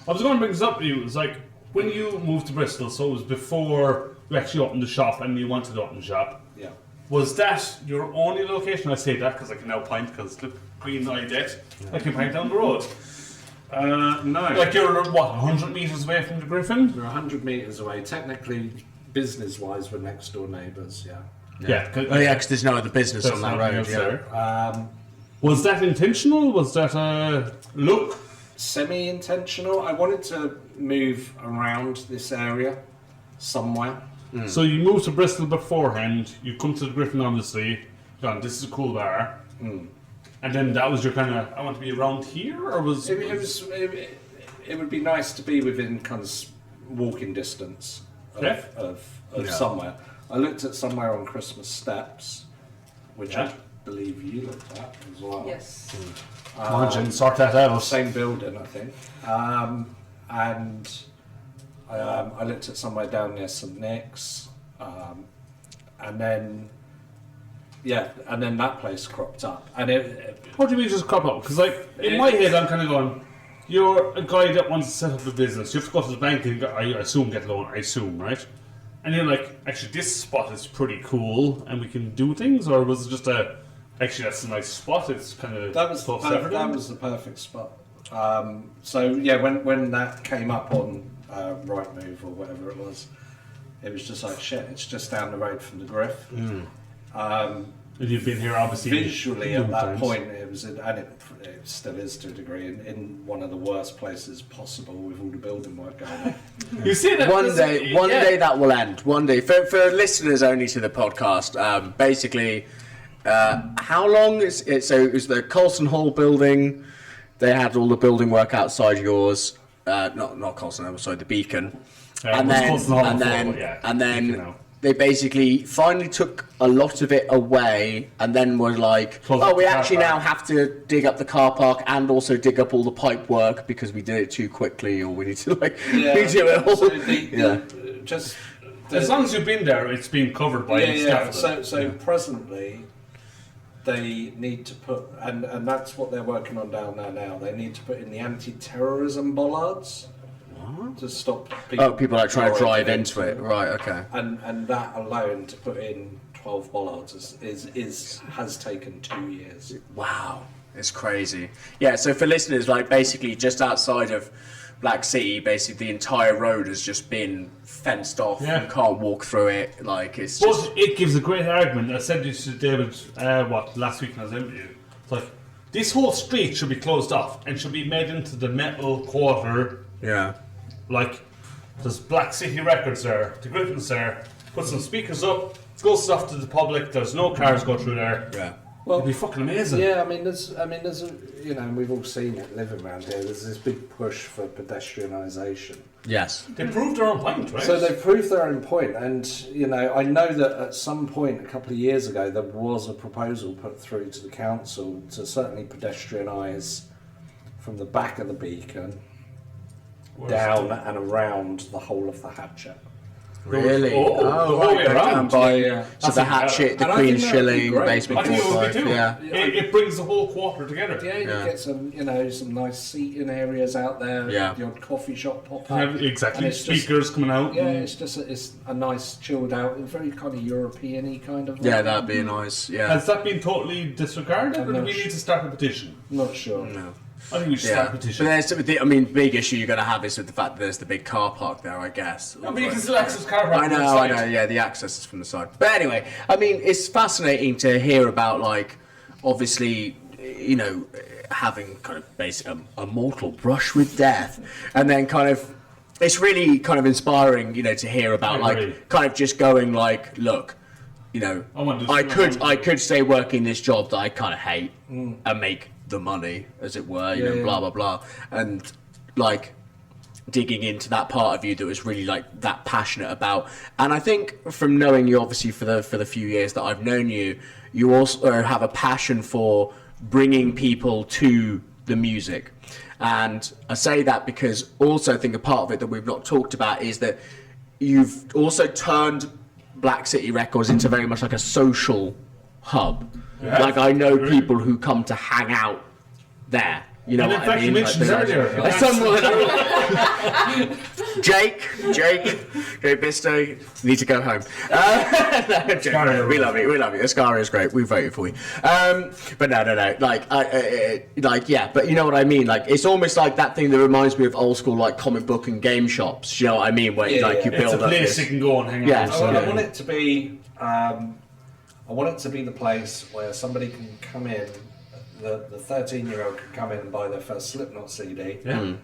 S2: I was going to bring this up to you. It's like, when you moved to Bristol, so it was before you actually opened the shop and you wanted to open the shop.
S5: Yeah.
S2: Was that your only location? I say that because I can now point, because the Queen I did. I can point down the road.
S5: No.
S2: Like you're, 100 metres away from the Griffin?
S5: We're 100 metres away. Technically, business-wise, we're next door neighbours, yeah.
S2: Yeah.
S3: Oh yeah, because there's no other business on that road. Yeah.
S2: There. Was that intentional? Was that a look?
S5: Semi-intentional. I wanted to move around this area somewhere.
S2: So you moved to Bristol beforehand. You come to the Griffin, obviously. Gone. This is a cool bar. And then that was your kind of. I want to be around here, or was
S5: It would be nice to be within kind of walking distance of somewhere. I looked at somewhere on Christmas Steps, which I believe you looked at as well.
S4: Yes.
S2: Imagine, sort that out.
S5: Same building, I think. And I looked at somewhere down near St Nick's, and then that place cropped up, and
S2: What do you mean just crop up? Because like in my head, I'm kind of going. You're a guy that wants to set up a business. You have to go to the bank and I assume get a loan. I assume, right? And you're like, actually, this spot is pretty cool, and we can do things. Or was it just actually that's a nice spot? It's kind of
S5: that was the perfect spot. So yeah, when that came up on Rightmove or whatever it was just like shit. It's just down the road from the Griff.
S2: And you've been here obviously
S5: visually at that
S2: times.
S5: point. It was, and it still is to a degree, in one of the worst places possible with all the building work going on.
S2: You see that
S3: One day that will end. One day, for listeners only to the podcast. Basically, how long is it? So it was the Colson Hall building. They had all the building work outside yours. Not Colson. I'm sorry, the Beacon. And then they basically finally took a lot of it away, and then were like, we actually now have to dig up the car park and also dig up all the pipe work because we did it too quickly, or we need to redo it all.
S2: As long as you've been there, it's been covered by scaffolding.
S5: So presently, they need to put, and that's what they're working on down there now. They need to put in the anti-terrorism bollards. To stop people.
S3: People are trying to drive into it. Right, okay.
S5: And that alone, to put in 12 bollards has taken 2 years.
S3: Wow, it's crazy. Yeah, so for listeners, like basically just outside of Black City, basically the entire road has just been fenced off.
S2: Yeah.
S3: You can't walk through it. Like it's
S2: But
S3: just.
S2: it gives a great argument. I said this to David, last week when I was interviewed. It's like, this whole street should be closed off and should be made into the metal quarter.
S3: Yeah.
S2: Like, there's Black City Records there, the Griffin's there, put some speakers up, goes stuff to the public, there's no cars go through there.
S3: Yeah.
S5: Well,
S2: it'd be fucking amazing.
S5: Yeah, I mean, there's we've all seen it living around here. There's this big push for pedestrianisation.
S3: Yes.
S2: They proved their own point, right?
S5: So they've proved their own point, and I know that at some point a couple of years ago there was a proposal put through to the council to certainly pedestrianise from the back of the Beacon down and around the whole of the Hatchet.
S3: Really?
S2: The whole way around.
S3: So the Hatchet, the Queen's Shilling, the Basement
S2: I think it would be
S3: 45.
S2: too.
S3: Yeah.
S2: It brings the whole quarter together.
S5: Yeah, you get some nice seating areas out there.
S3: Yeah.
S5: The odd coffee shop pop up.
S2: Exactly.
S5: And it's just-
S2: Speakers coming out.
S5: Yeah, it's a nice chilled out, very kind of European-y kind of.
S3: Yeah,
S5: vibe.
S3: that'd be nice. Yeah.
S2: Has that been totally disregarded, or do we need to start a petition?
S5: Not sure.
S3: No.
S2: I think we should start a petition.
S3: But there's, big issue you're going to have is with the fact that there's the big car park there, I guess.
S2: I mean, you can still access car park.
S3: I know, yeah, the access is from the side. But anyway, I mean, it's fascinating to hear about, like, obviously, having kind of basically a mortal brush with death, and then kind of, it's really kind of inspiring, to hear about, like, kind of just going, like, look, I could stay working this job that I kind of hate and make the money, as it were, blah blah blah, and like digging into that part of you that was really like that passionate about. And I think from knowing you, obviously for the few years that I've known you, you also have a passion for bringing people to the music. And I say that because also I think a part of it that we've not talked about is that you've also turned Black City Records into very much like a social hub. Yeah. Like I know people who come to hang out there. You know
S2: and
S3: what
S2: in fact,
S3: I mean?
S2: you mentioned earlier.
S3: Jake Bisto, need to go home. No, we love you. Ascaria is great. We voted for you. But no. But you know what I mean? Like it's almost like that thing that reminds me of old school like comic book and game shops. You know what I mean? Where you build
S2: it's a place you can go and hang out.
S5: I want it to be. I want it to be the place where somebody can come in, the 13-year-old can come in and buy their first Slipknot CD.
S2: Yeah.
S5: And,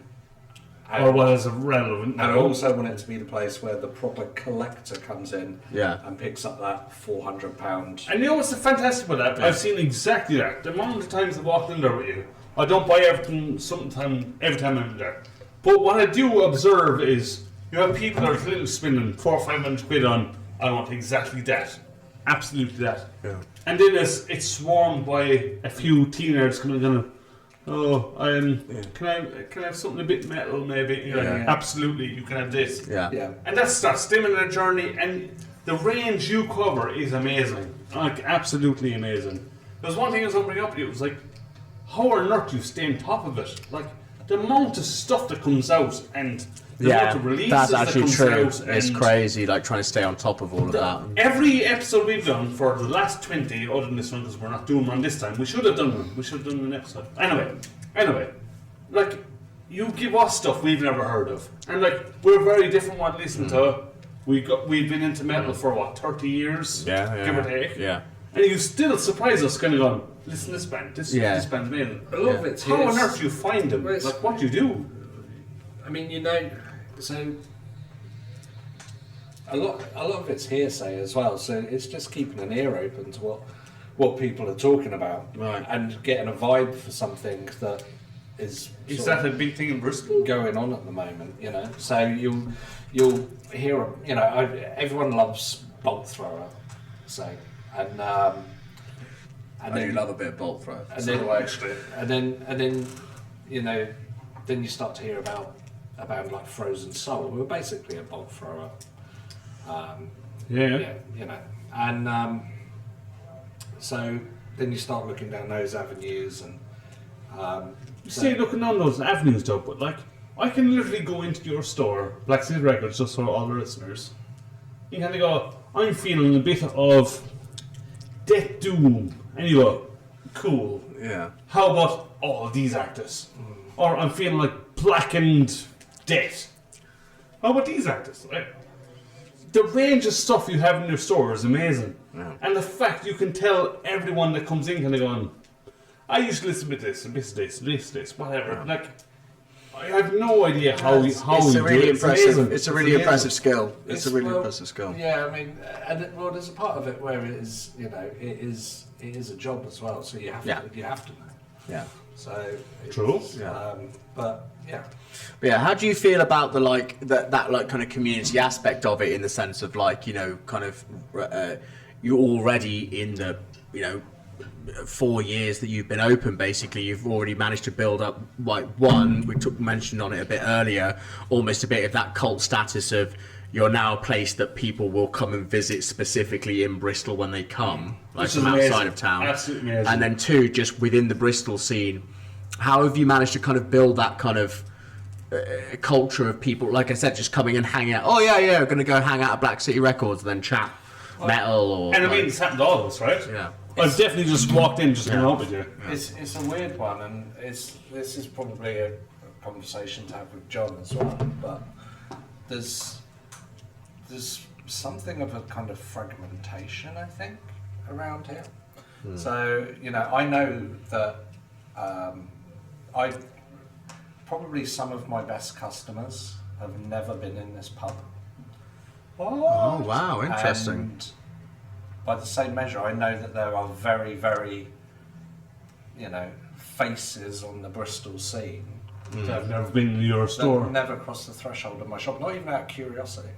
S2: Or what is relevant
S5: and I
S2: now.
S5: also want it to be the place where the proper collector comes in and picks up that £400.
S2: And you know what's fantastic about that? I've seen exactly that. The amount of times I've walked in there with you, I don't buy everything every time I'm there. But what I do observe is you have people that are literally spending 400 or 500 quid on, I want exactly that. Absolutely that.
S3: Yeah.
S2: And then it's swarmed by a few teenagers coming in. Oh, can I have something a bit metal maybe? You're like, absolutely, you can have this.
S5: Yeah.
S2: And that starts stemming their journey, and the range you cover is amazing. Like, absolutely amazing. There's one thing I was going to bring up to you, it was like, how on earth do you stay on top of it? Like, the amount of stuff that comes out, and the amount of releases
S3: that's
S2: that
S3: actually
S2: comes
S3: true.
S2: out.
S3: It's
S2: and
S3: crazy, like trying to stay on top of all of that.
S2: Every episode we've done for the last 20, other than this one, because we're not doing one this time, we should have done one. We should have done an episode. Anyway, like, you give us stuff we've never heard of. And, like, we're very different what to listen to. We've been into metal for, what, 30 years? Give or take.
S3: Yeah.
S2: And you still surprise us, kind of going, listen to this band. This band's amazing.
S5: A lot of it's
S2: How on earth do you find them?
S5: Well,
S2: Like, what do you do?
S5: I mean, so a lot of it's hearsay as well. So it's just keeping an ear open to what people are talking about,
S3: Right.
S5: and getting a vibe for something that is
S2: Is
S5: sort
S2: that
S5: of
S2: a big thing in Bristol?
S5: going on at the moment. So you'll hear, everyone loves Bolt Thrower, so and
S3: I
S5: then
S3: do love a bit of bolt throw.
S5: and then then you start to hear about a band like Frozen Soul, who are basically a bolt thrower.
S2: Yeah.
S5: And so then you start looking down those avenues, and
S2: You say looking on those avenues though, but like, I can literally go into your store, Black City Records, just for all the listeners. You kind of go, I'm feeling a bit of Death Doom. And you go, cool.
S3: Yeah.
S2: How about all of these artists? Or I'm feeling like Blackened Death. How about these artists? Like, the range of stuff you have in your store is amazing.
S3: Yeah.
S2: And the fact you can tell everyone that comes in kind of going, I used to listen to this, and this, whatever. Like, I have no idea how you do it. It's amazing.
S3: It's a really impressive skill. It's a really impressive skill.
S5: Yeah, I mean, there's a part of it where it is, it is a job as well. So you have to know.
S3: Yeah.
S5: So
S2: True.
S5: But yeah.
S3: But yeah, how do you feel about the that like kind of community aspect of it, in the sense of like, kind of you're already in the 4 years that you've been open, basically you've already managed to build up, like, mentioned on it a bit earlier, almost a bit of that cult status of you're now a place that people will come and visit specifically in Bristol when they come, like
S2: Which
S3: from
S2: is
S3: outside
S2: amazing.
S3: of town.
S2: Absolutely amazing.
S3: And then two, just within the Bristol scene, how have you managed to kind of build that kind of culture of people, like I said, just coming and hanging out? Oh yeah, we're going to go hang out at Black City Records and then chat metal or...
S2: And I mean, it's happened to all of us, right?
S3: Yeah.
S2: I've definitely just walked in, just hung out with you.
S5: It's a weird one, and this is probably a conversation to have with John as well. But there's something of a kind of fragmentation, I think, around here. So I know that probably some of my best customers have never been in this pub.
S3: Oh wow, interesting.
S5: And by the same measure, I know that there are very, very, faces on the Bristol scene
S2: I've never been in your
S5: that
S2: store.
S5: never crossed the threshold of my shop, not even out of curiosity.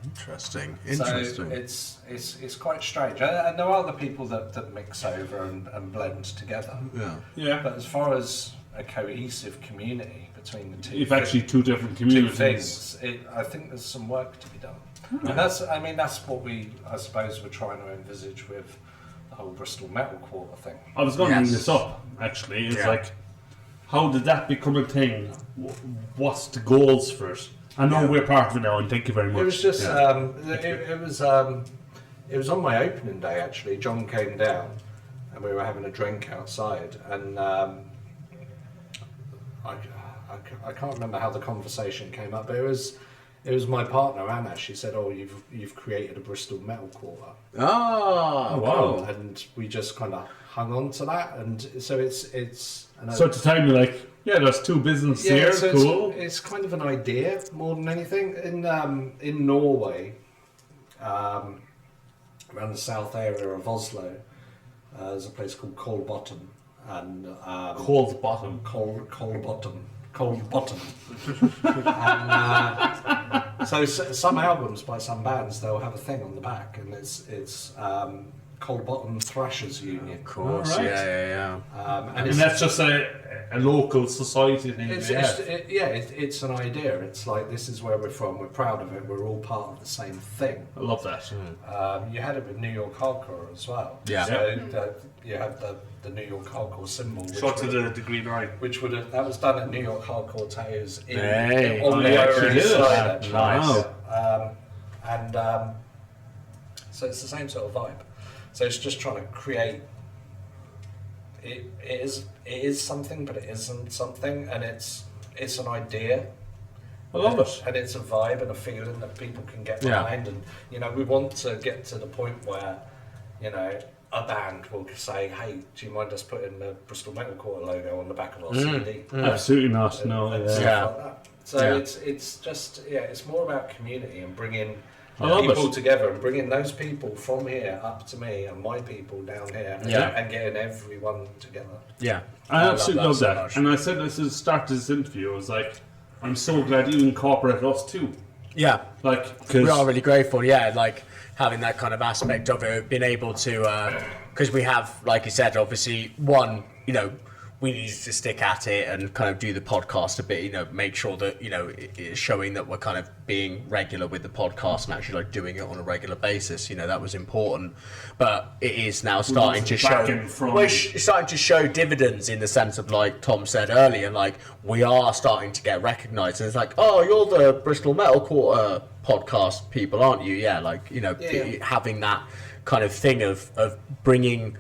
S3: Interesting.
S5: So it's quite strange. And there are other people that mix over and blend together.
S3: Yeah.
S2: Yeah.
S5: But as far as a cohesive community between the two,
S2: If actually two different
S5: two
S2: communities.
S5: things, I think there's some work to be done. And that's what I suppose we're trying to envisage with the whole Bristol Metal Quarter thing.
S2: I was going to bring
S3: Yes.
S2: this up, actually. It's
S3: Yeah.
S2: like, how did that become a thing? What's the goals for it? I know we're part of it now, and thank you very much.
S5: It was just it was on my opening day actually. John came down and we were having a drink outside, and I can't remember how the conversation came up, but it was my partner Anna. She said, "Oh, you've created a Bristol Metal Quarter,"
S3: Oh,
S2: wow.
S5: and we just kind of hung on to that, and so it's. I know-
S2: So at the time you're like, yeah, there's two businesses here,
S5: so
S2: cool.
S5: it's kind of an idea more than anything. In Norway, around the south area of Oslo, there's a place called Kolbotn, and
S2: Cold bottom.
S5: Kolbotn. And so some albums by some bands, they'll have a thing on the back, and it's Kolbotn Thrashers Union.
S3: Of course,
S2: Alright.
S3: yeah.
S5: And
S2: And
S5: it's,
S2: that's just a local society thing.
S5: it's an idea. It's like, this is where we're from. We're proud of it. We're all part of the same thing.
S2: I love that.
S5: You had it with New York Hardcore as well.
S3: Yeah.
S5: So you had the New York Hardcore symbol.
S2: Shot to the green line.
S5: Which would have, that was done at New York Hardcore Tattoos
S3: Hey.
S5: on the
S2: Oh,
S5: Lower
S2: actually
S5: East
S2: did
S5: Side,
S2: that.
S5: actually.
S2: Nice.
S5: So it's the same sort of vibe. So it's just trying to create. It is something, but it isn't something, and it's an idea.
S2: I love it.
S5: And it's a vibe and a feeling that people can get
S3: Yeah.
S5: behind. And, we want to get to the point where, a band will say, hey, do you mind us putting the Bristol Metal Quarter logo on the back of our CD?
S2: Absolutely not. No.
S5: And
S2: Yeah.
S5: stuff
S3: Yeah.
S5: like that. So
S3: Yeah.
S5: it's just, it's more about community and bringing
S2: I love
S5: people
S2: it.
S5: together and bringing those people from here up to me and my people down here and,
S3: Yeah.
S5: and getting everyone together.
S3: Yeah.
S2: I absolutely love
S3: so
S2: that.
S3: much.
S2: And I said this at the start of this interview. I was like, I'm so glad you incorporate us too.
S3: Yeah.
S2: Like,
S3: We are
S2: because
S3: really grateful, yeah, like having that kind of aspect of it, being able to, because we have, like you said, obviously, one, we needed to stick at it and kind of do the podcast a bit, make sure that, it's showing that we're kind of being regular with the podcast and actually like doing it on a regular basis, that was important. But it is now starting to show,
S2: backing from-
S3: well, it's starting to show dividends in the sense of, like Tom said earlier, like we are starting to get recognised. And it's like, oh, you're the Bristol Metal Quarter podcast people, aren't you? Yeah, like, having that kind of thing of bringing,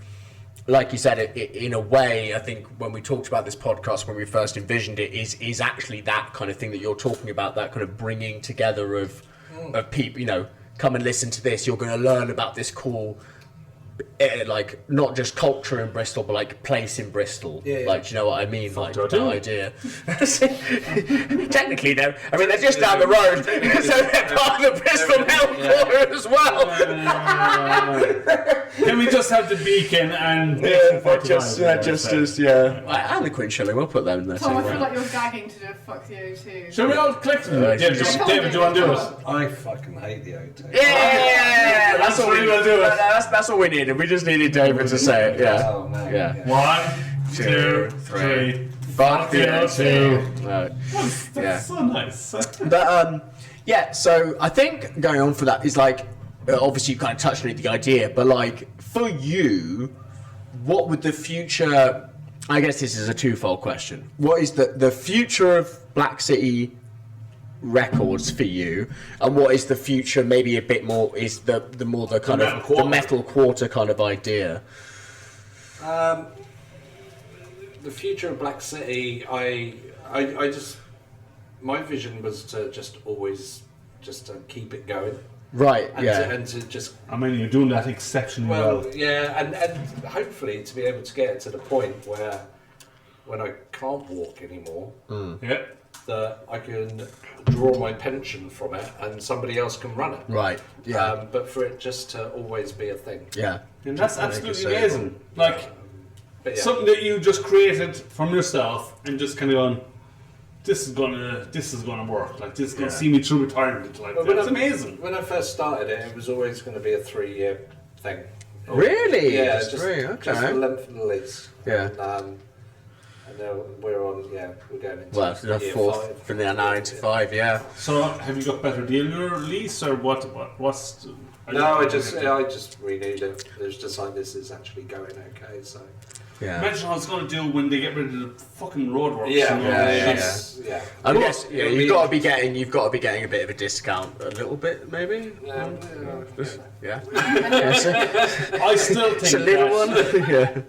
S3: like you said, in a way, I think when we talked about this podcast, when we first envisioned it, is actually that kind of thing that you're talking about, that kind of bringing together of people, come and listen to this, you're going to learn about this cool, like, not just culture in Bristol, but like place in Bristol.
S5: Yeah.
S3: Like, do you know what I mean? Like,
S2: do I
S3: that
S2: do?
S3: idea. Technically, they're just down the road, so they're part of the Bristol Metal Quarter as well.
S2: can we just have the beacon and
S3: Yeah,
S2: just
S3: And the Queen Shilling, we'll put them in there
S4: Tom, I
S3: too.
S4: feel like you're gagging to do a fuck you too.
S2: Shall we all collectively? David, do you want to do it?
S5: I fucking hate the O2.
S3: Yeah, that's all we
S2: will do it.
S3: That's all we needed. We just needed David to say it. Yeah.
S5: Oh, man.
S3: Yeah.
S2: 1, 2, 3.
S3: Fuck the
S2: O2.
S3: O2. Right.
S2: That's
S3: Yeah.
S2: so nice.
S3: But yeah. So I think going on for that is like, obviously you kind of touched on the idea, but like for you, what would the future? I guess this is a twofold question. What is the future of Black City Records for you, and what is the future? Maybe a bit more is the more the kind
S2: Metal
S3: of
S2: Quarter.
S3: the Metal Quarter kind of idea.
S5: The future of Black City, I just, my vision was to just always just to keep it going.
S3: Right.
S5: And,
S3: Yeah.
S5: and to just,
S2: I mean, you're doing that exceptionally
S5: well,
S2: well.
S5: yeah, and hopefully to be able to get it to the point where when I can't walk anymore,
S2: Yeah.
S5: that I can draw my pension from it and somebody else can run it.
S3: Right. Yeah.
S5: But for it just to always be a thing.
S3: Yeah.
S2: And that's
S3: Make it
S2: absolutely
S3: so-
S2: amazing. Like,
S5: But yeah.
S2: something that you just created from yourself and just kind of going, this is gonna work. Like, this is gonna see me through retirement. Like,
S5: But when
S2: that's
S5: I-
S2: amazing.
S5: When I first started it, it was always going to be a 3-year thing.
S3: Really?
S5: Yeah,
S3: Just
S5: just,
S3: three,
S5: just
S3: okay.
S5: the length of the lease.
S3: Yeah.
S5: And now we're on, we're going into
S3: Well, the
S5: year
S3: fourth
S5: 5.
S3: from the 9 to 5. Yeah.
S2: So, have you got better deal in your lease, or what's?
S5: No, I just renewed it. It was just like, this is actually going okay, so.
S3: Yeah.
S2: Imagine how it's going to do when they get rid of the fucking roadworks.
S5: Yeah,
S2: and all
S3: yeah,
S2: that
S3: yeah,
S2: shit.
S5: yeah.
S3: I
S5: Well,
S3: guess yeah,
S5: it'll
S3: you've got to be getting a bit of a discount, a little bit maybe. Yeah.
S2: I still think
S3: It's a little
S2: that,
S3: one. Yeah.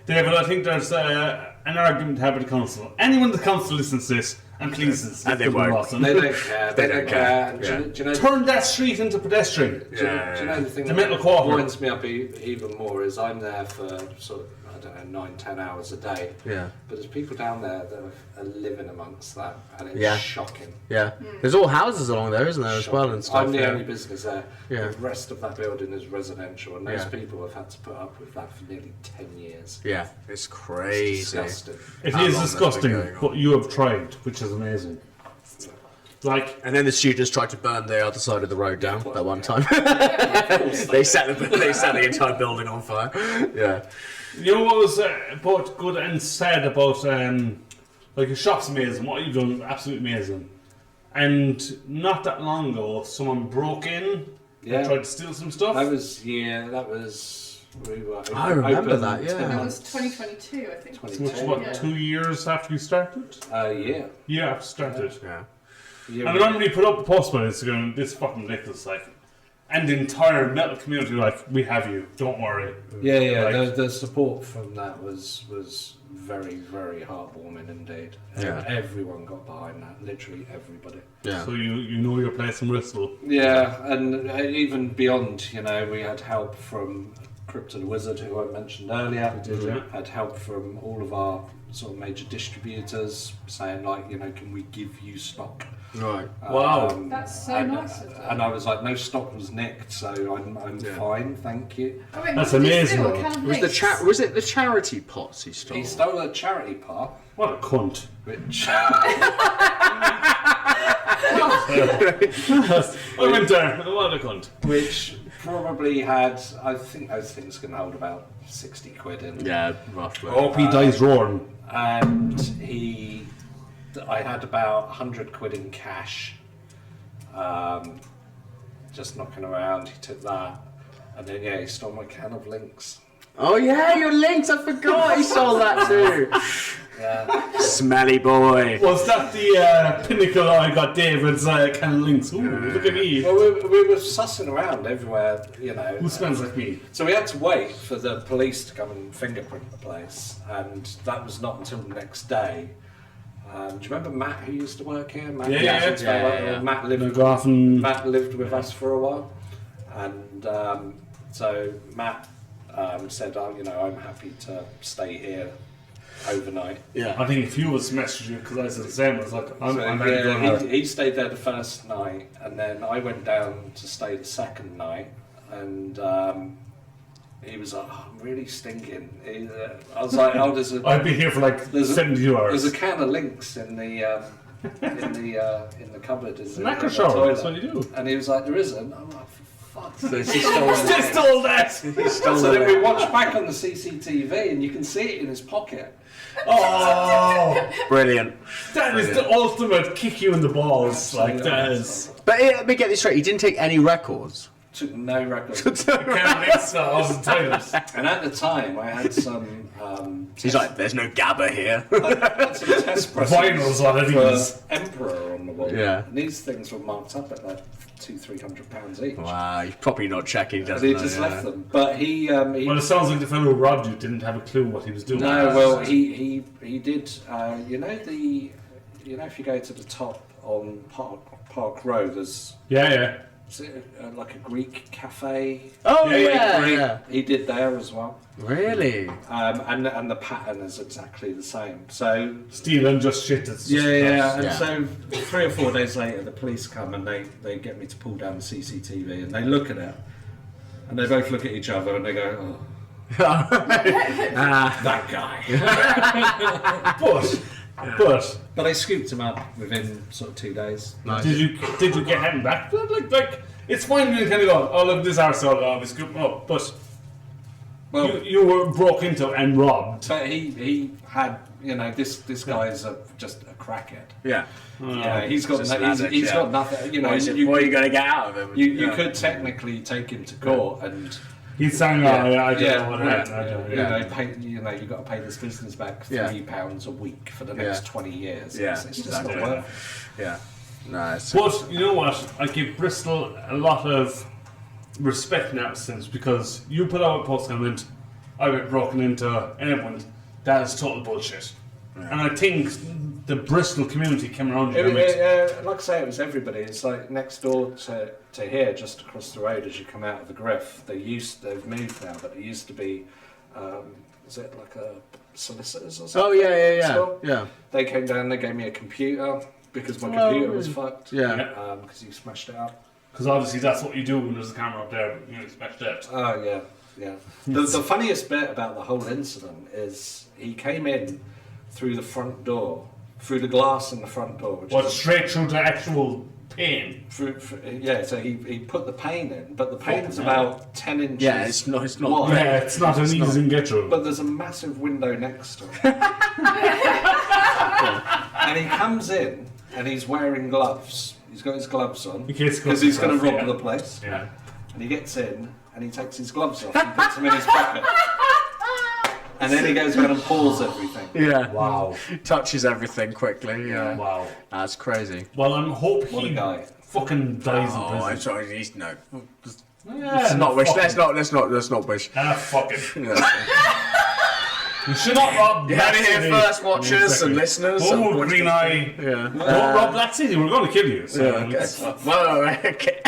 S2: David, I think there's an argument to have with the council. Anyone in the council listens to this and pleases,
S3: And they won't.
S5: They don't care.
S3: They don't care.
S5: And
S3: Yeah.
S5: do you know?
S2: turn that street into pedestrian.
S5: Do you know the thing
S2: The
S5: that
S2: Metal Quarter.
S5: winds me up even more is I'm there for sort of I don't know, 9-10 hours a day.
S3: Yeah.
S5: But there's people down there that are living amongst that, and it's
S3: Yeah.
S5: shocking.
S3: Yeah. There's all houses along there, isn't there, as well, and stuff?
S5: I'm the
S3: yeah.
S5: only business there.
S3: Yeah.
S5: The rest of that building is residential, and those
S3: Yeah.
S5: people have had to put up with that for nearly 10 years.
S3: Yeah. It's
S5: It's
S3: crazy.
S5: disgusting.
S2: It
S3: How
S2: is
S3: long that's been
S2: disgusting,
S3: going on.
S2: but you have tried, which is amazing. Like,
S3: And then the students tried to burn the other side of the road down that one time. they set the entire building on fire. Yeah.
S2: you know what was both good and sad about, like, your shop's amazing, what you've done, absolutely amazing. And not that long ago, someone broke in,
S5: Yeah.
S2: tried to steal some stuff.
S5: That was, we were
S3: I remember
S5: open
S3: that, yeah.
S5: 10
S4: That
S5: months.
S4: was 2022, I think.
S5: 22.
S2: Which, what,
S4: Yeah.
S2: 2 years after you started?
S5: Yeah.
S2: Yeah, after started.
S3: Yeah.
S2: And I remember you put up a post on Instagram, this is fucking ridiculous, like, and the entire metal community were like, we have you, don't worry.
S5: Yeah.
S2: Like-
S5: The support from that was very, very heartwarming indeed.
S3: Yeah.
S5: Everyone got behind that. Literally everybody.
S3: Yeah.
S2: So you know your place in Bristol.
S5: Yeah, and even beyond, we had help from Crypto the Wizard, who I mentioned earlier.
S2: yeah.
S5: Had help from all of our sort of major distributors saying, like, can we give you stock?
S3: Right.
S2: Wow.
S4: That's so
S5: and,
S4: nice of them.
S5: And I was like, no stock was nicked, so I'm
S3: Yeah.
S5: fine, thank you.
S4: Oh, wait,
S2: That's
S4: what did he
S2: amazing,
S4: steal?
S2: though.
S4: A can of
S3: Was
S4: Lay's?
S3: it the charity pots he stole?
S5: He stole a charity part,
S2: What a cunt.
S5: which
S2: I went there, what a cunt.
S5: which probably had, I think those things can hold about 60 quid in.
S3: Yeah, roughly.
S2: Hope he dies roaring.
S5: And I had about 100 quid in cash, just knocking around. He took that, and then he stole my can of Lynx.
S3: Oh yeah, your links. I forgot he stole that too.
S5: Yeah,
S3: Smelly boy.
S2: Was that the pinnacle I got David's can of links? Ooh, look at me.
S5: well, we were sussing around everywhere,
S2: Who smells like me?
S5: So we had to wait for the police to come and fingerprint the place, and that was not until the next day. Do you remember Matt, who used to work here? Matt,
S2: Yeah.
S5: Matt lived.
S2: McGrath
S5: Matt lived with us for a while, and so Matt said, I'm happy to stay here overnight.
S3: Yeah.
S2: I think a few of us messaged you because I said the same. I was like, I'm
S5: So,
S2: ready to go now.
S5: he stayed there the first night, and then I went down to stay the second night, and he was like, I'm really stinking. I was like, there's a
S2: I've been here for like
S5: There's a-
S2: 72 hours.
S5: there's a can of Lynx in the in the cupboard. In the
S2: Knacker
S5: the
S2: shower,
S5: toilet.
S2: that's what you do.
S5: And he was like, there isn't. I'm like, for fuck's sake.
S3: So he stole
S2: Still
S3: it.
S2: stole that!
S5: So then we watch back on the CCTV, and you can see it in his pocket.
S2: Oh,
S3: Brilliant.
S2: that is the ultimate kick you in the balls. Like, that is.
S3: But let me get this straight. He didn't take any records.
S5: Took no record.
S2: Can't mix that 1,000 times.
S5: And at the time, I had some.
S3: He's like, there's no Gabba here.
S5: I had some test presses
S2: Vinyls on it, is.
S5: for Emperor on the wall.
S3: Yeah.
S5: And these things were marked up at like £200-300 each.
S3: Wow, he's probably not checking,
S5: And
S3: doesn't
S5: he
S3: he?
S5: just left them. But he
S2: Well, it sounds like the fellow who robbed you didn't have a clue what he was doing.
S5: no, well, he did. You know if you go to the top on Park Road, there's
S2: Yeah.
S5: is it like a Greek cafe.
S3: Oh,
S2: Yeah,
S3: yeah.
S5: He did there as well.
S3: Really?
S5: And the pattern is exactly the same. So
S2: Stealing just shit. That's just
S5: yeah. And
S3: Yeah.
S5: so 3 or 4 days later, the police come and they get me to pull down the CCTV, and they look at it, and they both look at each other and they go, "Oh, that guy." But I scooped him up within sort of 2 days.
S3: Nice.
S2: Did you get him back? Like it's fine when you kind of go, oh look, this arsehole, oh, we scoop him up. But
S5: Well,
S2: you were broke into and robbed.
S5: but he had, this guy is just a crackhead.
S3: Yeah.
S5: He's got
S3: Just an addict,
S5: he's
S3: yeah.
S5: got nothing.
S3: What are you going to get out of him?
S5: You could technically take him to court and
S2: He's saying, oh,
S5: Yeah.
S2: I don't
S5: Yeah.
S2: know what happened. I don't know.
S5: you got to pay this business back
S3: Yeah.
S5: £3 a week for the next
S3: Yeah.
S5: 20 years.
S3: Yeah,
S5: It's just
S3: exactly.
S5: not worth it.
S3: Yeah. Nice.
S2: But you know what? I give Bristol a lot of respect now since because you put out a post and went, I went broken into, and everyone went, that is total bullshit. And I think the Bristol community came around you and went,
S5: Like I say, it was everybody. It's like next door to here, just across the road as you come out of the Griff. They've moved now, but there used to be is it like a solicitors or something?
S3: Oh yeah.
S5: So
S3: Yeah.
S5: they came down. They gave me a computer because my computer was fucked.
S3: Yeah.
S5: Because you smashed it up.
S2: Because obviously that's what you do when there's a camera up there. You expect that.
S5: Oh yeah, yeah. The funniest bit about the whole incident is he came in through the front door, through the glass in the front door. Which
S2: What,
S5: is
S2: straight through the actual pane?
S5: yeah, so he put the pane in, but the pane's
S2: Fucking
S5: about 10 inches.
S3: Yeah, it's not.
S5: wide.
S2: Yeah, it's not an easy get through.
S5: But there's a massive window next to it. And he comes in and he's wearing gloves. He's got his gloves on
S2: In case
S5: because he's going to rob
S2: yeah.
S5: the place.
S2: Yeah.
S5: And he gets in and he takes his gloves off and puts them in his pocket. And then he goes around and pulls everything.
S3: Yeah.
S2: Wow.
S3: Touches everything quickly. Yeah.
S2: Wow.
S3: That's crazy.
S2: Well, I hope
S5: What a
S2: he
S5: guy.
S2: fucking dies
S3: Oh,
S2: in
S3: I'm
S2: prison.
S3: sorry. He's no.
S2: Yeah,
S3: Let's not wish.
S2: fuck
S3: Let's
S2: him.
S3: not wish.
S2: Fuck it.
S3: Yeah.
S2: You should not rob
S3: You
S2: Black
S3: heard it here
S2: City.
S3: first, watchers and listeners.
S2: Oh, Green Eye.
S3: Yeah.
S2: Don't rob Black City, we're going to kill you. So it's-
S3: Well, okay.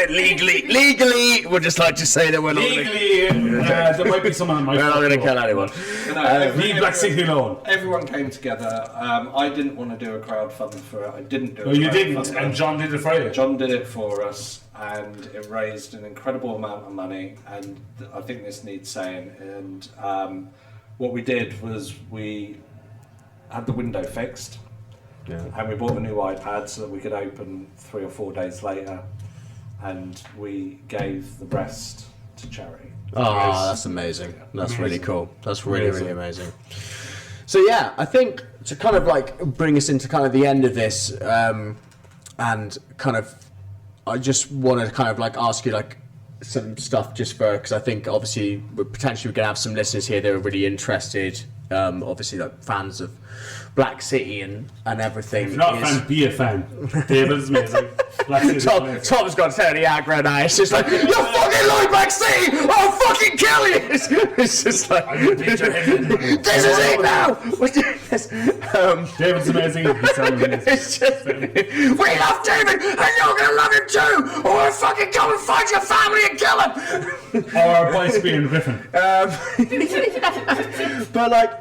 S3: legally, we'd just like to say that we're not.
S2: legally, there might be someone that might.
S3: We're not going to kill anyone.
S5: You know,
S2: Leave Black City alone.
S5: everyone came together. I didn't want to do a crowdfund for it. I didn't do it.
S2: No, you didn't, and John did it for you.
S5: John did it for us, and it raised an incredible amount of money. And I think this needs saying. And what we did was we had the window fixed, and we bought a new iPad so that we could open 3 or 4 days later, and we gave the rest to charity.
S3: Oh, that's amazing. That's really
S2: Amazing.
S3: cool. That's really,
S2: Amazing.
S3: really amazing. So yeah, I think to kind of like bring us into kind of the end of this, and kind of, I just want to kind of like ask you like some stuff just for, because I think obviously we're potentially going to have some listeners here that are really interested, obviously like fans of Black City and everything.
S2: If you're not a fan, be a fan. David is amazing. Black City is amazing.
S3: Tom's got to tell the aggro now. It's just like, you fucking like Black City! I'll fucking kill you! It's just like,
S2: I'm gonna beat your head in.
S3: this is it now! We're doing this.
S2: David's amazing. He's amazing.
S3: It's just, we love David, and you're gonna love him too! Or I'll fucking come and find your family and kill him!
S2: Or by Spear and Griffin.
S3: But like,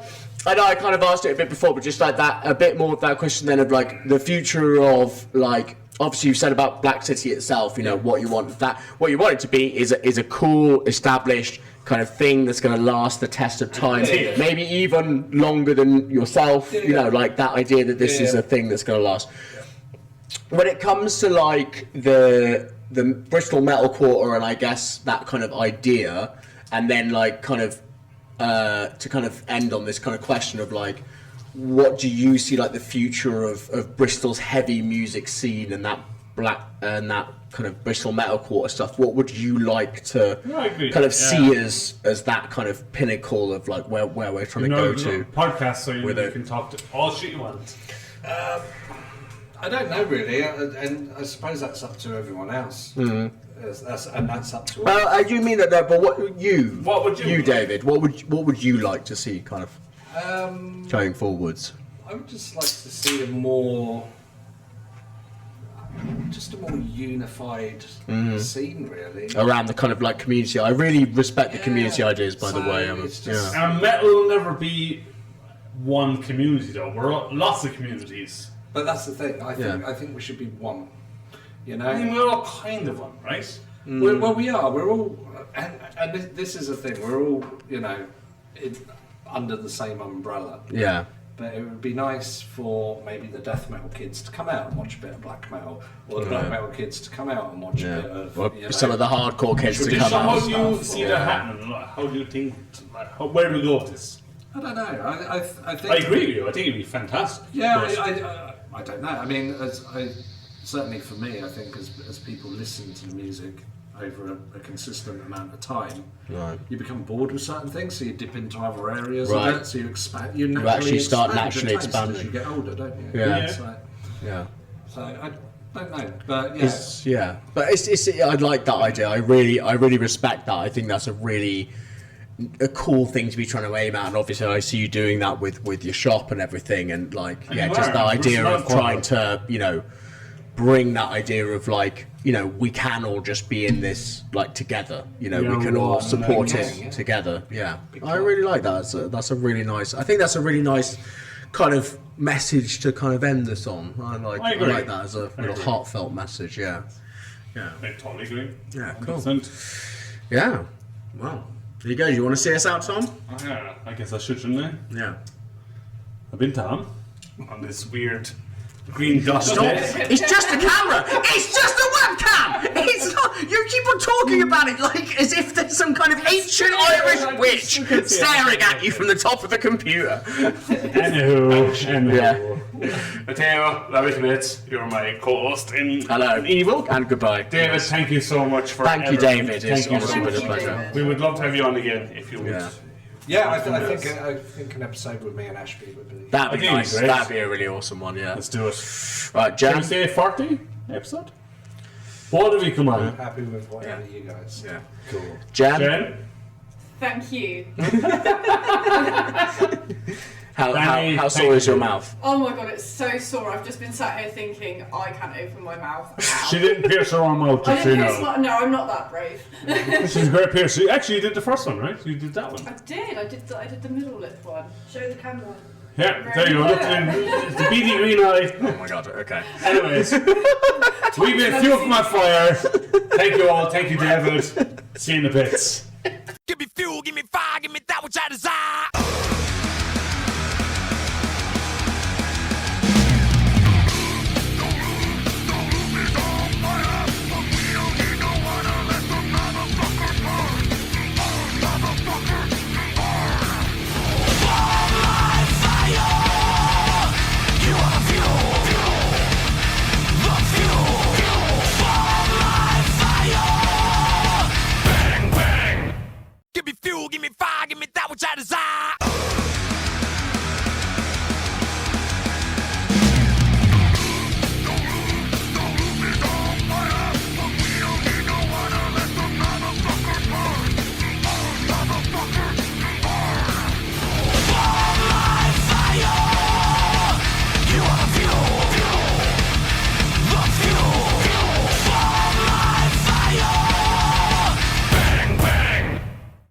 S3: I know I kind of asked it a bit before, but just like that, a bit more of that question then of like the future of like, obviously you've said about Black City itself, you know, what you want it to be is a cool, established kind of thing that's going to last the test of time,
S2: Yeah.
S3: maybe even longer than yourself, you know, like that idea that this is a thing that's going to last. When it comes to like the Bristol Metal Quarter and I guess that kind of idea, and then like kind of to kind of end on this kind of question of like, what do you see like the future of Bristol's heavy music scene and that kind of Bristol Metal Quarter stuff? What would you like to
S2: I agree.
S3: kind of see as that kind of pinnacle of like where we're trying to go to?
S2: Podcast so you
S3: with it.
S2: can talk to all shit you want.
S5: I don't know really, and I suppose that's up to everyone else. That's up to us.
S3: I do mean that, but what would you,
S2: like?
S3: David? What would you like to see kind of going forwards?
S5: I would just like to see a more unified scene, really.
S3: Around the kind of like community. I really respect the community ideas, by the
S5: So
S3: way.
S5: it's just-
S2: And metal will never be one community though. We're lots of communities.
S5: But that's the thing. I
S3: Yeah.
S5: think we should be one. You know.
S2: I mean, we're all kind of one, right?
S5: Well, we are. We're all, and this is the thing. We're all, you know, under the same umbrella.
S3: Yeah.
S5: But it would be nice for maybe the death metal kids to come out and watch a bit of black metal, or the black metal kids to come out and watch a bit of.
S3: Well,
S5: you know,
S3: some of the hardcore kids to
S5: traditional
S3: come
S2: So how
S3: out.
S2: do you
S5: stuff,
S2: see
S5: or-
S2: that happening? How do you think? Where do we go with this?
S5: I don't know. I think.
S2: I agree with you. I think it'd be fantastic.
S5: Yeah,
S2: But
S5: I don't know. I mean, certainly for me, I think as people listen to the music over a consistent amount of time,
S3: Right.
S5: you become bored with certain things, so you dip into other areas
S3: Right.
S5: of it. So you expand. You
S3: actually start
S5: expand
S3: naturally
S5: your taste
S3: expanding.
S5: as you get older, don't you?
S3: Yeah.
S2: Yeah.
S5: So
S3: Yeah.
S5: I don't know, but yeah.
S3: But it's I like that idea. I really respect that. I think that's a cool thing to be trying to aim at, and obviously I see you doing that with your shop and everything, and like
S2: And
S3: yeah,
S2: you
S3: just
S2: are.
S3: the idea
S2: It's
S3: of
S2: not
S3: trying to bring that idea of like, you know, we can all just be in this like together. You know,
S2: Yeah,
S3: we can all
S2: right.
S3: support
S5: Yeah,
S3: it
S5: yeah.
S3: together. Yeah, I really like that. That's a really nice. I think that's a really nice kind of message to kind of end this on. I
S2: I agree.
S3: like that as a little
S2: agree.
S3: heartfelt message. Yeah, yeah,
S2: I totally agree.
S3: yeah. Cool.
S2: 100%.
S3: Yeah. Well, there you go. You want to see us out, Tom?
S2: Yeah, I guess I should, shouldn't I?
S3: Yeah.
S2: I've been Tom on this weird green dot.
S3: Stop. It's just a camera. It's just a webcam. It's not. You keep on talking about it like as if there's some kind of ancient Irish witch staring at you from the top of the computer.
S2: Anywho.
S3: Yeah.
S2: Matteo, love you mates. You're my co-host in
S3: Hello.
S2: Evil.
S3: And goodbye.
S2: David, thank you so much for
S3: Thank you,
S2: everything.
S3: David. It's
S2: Thank you
S3: honestly
S2: so
S3: been a
S2: much.
S3: pleasure.
S2: We would love to have you on again if you would.
S3: Yeah.
S5: Yeah, I think an episode with me and Ashby would be.
S3: That'd be
S2: I think
S3: nice.
S2: it's great.
S3: That'd be a really awesome one. Yeah.
S2: Let's do it.
S3: Right,
S2: Can we
S3: Jan.
S2: say 40 episode? What have we come on?
S5: Happy with whatever you guys.
S3: Yeah.
S5: Cool.
S3: Jan.
S2: Jen?
S4: Thank you.
S2: Danny,
S3: How
S2: thank
S3: sore is your
S2: you.
S3: mouth?
S4: Oh my god, it's so sore. I've just been sat here thinking I can't open my mouth. Ow.
S2: She didn't pierce her own mouth,
S4: I
S2: just so you
S4: didn't pierce
S2: know.
S4: my, no, I'm not that brave.
S2: She's a great piercer. Actually, you did the first one, right? You did that one.
S4: I did the middle lip one. Show the camera.
S2: Yeah, there you go. Look, the beady green eye.
S3: Oh my god. Okay.
S2: Anyways, we've been fuel from my fire. Thank you all. Thank you, David. See you in the bits.